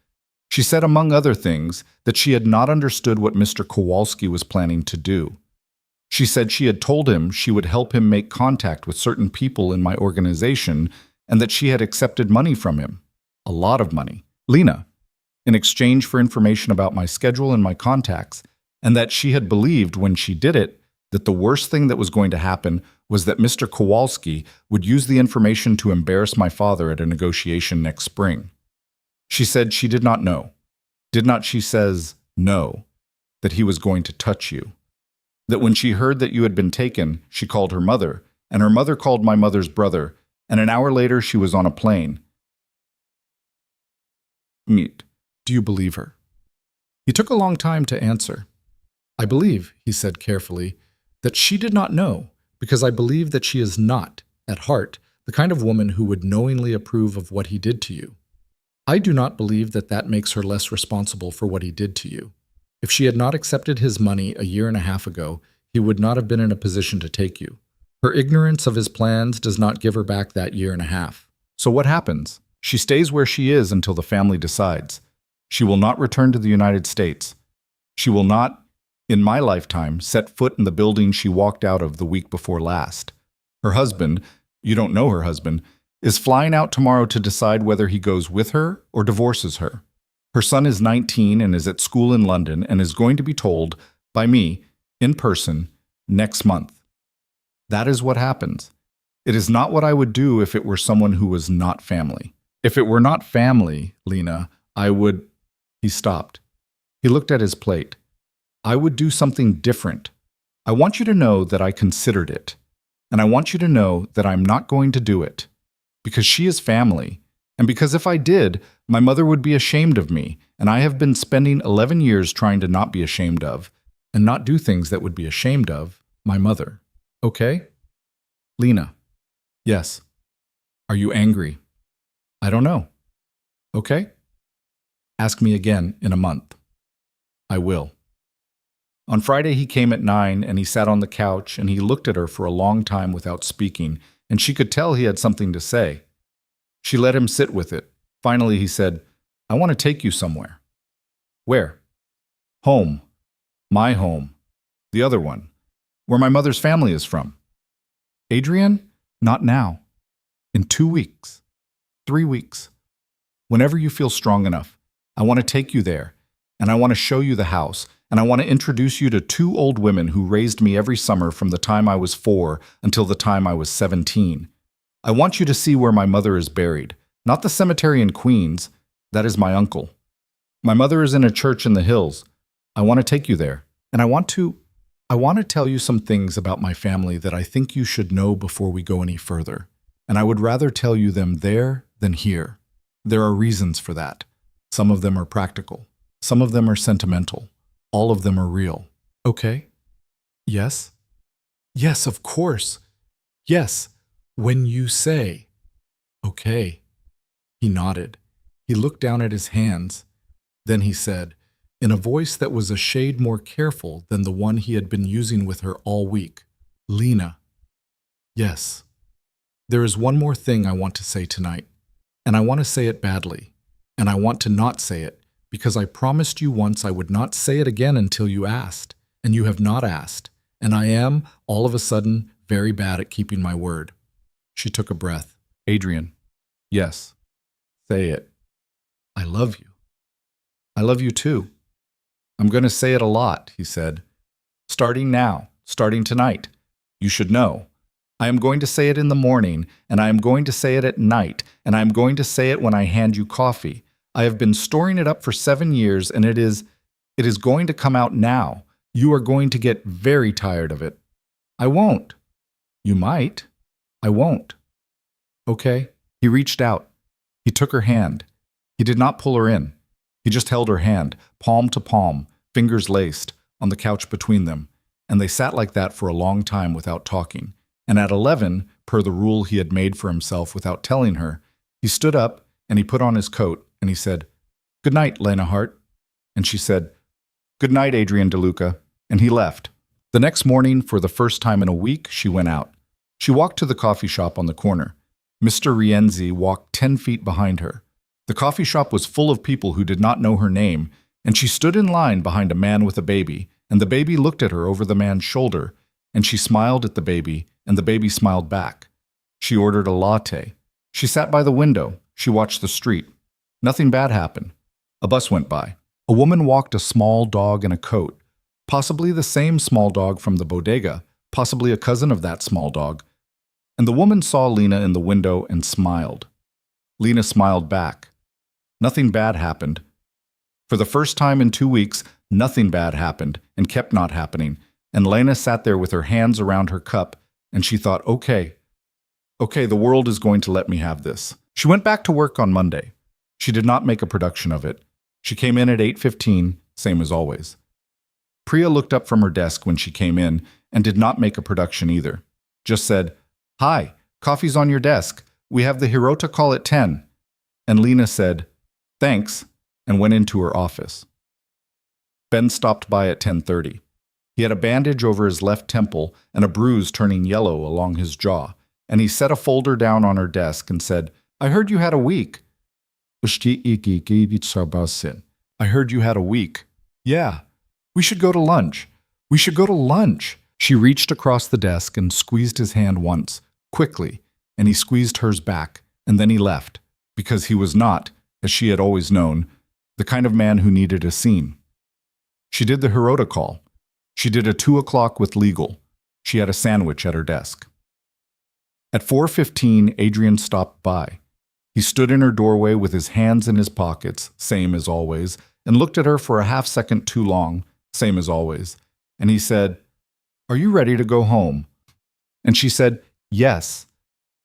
She said, among other things, that she had not understood what Mr. Kowalski was planning to do. She said she had told him she would help him make contact with certain people in my organization and that she had accepted money from him. A lot of money. Lena. In exchange for information about my schedule and my contacts, and that she had believed when she did it that the worst thing that was going to happen was that Mr. Kowalski would use the information to embarrass my father at a negotiation next spring. She said she did not know. Did not she says, no, that he was going to touch you. That when she heard that you had been taken, she called her mother, and her mother called my mother's brother, and an hour later she was on a plane. Meet. Do you believe her? He took a long time to answer. I believe, he said carefully, that she did not know, because I believe that she is not at heart, the kind of woman who would knowingly approve of what he did to you. I do not believe that that makes her less responsible for what he did to you. If she had not accepted his money a year and a half ago, he would not have been in a position to take you. Her ignorance of his plans does not give her back that year and a half. So what happens? She stays where she is until the family decides. She will not return to the United States. She will not, in my lifetime, set foot in the building she walked out of the week before last. Her husband, you don't know her husband, is flying out tomorrow to decide whether he goes with her or divorces her. Her son is 19 and is at school in London and is going to be told, by me, in person, next month. That is what happens. It is not what I would do if it were someone who was not family. If it were not family, Lena, I would... He stopped. He looked at his plate. I would do something different. I want you to know that I considered it. And I want you to know that I'm not going to do it. Because she is family. And because if I did, my mother would be ashamed of me. And I have been spending 11 years trying to not be ashamed of, and not do things that would be ashamed of, my mother. Okay? Lena. Yes. Are you angry? I don't know. Okay? Ask me again in a month. I will. On Friday he came at 9 and he sat on the couch and he looked at her for a long time without speaking, and she could tell he had something to say. She let him sit with it. Finally he said, I want to take you somewhere. Where? Home. My home. The other one. Where my mother's family is from. Adrian? Not now. In 2 weeks. 3 weeks. Whenever you feel strong enough. I want to take you there, and I want to show you the house, and I want to introduce you to 2 old women who raised me every summer from the time I was 4 until the time I was 17. I want you to see where my mother is buried, not the cemetery in Queens. That is my uncle. My mother is in a church in the hills. I want to take you there, and I want to tell you some things about my family that I think you should know before we go any further, and I would rather tell you them there than here. There are reasons for that. Some of them are practical. Some of them are sentimental. All of them are real. Okay? Yes? Yes, of course. Yes, when you say. Okay. He nodded. He looked down at his hands. Then he said, in a voice that was a shade more careful than the one he had been using with her all week, Lena. Yes. There is one more thing I want to say tonight, and I want to say it badly. And I want to not say it, because I promised you once I would not say it again until you asked, and you have not asked, and I am, all of a sudden, very bad at keeping my word. She took a breath. Adrian. Yes. Say it. I love you. I love you too. I'm going to say it a lot, he said. Starting now, starting tonight. You should know. I am going to say it in the morning, and I am going to say it at night, and I am going to say it when I hand you coffee. I have been storing it up for 7 years, and it is going to come out now. You are going to get very tired of it. I won't. You might. I won't. Okay. He reached out. He took her hand. He did not pull her in. He just held her hand, palm to palm, fingers laced, on the couch between them, and they sat like that for a long time without talking. And at 11, per the rule he had made for himself without telling her, he stood up and he put on his coat and he said, Good night, Lena Hart. And she said, Good night, Adrian DeLuca. And he left. The next morning, for the first time in a week, she went out. She walked to the coffee shop on the corner. Mr. Rienzi walked 10 feet behind her. The coffee shop was full of people who did not know her name, and she stood in line behind a man with a baby, and the baby looked at her over the man's shoulder, and she smiled at the baby, and the baby smiled back. She ordered a latte. She sat by the window. She watched the street. Nothing bad happened. A bus went by. A woman walked a small dog in a coat, possibly the same small dog from the bodega, possibly a cousin of that small dog. And the woman saw Lena in the window and smiled. Lena smiled back. Nothing bad happened. For the first time in 2 weeks, nothing bad happened and kept not happening, and Lena sat there with her hands around her cup, and she thought, okay, the world is going to let me have this. She went back to work on Monday. She did not make a production of it. She came in at 8:15, same as always. Priya looked up from her desk when she came in and did not make a production either. Just said, Hi, Coffee's on your desk. We have the Hirota call at 10. And Lena said, thanks, and went into her office. Ben stopped by at 10:30. He had a bandage over his left temple and a bruise turning yellow along his jaw, and he set a folder down on her desk and said, I heard you had a week. I heard you had a week. Yeah. We should go to lunch. We should go to lunch. She reached across the desk and squeezed his hand once, quickly, and he squeezed hers back, and then he left, because he was not, as she had always known, the kind of man who needed a scene. She did the Hirota call. She did a 2 o'clock with legal. She had a sandwich at her desk. At 4:15, Adrian stopped by. He stood in her doorway with his hands in his pockets, same as always, and looked at her for a half second too long, same as always. And he said, Are you ready to go home? And she said, Yes.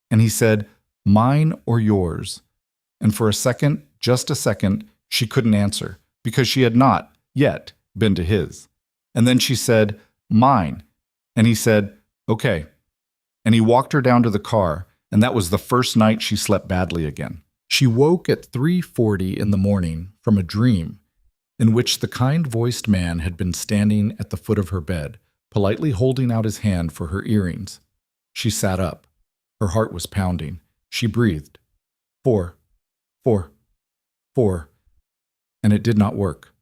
And he said, Mine or yours? And for a second, just a second, she couldn't answer, because she had not, yet, been to his. And then she said, Mine. And he said, Okay. And he walked her down to the car, and that was the first night she slept badly again. She woke at 3:40 in the morning from a dream in which the kind-voiced man had been standing at the foot of her bed, politely holding out his hand for her earrings. She sat up. Her heart was pounding. She breathed. 4, 4, 4. And it did not work.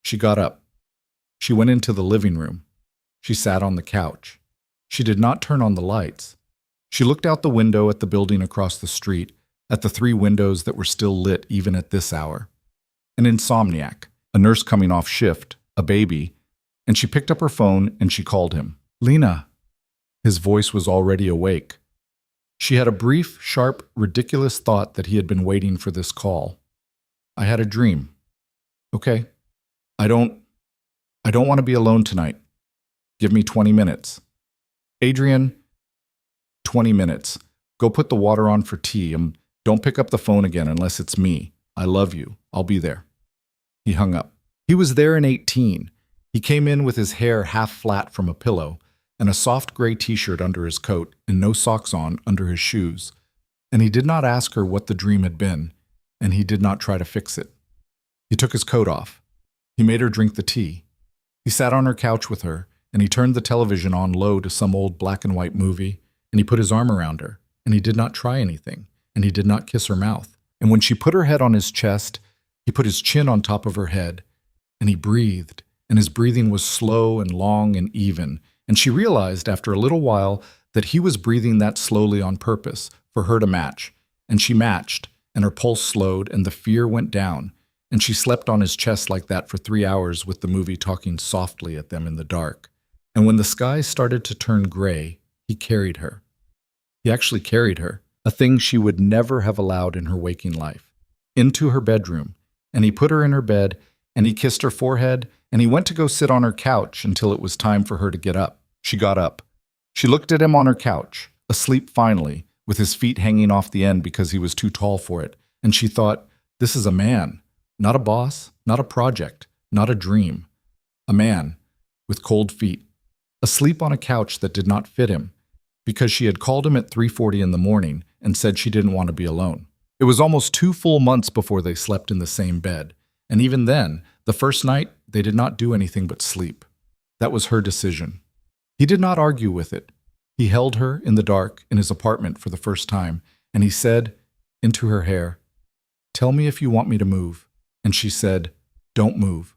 She got up. She went into the living room. She sat on the couch. She did not turn on the lights. She looked out the window at the building across the street, at the 3 windows that were still lit even at this hour. An insomniac, a nurse coming off shift, a baby, and she picked up her phone and she called him. Lena. His voice was already awake. She had a brief, sharp, ridiculous thought that he had been waiting for this call. I had a dream. Okay. I don't want to be alone tonight. Give me 20 minutes. Adrian, 20 minutes. Go put the water on for tea. Don't pick up the phone again unless it's me. I love you. I'll be there. He hung up. He was there in 18. He came in with his hair half flat from a pillow and a soft gray t-shirt under his coat and no socks on under his shoes. And he did not ask her what the dream had been, and he did not try to fix it. He took his coat off. He made her drink the tea. He sat on her couch with her, and he turned the television on low to some old black and white movie, and he put his arm around her, and he did not try anything, and he did not kiss her mouth. And when she put her head on his chest, he put his chin on top of her head, and he breathed, and his breathing was slow and long and even, and she realized after a little while that he was breathing that slowly on purpose for her to match, and she matched, and her pulse slowed, and the fear went down, and she slept on his chest like that for 3 hours with the movie talking softly at them in the dark. And when the sky started to turn gray, he carried her. He actually carried her, a thing she would never have allowed in her waking life, into her bedroom, and he put her in her bed, and he kissed her forehead, and he went to go sit on her couch until it was time for her to get up. She got up. She looked at him on her couch, asleep finally, with his feet hanging off the end because he was too tall for it, and she thought, this is a man, not a boss, not a project, not a dream. A man, with cold feet, asleep on a couch that did not fit him, because she had called him at 3:40 in the morning and said she didn't want to be alone. It was almost 2 full months before they slept in the same bed, and even then, the first night, they did not do anything but sleep. That was her decision. He did not argue with it. He held her in the dark in his apartment for the first time, and he said, into her hair, "Tell me if you want me to move." And she said, "Don't move."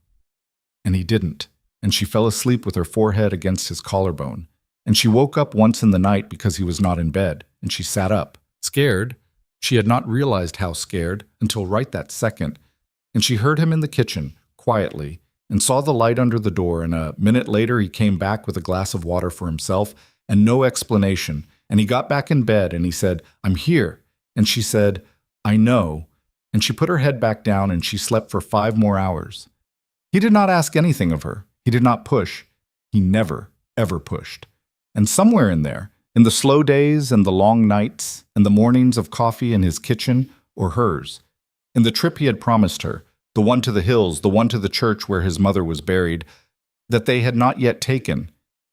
And he didn't, and she fell asleep with her forehead against his collarbone. And she woke up once in the night because he was not in bed, and she sat up, scared. She had not realized how scared until right that second, and she heard him in the kitchen, quietly, and saw the light under the door, and a minute later he came back with a glass of water for himself, and no explanation, and he got back in bed, and he said, "I'm here," and she said, "I know," and she put her head back down, and she slept for 5 more hours. He did not ask anything of her. He did not push. He never, ever pushed. And somewhere in there, in the slow days and the long nights and the mornings of coffee in his kitchen or hers, in the trip he had promised her, the one to the hills, the one to the church where his mother was buried, that they had not yet taken,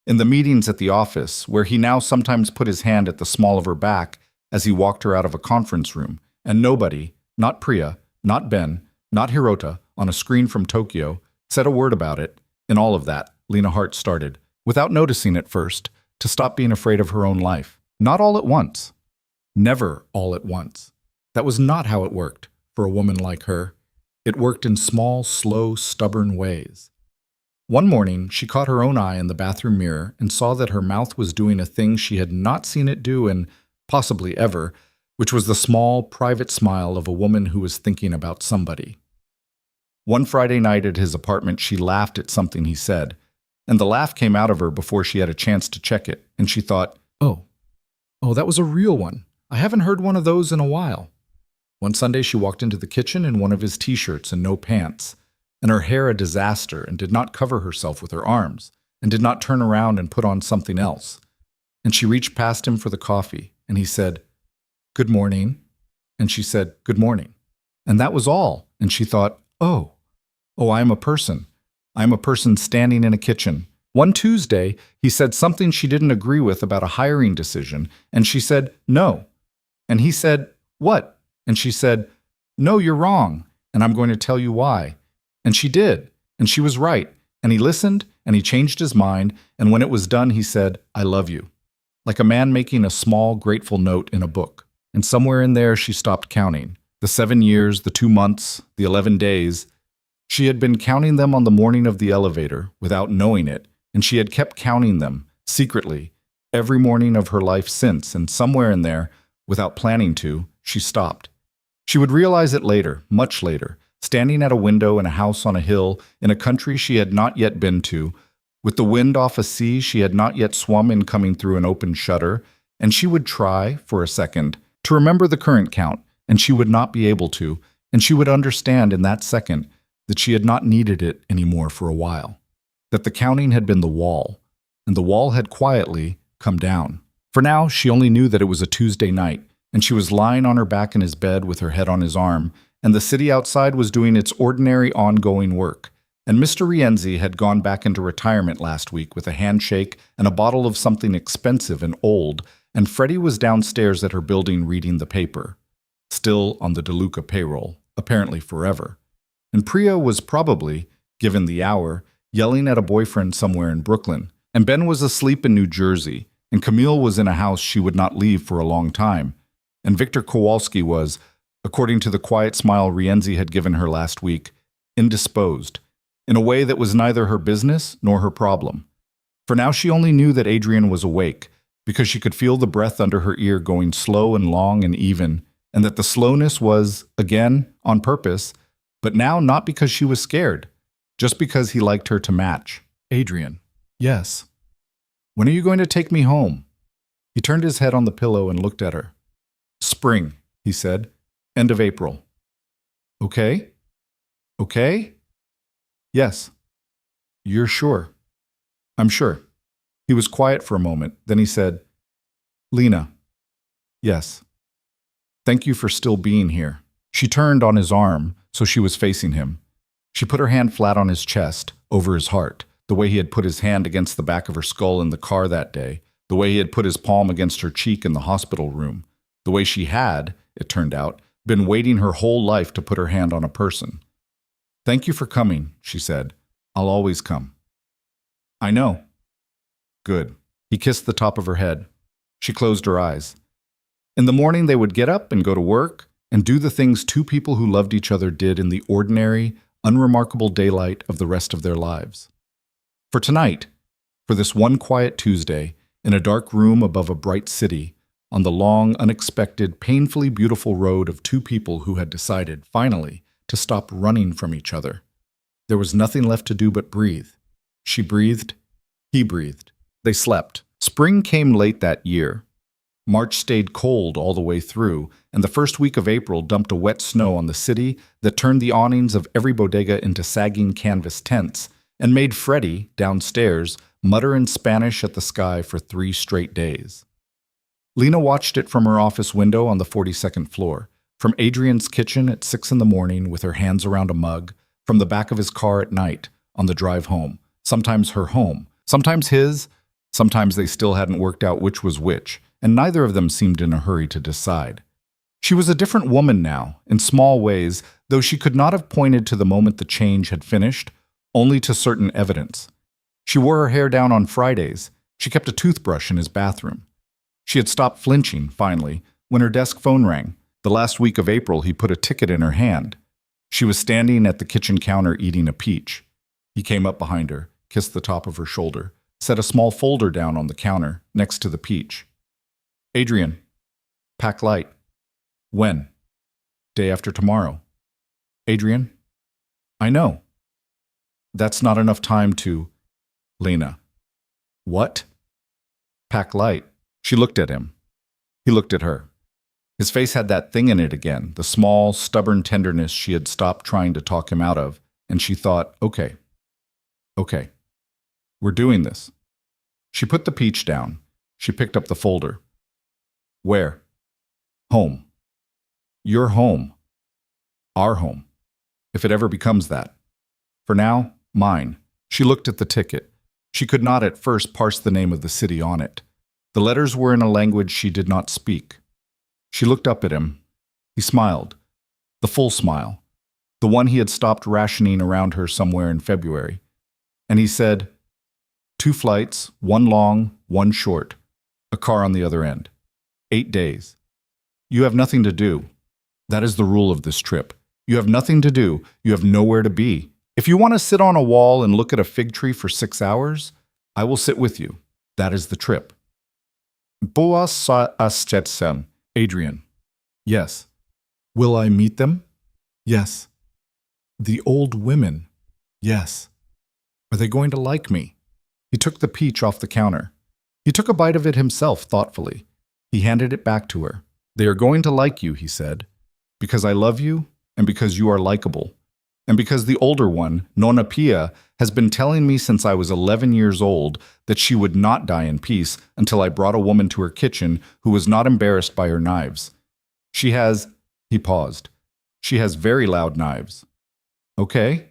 in the meetings at the office, where he now sometimes put his hand at the small of her back as he walked her out of a conference room, and nobody, not Priya, not Ben, not Hirota, on a screen from Tokyo, said a word about it. In all of that, Lena Hart started, without noticing at first, to stop being afraid of her own life. Not all at once. Never all at once. That was not how it worked for a woman like her. It worked in small, slow, stubborn ways. One morning, she caught her own eye in the bathroom mirror and saw that her mouth was doing a thing she had not seen it do in, possibly ever, which was the small, private smile of a woman who was thinking about somebody. One Friday night at his apartment, she laughed at something he said, and the laugh came out of her before she had a chance to check it, and she thought, oh, that was a real one. I haven't heard one of those in a while. One Sunday, she walked into the kitchen in one of his t-shirts and no pants, and her hair a disaster, and did not cover herself with her arms, and did not turn around and put on something else. And she reached past him for the coffee, and he said, "Good morning." And she said, "Good morning." And that was all. And she thought, oh, I am a person. I am a person standing in a kitchen. One Tuesday, he said something she didn't agree with about a hiring decision, and she said, no. And he said, what? And she said, no, you're wrong, and I'm going to tell you why. And she did, and she was right, and he listened, and he changed his mind, and when it was done, he said, I love you. Like a man making a small, grateful note in a book. And somewhere in there, she stopped counting. The 7 years, the 2 months, the 11 days. She had been counting them on the morning of the elevator, without knowing it, and she had kept counting them, secretly, every morning of her life since, and somewhere in there, without planning to, she stopped. She would realize it later, much later, standing at a window in a house on a hill in a country she had not yet been to, with the wind off a sea she had not yet swum in coming through an open shutter, and she would try, for a second, to remember the current count, and she would not be able to, and she would understand in that second that she had not needed it anymore for a while, that the counting had been the wall, and the wall had quietly come down. For now, she only knew that it was a Tuesday night, and she was lying on her back in his bed with her head on his arm, and the city outside was doing its ordinary ongoing work. And Mr. Rienzi had gone back into retirement last week with a handshake and a bottle of something expensive and old, and Freddie was downstairs at her building reading the paper, still on the DeLuca payroll, apparently forever. And Priya was probably, given the hour, yelling at a boyfriend somewhere in Brooklyn, and Ben was asleep in New Jersey, and Camille was in a house she would not leave for a long time, and Victor Kowalski was, according to the quiet smile Rienzi had given her last week, indisposed, in a way that was neither her business nor her problem. For now she only knew that Adrian was awake, because she could feel the breath under her ear going slow and long and even, and that the slowness was, again, on purpose, but now not because she was scared, just because he liked her to match. Adrian. Yes. When are you going to take me home? He turned his head on the pillow and looked at her. Spring, he said. End of April. Okay? Okay? Yes. You're sure? I'm sure. He was quiet for a moment. Then he said, Lena. Yes. Thank you for still being here. She turned on his arm, so she was facing him. She put her hand flat on his chest, over his heart, the way he had put his hand against the back of her skull in the car that day, the way he had put his palm against her cheek in the hospital room, the way she had, it turned out, been waiting her whole life to put her hand on a person. Thank you for coming, she said. I'll always come. I know. Good. He kissed the top of her head. She closed her eyes. In the morning they would get up and go to work and do the things two people who loved each other did in the ordinary, unremarkable daylight of the rest of their lives. For tonight, for this one quiet Tuesday, in a dark room above a bright city, on the long, unexpected, painfully beautiful road of two people who had decided, finally, to stop running from each other. There was nothing left to do but breathe. She breathed. He breathed. They slept. Spring came late that year. March stayed cold all the way through, and the first week of April dumped a wet snow on the city that turned the awnings of every bodega into sagging canvas tents, and made Freddie, downstairs, mutter in Spanish at the sky for 3 straight days. Lena watched it from her office window on the 42nd floor, from Adrian's kitchen at 6 in the morning with her hands around a mug, from the back of his car at night, on the drive home, sometimes her home, sometimes his, Sometimes they still hadn't worked out which was which, and neither of them seemed in a hurry to decide. She was a different woman now, in small ways, though she could not have pointed to the moment the change had finished, only to certain evidence. She wore her hair down on Fridays. She kept a toothbrush in his bathroom. She had stopped flinching, finally, when her desk phone rang. The last week of April, he put a ticket in her hand. She was standing at the kitchen counter eating a peach. He came up behind her, kissed the top of her shoulder, set a small folder down on the counter next to the peach. Adrian, pack light. When? Day after tomorrow. Adrian, I know. That's not enough time to... Lena. What? Pack light. She looked at him. He looked at her. His face had that thing in it again, the small, stubborn tenderness she had stopped trying to talk him out of, and she thought, okay, we're doing this. She put the peach down. She picked up the folder. Where? Home. Your home. Our home. If it ever becomes that. For now, mine. She looked at the ticket. She could not at first parse the name of the city on it. The letters were in a language she did not speak. She looked up at him. He smiled. The full smile. The one he had stopped rationing around her somewhere in February. And he said, 2 flights, 1 long, 1 short. A car on the other end. 8 days. You have nothing to do. That is the rule of this trip. You have nothing to do. You have nowhere to be. If you want to sit on a wall and look at a fig tree for 6 hours, I will sit with you. That is the trip. Boas Stetson. Adrian. Yes. Will I meet them? Yes. The old women. Yes. Are they going to like me? He took the peach off the counter. He took a bite of it himself thoughtfully. He handed it back to her. They are going to like you, he said, because I love you and because you are likable. And because the older one, Nonna Pia, has been telling me since I was 11 years old that she would not die in peace until I brought a woman to her kitchen who was not embarrassed by her knives. She has, he paused, she has very loud knives. Okay,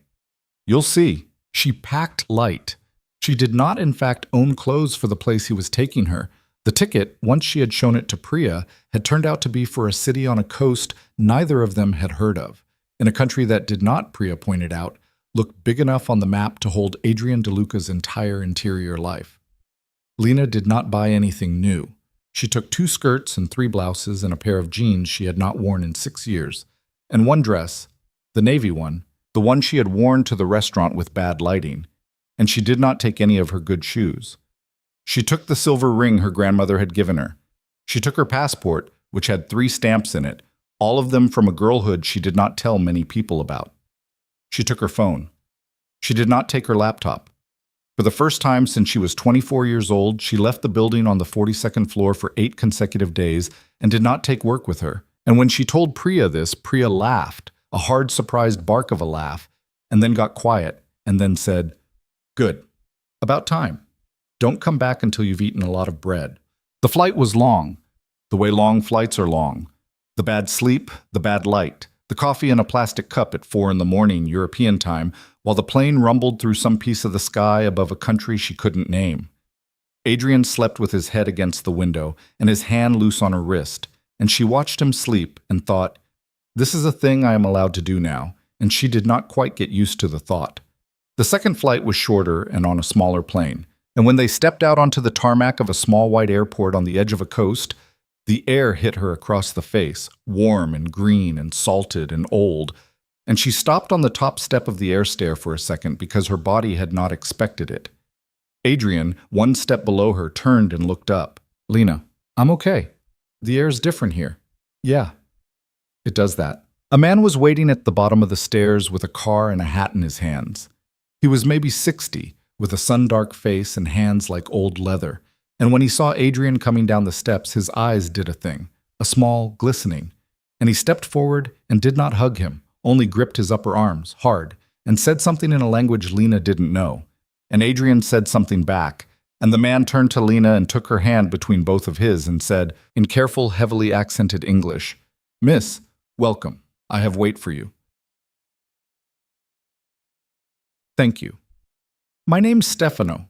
you'll see. She packed light. She did not in fact own clothes for the place he was taking her. The ticket, once she had shown it to Priya, had turned out to be for a city on a coast neither of them had heard of. In a country that did not, Priya pointed out, look big enough on the map to hold Adrian DeLuca's entire interior life. Lena did not buy anything new. She took 2 skirts and 3 blouses and a pair of jeans she had not worn in 6 years, and 1 dress, the navy one, the one she had worn to the restaurant with bad lighting, and she did not take any of her good shoes. She took the silver ring her grandmother had given her. She took her passport, which had 3 stamps in it, all of them from a girlhood she did not tell many people about. She took her phone. She did not take her laptop. For the first time since she was 24 years old, she left the building on the 42nd floor for 8 consecutive days and did not take work with her. And when she told Priya this, Priya laughed, a hard, surprised bark of a laugh, and then got quiet, and then said, Good. About time. Don't come back until you've eaten a lot of bread. The flight was long, the way long flights are long. The bad sleep, the bad light, the coffee in a plastic cup at 4 a.m. European time, while the plane rumbled through some piece of the sky above a country she couldn't name. Adrian slept with his head against the window and his hand loose on her wrist, and she watched him sleep and thought, this is a thing I am allowed to do now, and she did not quite get used to the thought. The second flight was shorter and on a smaller plane, and when they stepped out onto the tarmac of a small white airport on the edge of a coast, the air hit her across the face, warm and green and salted and old, and she stopped on the top step of the air stair for a second because her body had not expected it. Adrian, 1 step below her, turned and looked up. Lena, I'm okay. The air's different here. Yeah, it does that. A man was waiting at the bottom of the stairs with a car and a hat in his hands. He was maybe 60, with a sun-dark face and hands like old leather. And when he saw Adrian coming down the steps, his eyes did a thing, a small glistening. And he stepped forward and did not hug him, only gripped his upper arms, hard, and said something in a language Lena didn't know. And Adrian said something back, and the man turned to Lena and took her hand between both of his and said, in careful, heavily accented English, Miss, welcome. I have wait for you. Thank you. My name's Stefano.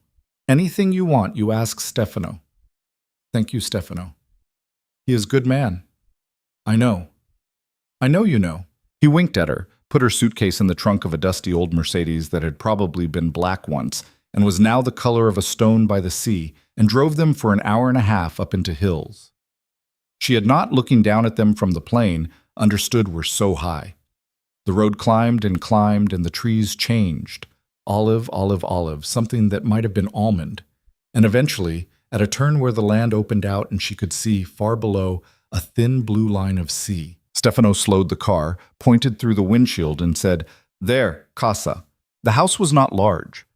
Anything you want, you ask Stefano. Thank you, Stefano. He is good man. I know. I know you know. He winked at her, put her suitcase in the trunk of a dusty old Mercedes that had probably been black once and was now the color of a stone by the sea, and drove them for an hour and a half up into hills. She had not, looking down at them from the plane, understood were so high. The road climbed, and the trees changed. Olive, olive, olive, something that might have been almond. And eventually, at a turn where the land opened out and she could see, far below, a thin blue line of sea. Stefano slowed the car, pointed through the windshield, and said, "There, casa." The house was not large.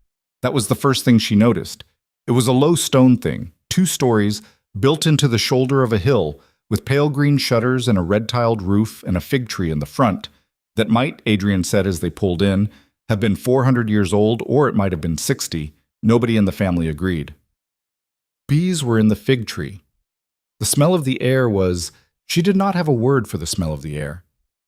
That was the first thing she noticed. It was a low stone thing, 2 stories, built into the shoulder of a hill, with pale green shutters and a red-tiled roof and a fig tree in the front, that might, Adrian said as they pulled in, have been 400 years old, or it might have been 60. Nobody in the family agreed. Bees were in the fig tree. The smell of the air was, she did not have a word for the smell of the air.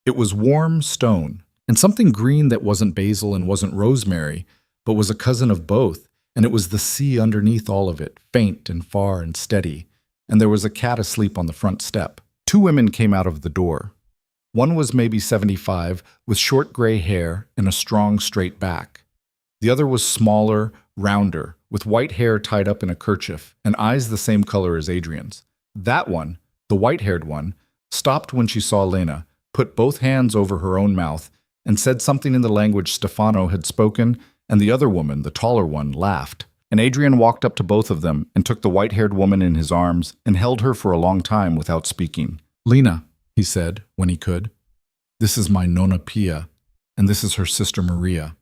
It was warm stone, and something green that wasn't basil and wasn't rosemary, but was a cousin of both, and it was the sea underneath all of it, faint and far and steady, and there was a cat asleep on the front step. 2 women came out of the door. One was maybe 75, with short gray hair and a strong straight back. The other was smaller, rounder, with white hair tied up in a kerchief, and eyes the same color as Adrian's. That one, the white-haired one, stopped when she saw Lena, put both hands over her own mouth, and said something in the language Stefano had spoken, and the other woman, the taller one, laughed. And Adrian walked up to both of them and took the white-haired woman in his arms and held her for a long time without speaking. "Lena," he said, when he could, "this is my Nonna Pia, and this is her sister Maria.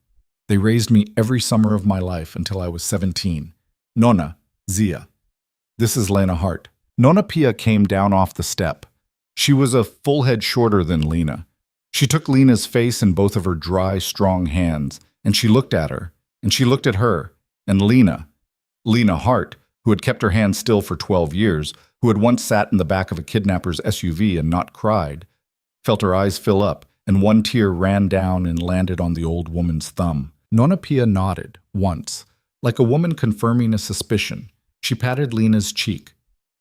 They raised me every summer of my life until I was 17. Nonna, Zia. This is Lena Hart." Nonna Pia came down off the step. She was a full head shorter than Lena. She took Lena's face in both of her dry, strong hands, and she looked at her, and she looked at her, and Lena Hart, who had kept her hand still for 12 years, who had once sat in the back of a kidnapper's SUV and not cried, felt her eyes fill up, and one tear ran down and landed on the old woman's thumb. Nonna Pia nodded, once, like a woman confirming a suspicion. She patted Lena's cheek.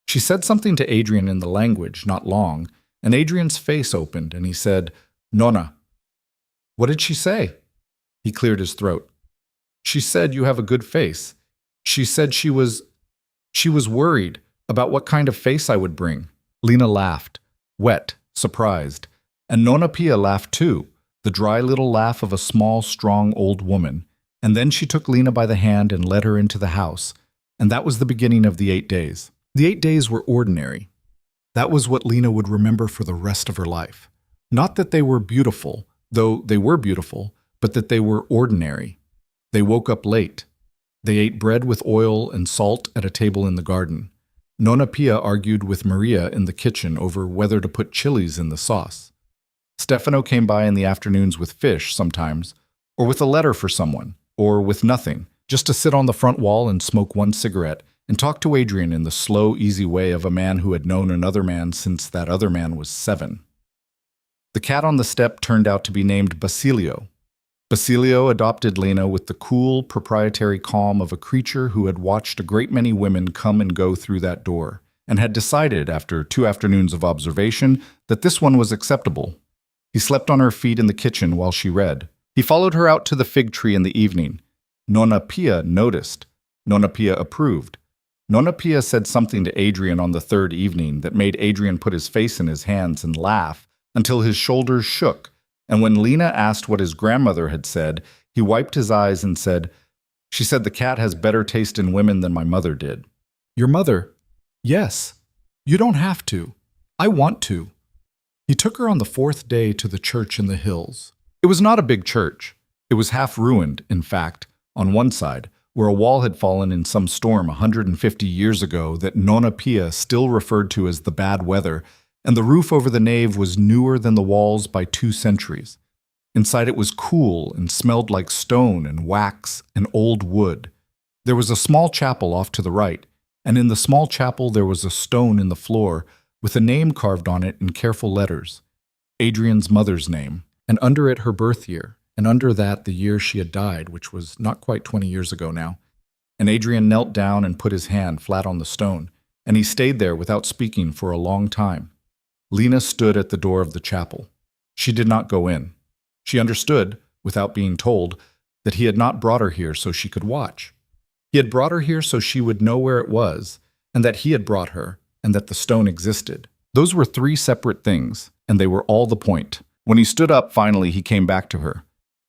She said something to Adrian in the language, not long, and Adrian's face opened, and he said, "Nonna." "What did she say?" He cleared his throat. "She said you have a good face. She said she was worried about what kind of face I would bring." Lena laughed, wet, surprised, and Nonna Pia laughed too, the dry little laugh of a small, strong old woman, and then she took Lena by the hand and led her into the house, and that was the beginning of the 8 days. The 8 days were ordinary. That was what Lena would remember for the rest of her life. Not that they were beautiful, though they were beautiful, but that they were ordinary. They woke up late. They ate bread with oil and salt at a table in the garden. Nonna Pia argued with Maria in the kitchen over whether to put chilies in the sauce. Stefano came by in the afternoons with fish sometimes, or with a letter for someone, or with nothing, just to sit on the front wall and smoke one cigarette and talk to Adrian in the slow, easy way of a man who had known another man since that other man was 7. The cat on the step turned out to be named Basilio. Basilio adopted Lena with the cool, proprietary calm of a creature who had watched a great many women come and go through that door, and had decided, after 2 afternoons of observation, that this one was acceptable. He slept on her feet in the kitchen while she read. He followed her out to the fig tree in the evening. Nonna Pia noticed. Nonna Pia approved. Nonna Pia said something to Adrian on the 3rd evening that made Adrian put his face in his hands and laugh until his shoulders shook, and when Lena asked what his grandmother had said, he wiped his eyes and said, "She said the cat has better taste in women than my mother did." "Your mother?" "Yes. You don't have to. I want to." He took her on the 4th day to the church in the hills. It was not a big church. It was half ruined, in fact, on one side, where a wall had fallen in some storm 150 years ago that Nonna Pia still referred to as the bad weather, and the roof over the nave was newer than the walls by 2 centuries. Inside it was cool and smelled like stone and wax and old wood. There was a small chapel off to the right, and in the small chapel there was a stone in the floor with a name carved on it in careful letters, Adrian's mother's name, and under it her birth year, and under that the year she had died, which was not quite 20 years ago now. and Adrian knelt down and put his hand flat on the stone, and he stayed there without speaking for a long time. Lena stood at the door of the chapel. She did not go in. She understood, without being told, that he had not brought her here so she could watch. He had brought her here so she would know where it was, and that he had brought her, and that the stone existed. Those were three separate things, and they were all the point. When he stood up, finally, he came back to her.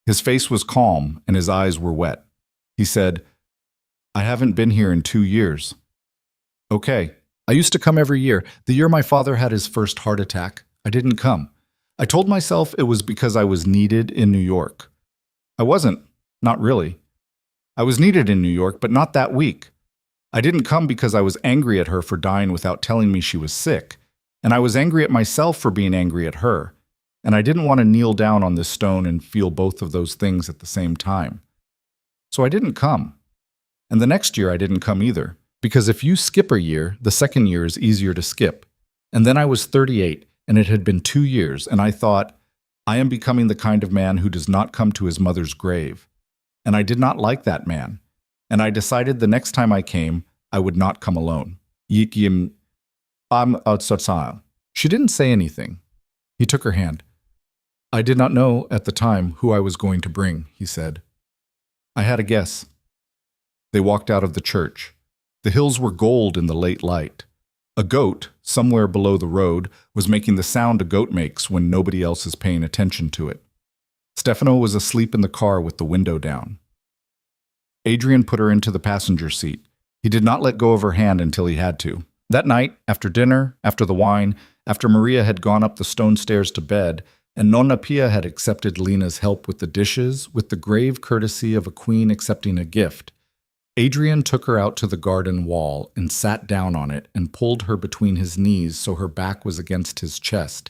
His face was calm, and his eyes were wet. He said, "I haven't been here in 2 years." "Okay. I used to come every year. The year my father had his first heart attack, I didn't come. I told myself it was because I was needed in New York. I wasn't. Not really. I was needed in New York, but not that week. I didn't come because I was angry at her for dying without telling me she was sick, and I was angry at myself for being angry at her, and I didn't want to kneel down on this stone and feel both of those things at the same time. So I didn't come. And the next year I didn't come either, because if you skip a year, the second year is easier to skip. And then I was 38, and it had been 2 years, and I thought, I am becoming the kind of man who does not come to his mother's grave. And I did not like that man. And I decided the next time I came, I would not come alone. I'm outside. She didn't say anything. He took her hand. I did not know at the time who I was going to bring, he said. I had a guess. They walked out of the church. The hills were gold in the late light. A goat, somewhere below the road, was making the sound a goat makes when nobody else is paying attention to it. Stefano was asleep in the car with the window down. Adrian put her into the passenger seat. He did not let go of her hand until he had to. That night, after dinner, after the wine, after Maria had gone up the stone stairs to bed, and Nonna Pia had accepted Lena's help with the dishes, with the grave courtesy of a queen accepting a gift, Adrian took her out to the garden wall and sat down on it and pulled her between his knees so her back was against his chest,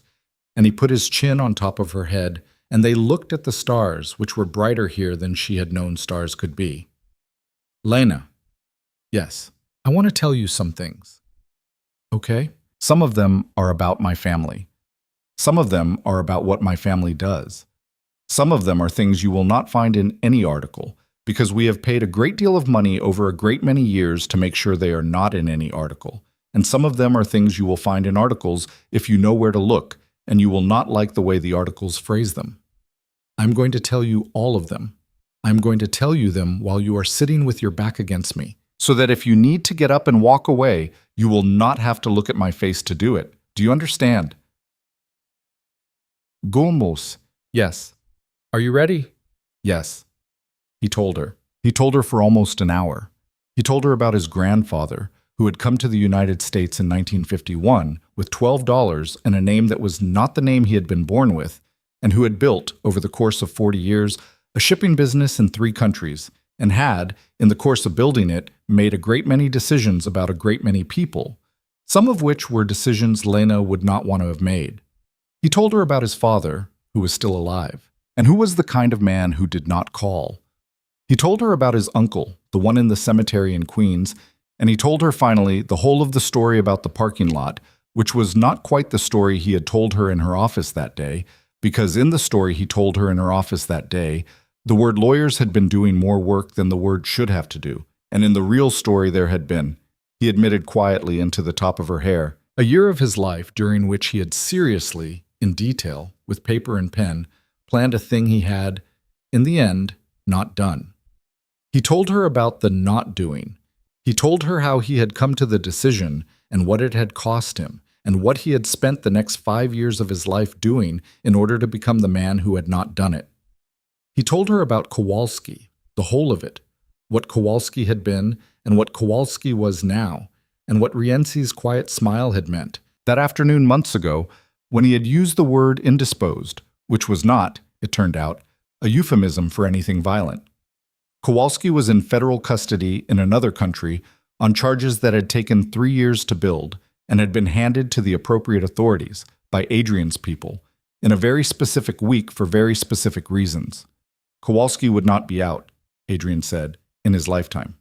and he put his chin on top of her head, and they looked at the stars, which were brighter here than she had known stars could be. Lena, yes, I want to tell you some things. Okay? Some of them are about my family. Some of them are about what my family does. Some of them are things you will not find in any article, because we have paid a great deal of money over a great many years to make sure they are not in any article. And some of them are things you will find in articles if you know where to look, and you will not like the way the articles phrase them. I'm going to tell you all of them. I'm going to tell you them while you are sitting with your back against me, so that if you need to get up and walk away, you will not have to look at my face to do it. Do you understand? Gomos. Yes. Are you ready? Yes. He told her. He told her for almost an hour. He told her about his grandfather, who had come to the United States in 1951 with $12 and a name that was not the name he had been born with, and who had built, over the course of 40 years, a shipping business in 3 countries, and had, in the course of building it, made a great many decisions about a great many people, some of which were decisions Lena would not want to have made. He told her about his father, who was still alive, and who was the kind of man who did not call. He told her about his uncle, the one in the cemetery in Queens, and he told her finally the whole of the story about the parking lot, which was not quite the story he had told her in her office that day, because in the story he told her in her office that day, the word lawyers had been doing more work than the word should have to do, and in the real story there had been, he admitted quietly into the top of her hair, a year of his life during which he had seriously, in detail, with paper and pen, planned a thing he had, in the end, not done. He told her about the not doing. He told her how he had come to the decision and what it had cost him, and what he had spent the next 5 years of his life doing in order to become the man who had not done it. He told her about Kowalski, the whole of it, what Kowalski had been and what Kowalski was now, and what Rienzi's quiet smile had meant, that afternoon months ago, when he had used the word indisposed, which was not, it turned out, a euphemism for anything violent. Kowalski was in federal custody in another country on charges that had taken 3 years to build and had been handed to the appropriate authorities by Adrian's people in a very specific week for very specific reasons. Kowalski would not be out, Adrian said, in his lifetime.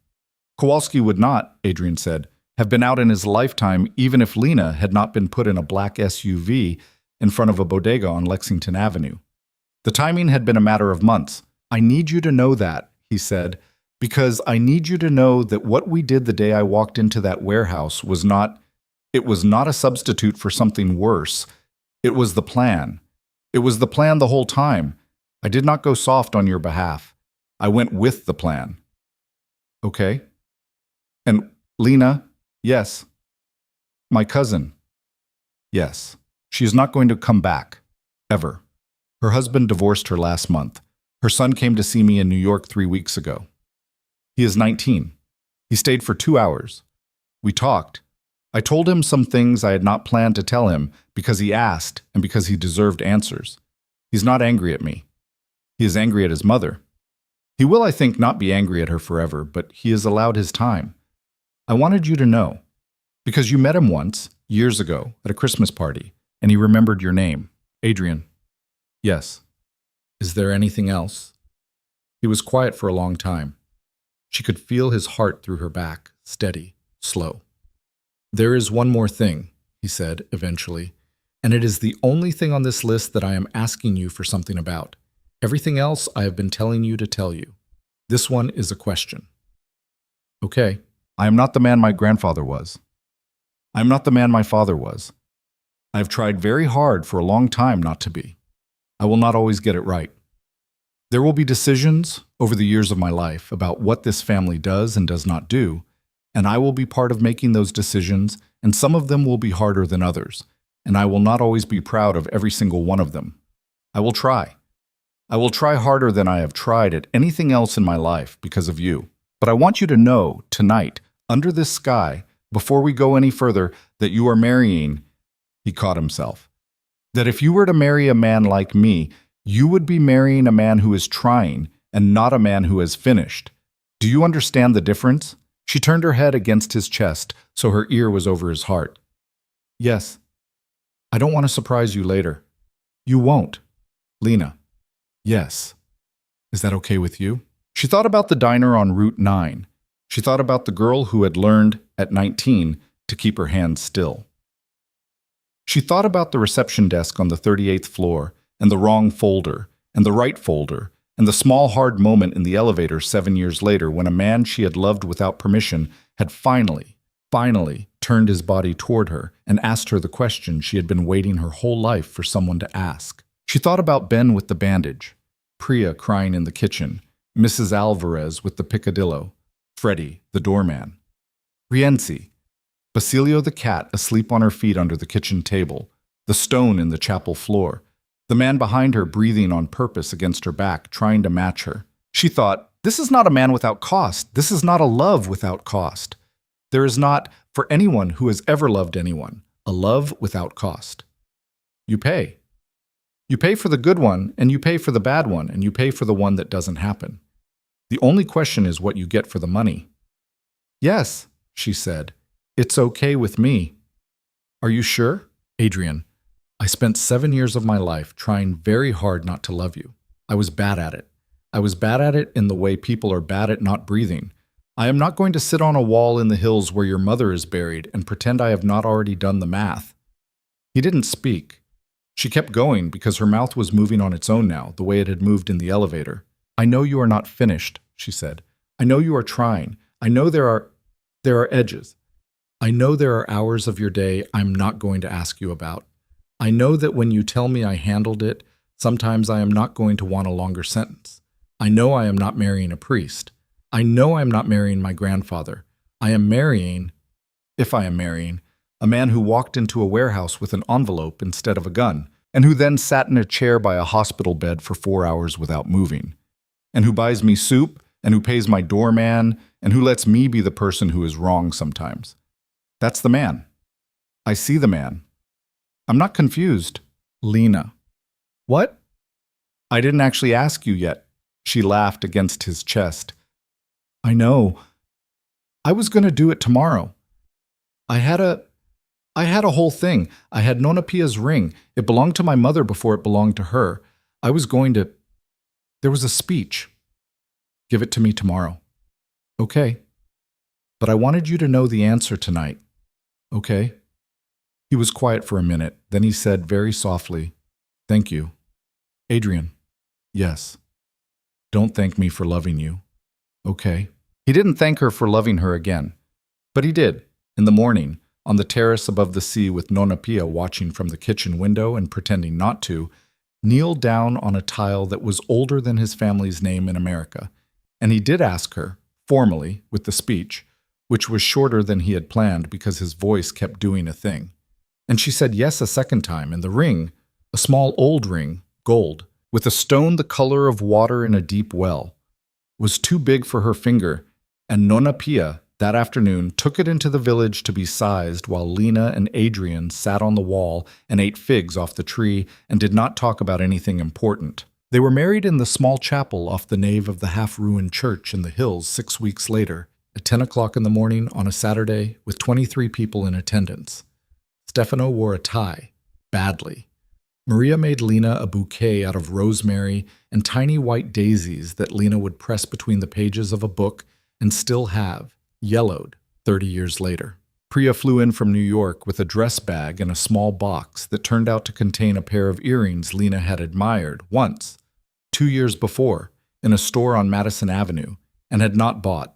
Kowalski would not, Adrian said, have been out in his lifetime even if Lena had not been put in a black SUV in front of a bodega on Lexington Avenue. The timing had been a matter of months. I need you to know that, he said, Because I need you to know that what we did the day I walked into that warehouse was not a substitute for something worse. It was the plan. It was the plan the whole time. I did not go soft on your behalf. I went with the plan. Okay? And Lena, yes. My cousin, yes. She is not going to come back. Ever. Her husband divorced her last month. Her son came to see me in New York 3 weeks ago. He is 19. He stayed for 2 hours. We talked. I told him some things I had not planned to tell him because he asked and because he deserved answers. He's not angry at me. He is angry at his mother. He will, I think, not be angry at her forever, but he has allowed his time. I wanted you to know, because you met him once, years ago, at a Christmas party, and he remembered your name, Adrian. Yes. Is there anything else? He was quiet for a long time. She could feel his heart through her back, steady, slow. There is one more thing, he said eventually, and it is the only thing on this list that I am asking you for something about. Everything else I have been telling you to tell you. This one is a question. Okay, I am not the man my grandfather was. I am not the man my father was. I have tried very hard for a long time not to be. I will not always get it right. There will be decisions over the years of my life about what this family does and does not do, and I will be part of making those decisions, and some of them will be harder than others, and I will not always be proud of every single one of them. I will try. I will try harder than I have tried at anything else in my life because of you. But I want you to know, tonight, under this sky, before we go any further, that you are marrying, he caught himself, that if you were to marry a man like me, you would be marrying a man who is trying and not a man who has finished. Do you understand the difference? She turned her head against his chest, so her ear was over his heart. Yes. I don't want to surprise you later. You won't. Lena. Yes. Is that okay with you? She thought about the diner on Route 9. She thought about the girl who had learned, at 19, to keep her hands still. She thought about the reception desk on the 38th floor, and the wrong folder, and the right folder, and the small hard moment in the elevator 7 years later when a man she had loved without permission had finally turned his body toward her and asked her the question she had been waiting her whole life for someone to ask. She thought about Ben with the bandage, Priya crying in the kitchen, Mrs. Alvarez with the picadillo, Freddie, the doorman, Rienzi, Basilio the cat asleep on her feet under the kitchen table, the stone in the chapel floor, the man behind her breathing on purpose against her back, trying to match her. She thought, this is not a man without cost. This is not a love without cost. There is not, for anyone who has ever loved anyone, a love without cost. You pay. You pay for the good one, and you pay for the bad one, and you pay for the one that doesn't happen. The only question is what you get for the money. Yes, she said. It's okay with me. Are you sure? Adrian, I spent 7 years of my life trying very hard not to love you. I was bad at it. I was bad at it in the way people are bad at not breathing. I am not going to sit on a wall in the hills where your mother is buried and pretend I have not already done the math. He didn't speak. She kept going because her mouth was moving on its own now, the way it had moved in the elevator. I know you are not finished, she said. I know you are trying. I know there are edges. I know there are hours of your day I'm not going to ask you about. I know that when you tell me I handled it, sometimes I am not going to want a longer sentence. I know I am not marrying a priest. I know I am not marrying my grandfather. I am marrying, if I am marrying, a man who walked into a warehouse with an envelope instead of a gun, and who then sat in a chair by a hospital bed for 4 hours without moving, and who buys me soup, and who pays my doorman, and who lets me be the person who is wrong sometimes. That's the man. I see the man. I'm not confused. Lena. What? I didn't actually ask you yet. She laughed against his chest. I know. I was going to do it tomorrow. I had a whole thing. I had Nona Pia's ring. It belonged to my mother before it belonged to her. I was going to... There was a speech. Give it to me tomorrow. Okay. But I wanted you to know the answer tonight. Okay. He was quiet for a minute. Then he said very softly, Thank you. Adrian. Yes. Don't thank me for loving you. Okay. He didn't thank her for loving her again. But he did, in the morning, on the terrace above the sea with Nonna Pia watching from the kitchen window and pretending not to, kneel down on a tile that was older than his family's name in America. And he did ask her, formally, with the speech, which was shorter than he had planned because his voice kept doing a thing. And she said yes a second time, and the ring, a small old ring, gold, with a stone the color of water in a deep well, was too big for her finger, and Nonna Pia, that afternoon, took it into the village to be sized while Lena and Adrian sat on the wall and ate figs off the tree and did not talk about anything important. They were married in the small chapel off the nave of the half-ruined church in the hills 6 weeks later, at 10 o'clock in the morning on a Saturday with 23 people in attendance. Stefano wore a tie, badly. Maria made Lena a bouquet out of rosemary and tiny white daisies that Lena would press between the pages of a book and still have, yellowed, 30 years later. Priya flew in from New York with a dress bag and a small box that turned out to contain a pair of earrings Lena had admired once, 2 years before, in a store on Madison Avenue, and had not bought.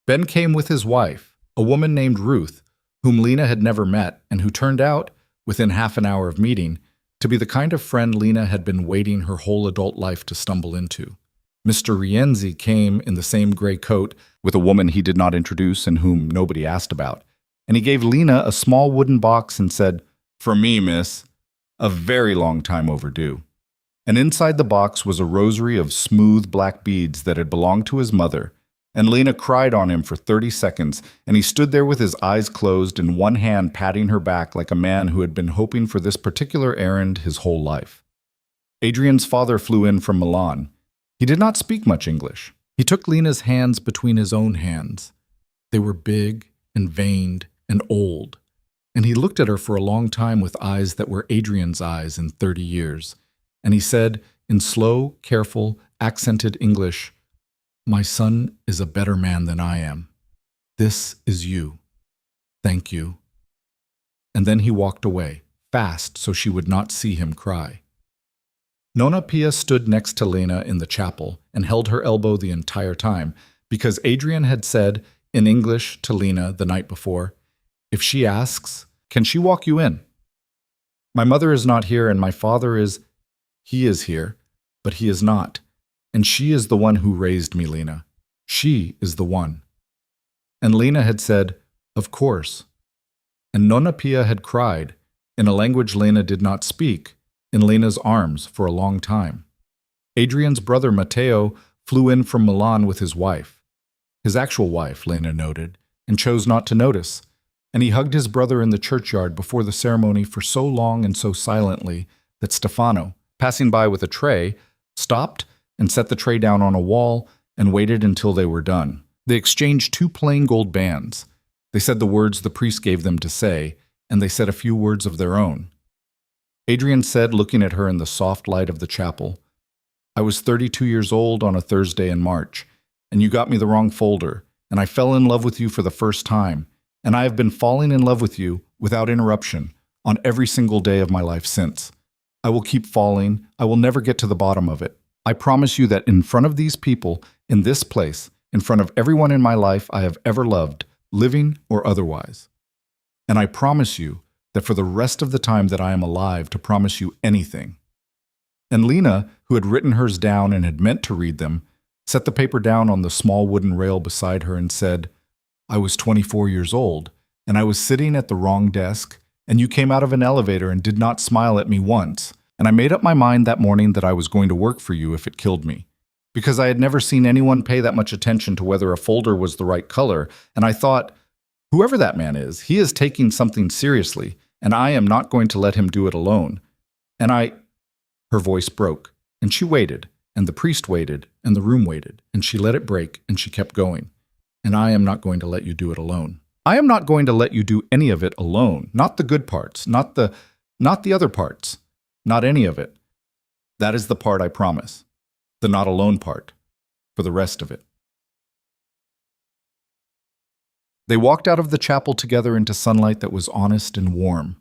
Ben came with his wife, a woman named Ruth, whom Lena had never met and who turned out, within half an hour of meeting, to be the kind of friend Lena had been waiting her whole adult life to stumble into. Mr. Rienzi came in the same gray coat with a woman he did not introduce and whom nobody asked about, and he gave Lena a small wooden box and said, "For me, miss, a very long time overdue." And inside the box was a rosary of smooth black beads that had belonged to his mother, and Lena cried on him for 30 seconds, and he stood there with his eyes closed and one hand patting her back like a man who had been hoping for this particular errand his whole life. Adrian's father flew in from Milan. He did not speak much English. He took Lena's hands between his own hands. They were big and veined and old, and he looked at her for a long time with eyes that were Adrian's eyes in 30 years, and he said, in slow, careful, accented English, "My son is a better man than I am. This is you. Thank you." And then he walked away, fast so she would not see him cry. Nonna Pia stood next to Lena in the chapel and held her elbow the entire time because Adrian had said, in English to Lena the night before, "If she asks, can she walk you in? My mother is not here and my father he is here, but he is not. And she is the one who raised me, Lena. She is the one." And Lena had said, "Of course." And Nonna Pia had cried, in a language Lena did not speak, in Lena's arms for a long time. Adrian's brother Matteo flew in from Milan with his wife. His actual wife, Lena noted, and chose not to notice. And he hugged his brother in the churchyard before the ceremony for so long and so silently that Stefano, passing by with a tray, stopped and set the tray down on a wall and waited until they were done. They exchanged 2 plain gold bands. They said the words the priest gave them to say, and they said a few words of their own. Adrian said, looking at her in the soft light of the chapel, "I was 32 years old on a Thursday in March, and you got me the wrong folder, and I fell in love with you for the first time, and I have been falling in love with you, without interruption, on every single day of my life since. I will keep falling. I will never get to the bottom of it. I promise you that in front of these people, in this place, in front of everyone in my life I have ever loved, living or otherwise. And I promise you that for the rest of the time that I am alive to promise you anything." And Lena, who had written hers down and had meant to read them, set the paper down on the small wooden rail beside her and said, "I was 24 years old, and I was sitting at the wrong desk, and you came out of an elevator and did not smile at me once. And I made up my mind that morning that I was going to work for you if it killed me, because I had never seen anyone pay that much attention to whether a folder was the right color, and I thought, whoever that man is, he is taking something seriously, and I am not going to let him do it alone. And Her voice broke, and she waited, and the priest waited, and the room waited, and she let it break, and she kept going. "And I am not going to let you do it alone. I am not going to let you do any of it alone, not the good parts, not the other parts. Not any of it. That is the part I promise. The not alone part. For the rest of it." They walked out of the chapel together into sunlight that was honest and warm.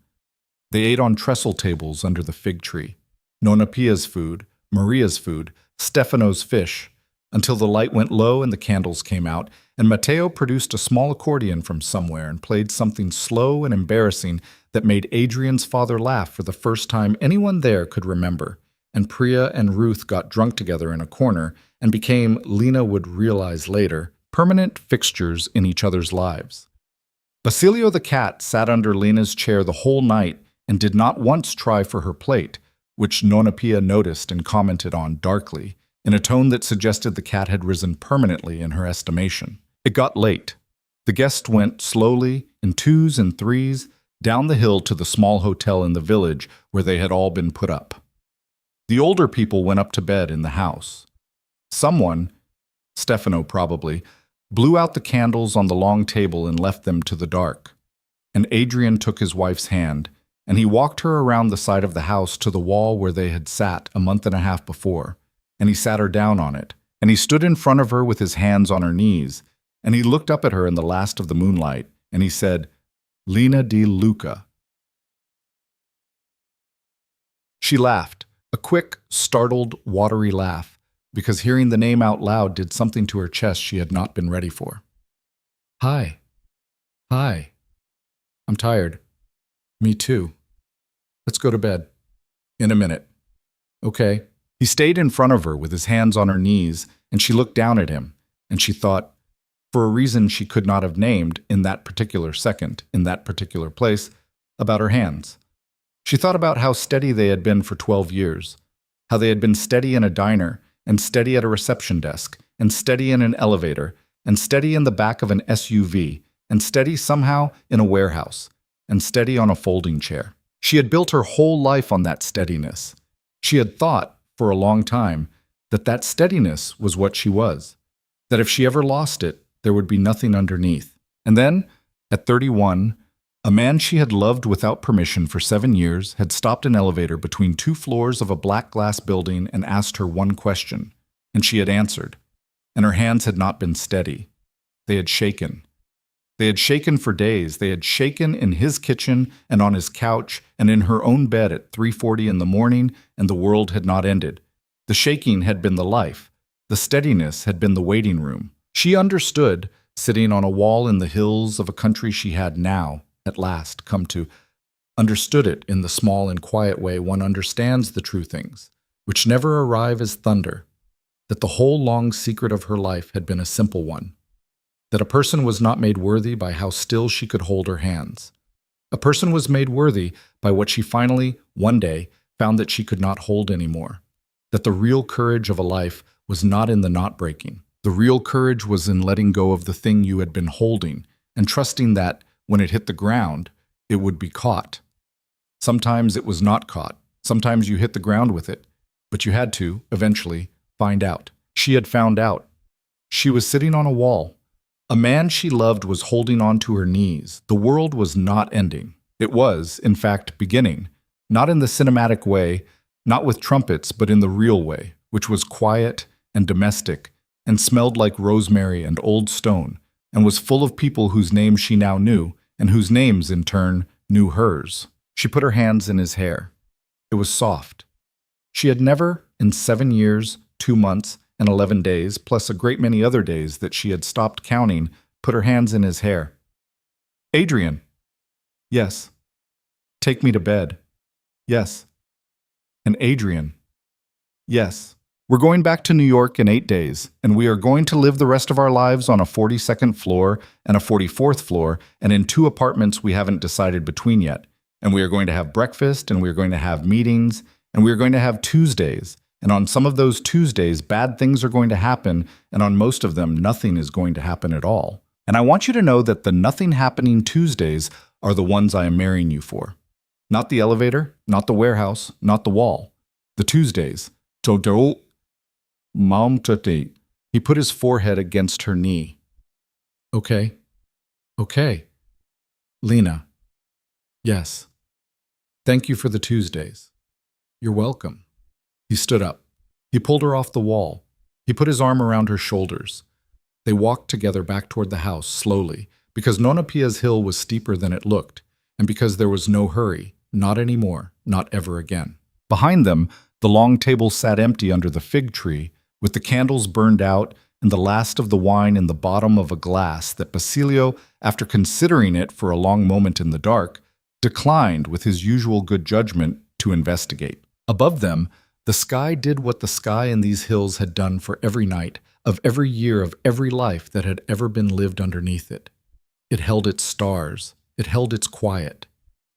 They ate on trestle tables under the fig tree. Nonna Pia's food, Maria's food, Stefano's fish, until the light went low and the candles came out, and Matteo produced a small accordion from somewhere and played something slow and embarrassing that made Adrian's father laugh for the first time anyone there could remember. And Priya and Ruth got drunk together in a corner and became, Lena would realize later, permanent fixtures in each other's lives. Basilio the cat sat under Lena's chair the whole night and did not once try for her plate, which Nonna Pia noticed and commented on darkly, in a tone that suggested the cat had risen permanently in her estimation. It got late. The guests went slowly, in twos and threes, down the hill to the small hotel in the village where they had all been put up. The older people went up to bed in the house. Someone, Stefano probably, blew out the candles on the long table and left them to the dark. And Adrian took his wife's hand, and he walked her around the side of the house to the wall where they had sat a month and a half before, and he sat her down on it, and he stood in front of her with his hands on her knees, and he looked up at her in the last of the moonlight, and he said, "Lena di Luca." She laughed, a quick, startled, watery laugh, because hearing the name out loud did something to her chest she had not been ready for. "Hi. Hi. I'm tired. Me too. Let's go to bed. In a minute." "Okay." He stayed in front of her with his hands on her knees, and she looked down at him, and she thought, for a reason she could not have named in that particular second, in that particular place, about her hands. She thought about how steady they had been for 12 years, how they had been steady in a diner, and steady at a reception desk, and steady in an elevator, and steady in the back of an SUV, and steady somehow in a warehouse, and steady on a folding chair. She had built her whole life on that steadiness. She had thought, for a long time, that that steadiness was what she was, that if she ever lost it, there would be nothing underneath. And then, at 31, a man she had loved without permission for 7 years had stopped an elevator between 2 floors of a black glass building and asked her one question, and she had answered, and her hands had not been steady. They had shaken. They had shaken for days. They had shaken in his kitchen and on his couch and in her own bed at 3:40 in the morning, and the world had not ended. The shaking had been the life. The steadiness had been the waiting room. She understood, sitting on a wall in the hills of a country she had now, at last, come to, understood it in the small and quiet way one understands the true things, which never arrive as thunder, that the whole long secret of her life had been a simple one, that a person was not made worthy by how still she could hold her hands. A person was made worthy by what she finally, one day, found that she could not hold anymore, that the real courage of a life was not in the knot breaking. The real courage was in letting go of the thing you had been holding and trusting that, when it hit the ground, it would be caught. Sometimes it was not caught. Sometimes you hit the ground with it. But you had to, eventually, find out. She had found out. She was sitting on a wall. A man she loved was holding on to her knees. The world was not ending. It was, in fact, beginning. Not in the cinematic way, not with trumpets, but in the real way, which was quiet and domestic, and smelled like rosemary and old stone, and was full of people whose names she now knew, and whose names, in turn, knew hers. She put her hands in his hair. It was soft. She had never, in 7 years, 2 months, and 11 days, plus a great many other days that she had stopped counting, put her hands in his hair. "Adrian." "Yes." "Take me to bed." "Yes." "And Adrian." "Yes. We're going back to New York in 8 days, and we are going to live the rest of our lives on a 42nd floor and a 44th floor, and in 2 apartments we haven't decided between yet. And we are going to have breakfast, and we are going to have meetings, and we are going to have Tuesdays. And on some of those Tuesdays, bad things are going to happen, and on most of them, nothing is going to happen at all. And I want you to know that the nothing happening Tuesdays are the ones I am marrying you for. Not the elevator, not the warehouse, not the wall. The Tuesdays. Todo. Mom Tutti. He put his forehead against her knee. "Okay. Okay. Lena." "Yes. Thank you for the Tuesdays." "You're welcome." He stood up. He pulled her off the wall. He put his arm around her shoulders. They walked together back toward the house, slowly, because Nonna Pia's hill was steeper than it looked, and because there was no hurry, not anymore, not ever again. Behind them, the long table sat empty under the fig tree, with the candles burned out and the last of the wine in the bottom of a glass that Basilio, after considering it for a long moment in the dark, declined with his usual good judgment to investigate. Above them, the sky did what the sky in these hills had done for every night of every year of every life that had ever been lived underneath it. It held its stars. It held its quiet.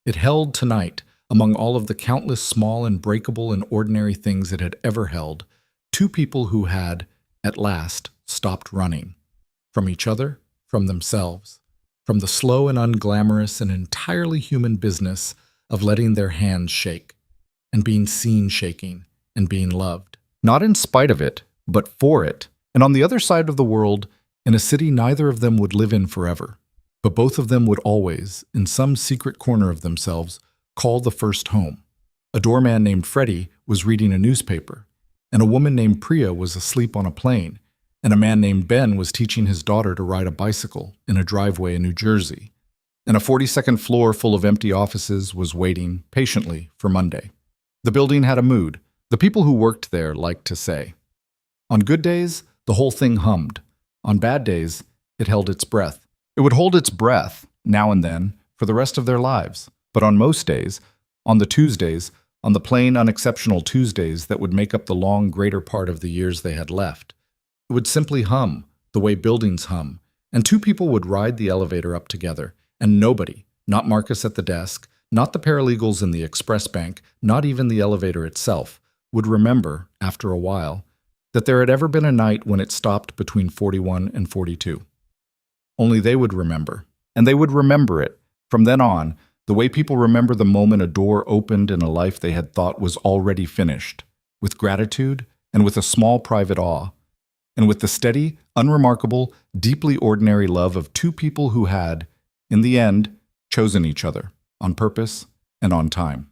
It held tonight, among all of the countless small and breakable and ordinary things it had ever held, two people who had, at last, stopped running. From each other, from themselves, from the slow and unglamorous and entirely human business of letting their hands shake, and being seen shaking, and being loved. Not in spite of it, but for it, and on the other side of the world, in a city neither of them would live in forever, but both of them would always, in some secret corner of themselves, call the first home. A doorman named Freddie was reading a newspaper, and a woman named Priya was asleep on a plane, and a man named Ben was teaching his daughter to ride a bicycle in a driveway in New Jersey, and a 42nd floor full of empty offices was waiting, patiently, for Monday. The building had a mood, the people who worked there liked to say. On good days, the whole thing hummed. On bad days, it held its breath. It would hold its breath, now and then, for the rest of their lives. But on most days, on the Tuesdays, on the plain, unexceptional Tuesdays that would make up the long, greater part of the years they had left, it would simply hum, the way buildings hum, and two people would ride the elevator up together, and nobody, not Marcus at the desk, not the paralegals in the express bank, not even the elevator itself, would remember, after a while, that there had ever been a night when it stopped between 41 and 42. Only they would remember, and they would remember it, from then on, the way people remember the moment a door opened in a life they had thought was already finished, with gratitude and with a small private awe, and with the steady, unremarkable, deeply ordinary love of two people who had, in the end, chosen each other, on purpose and on time.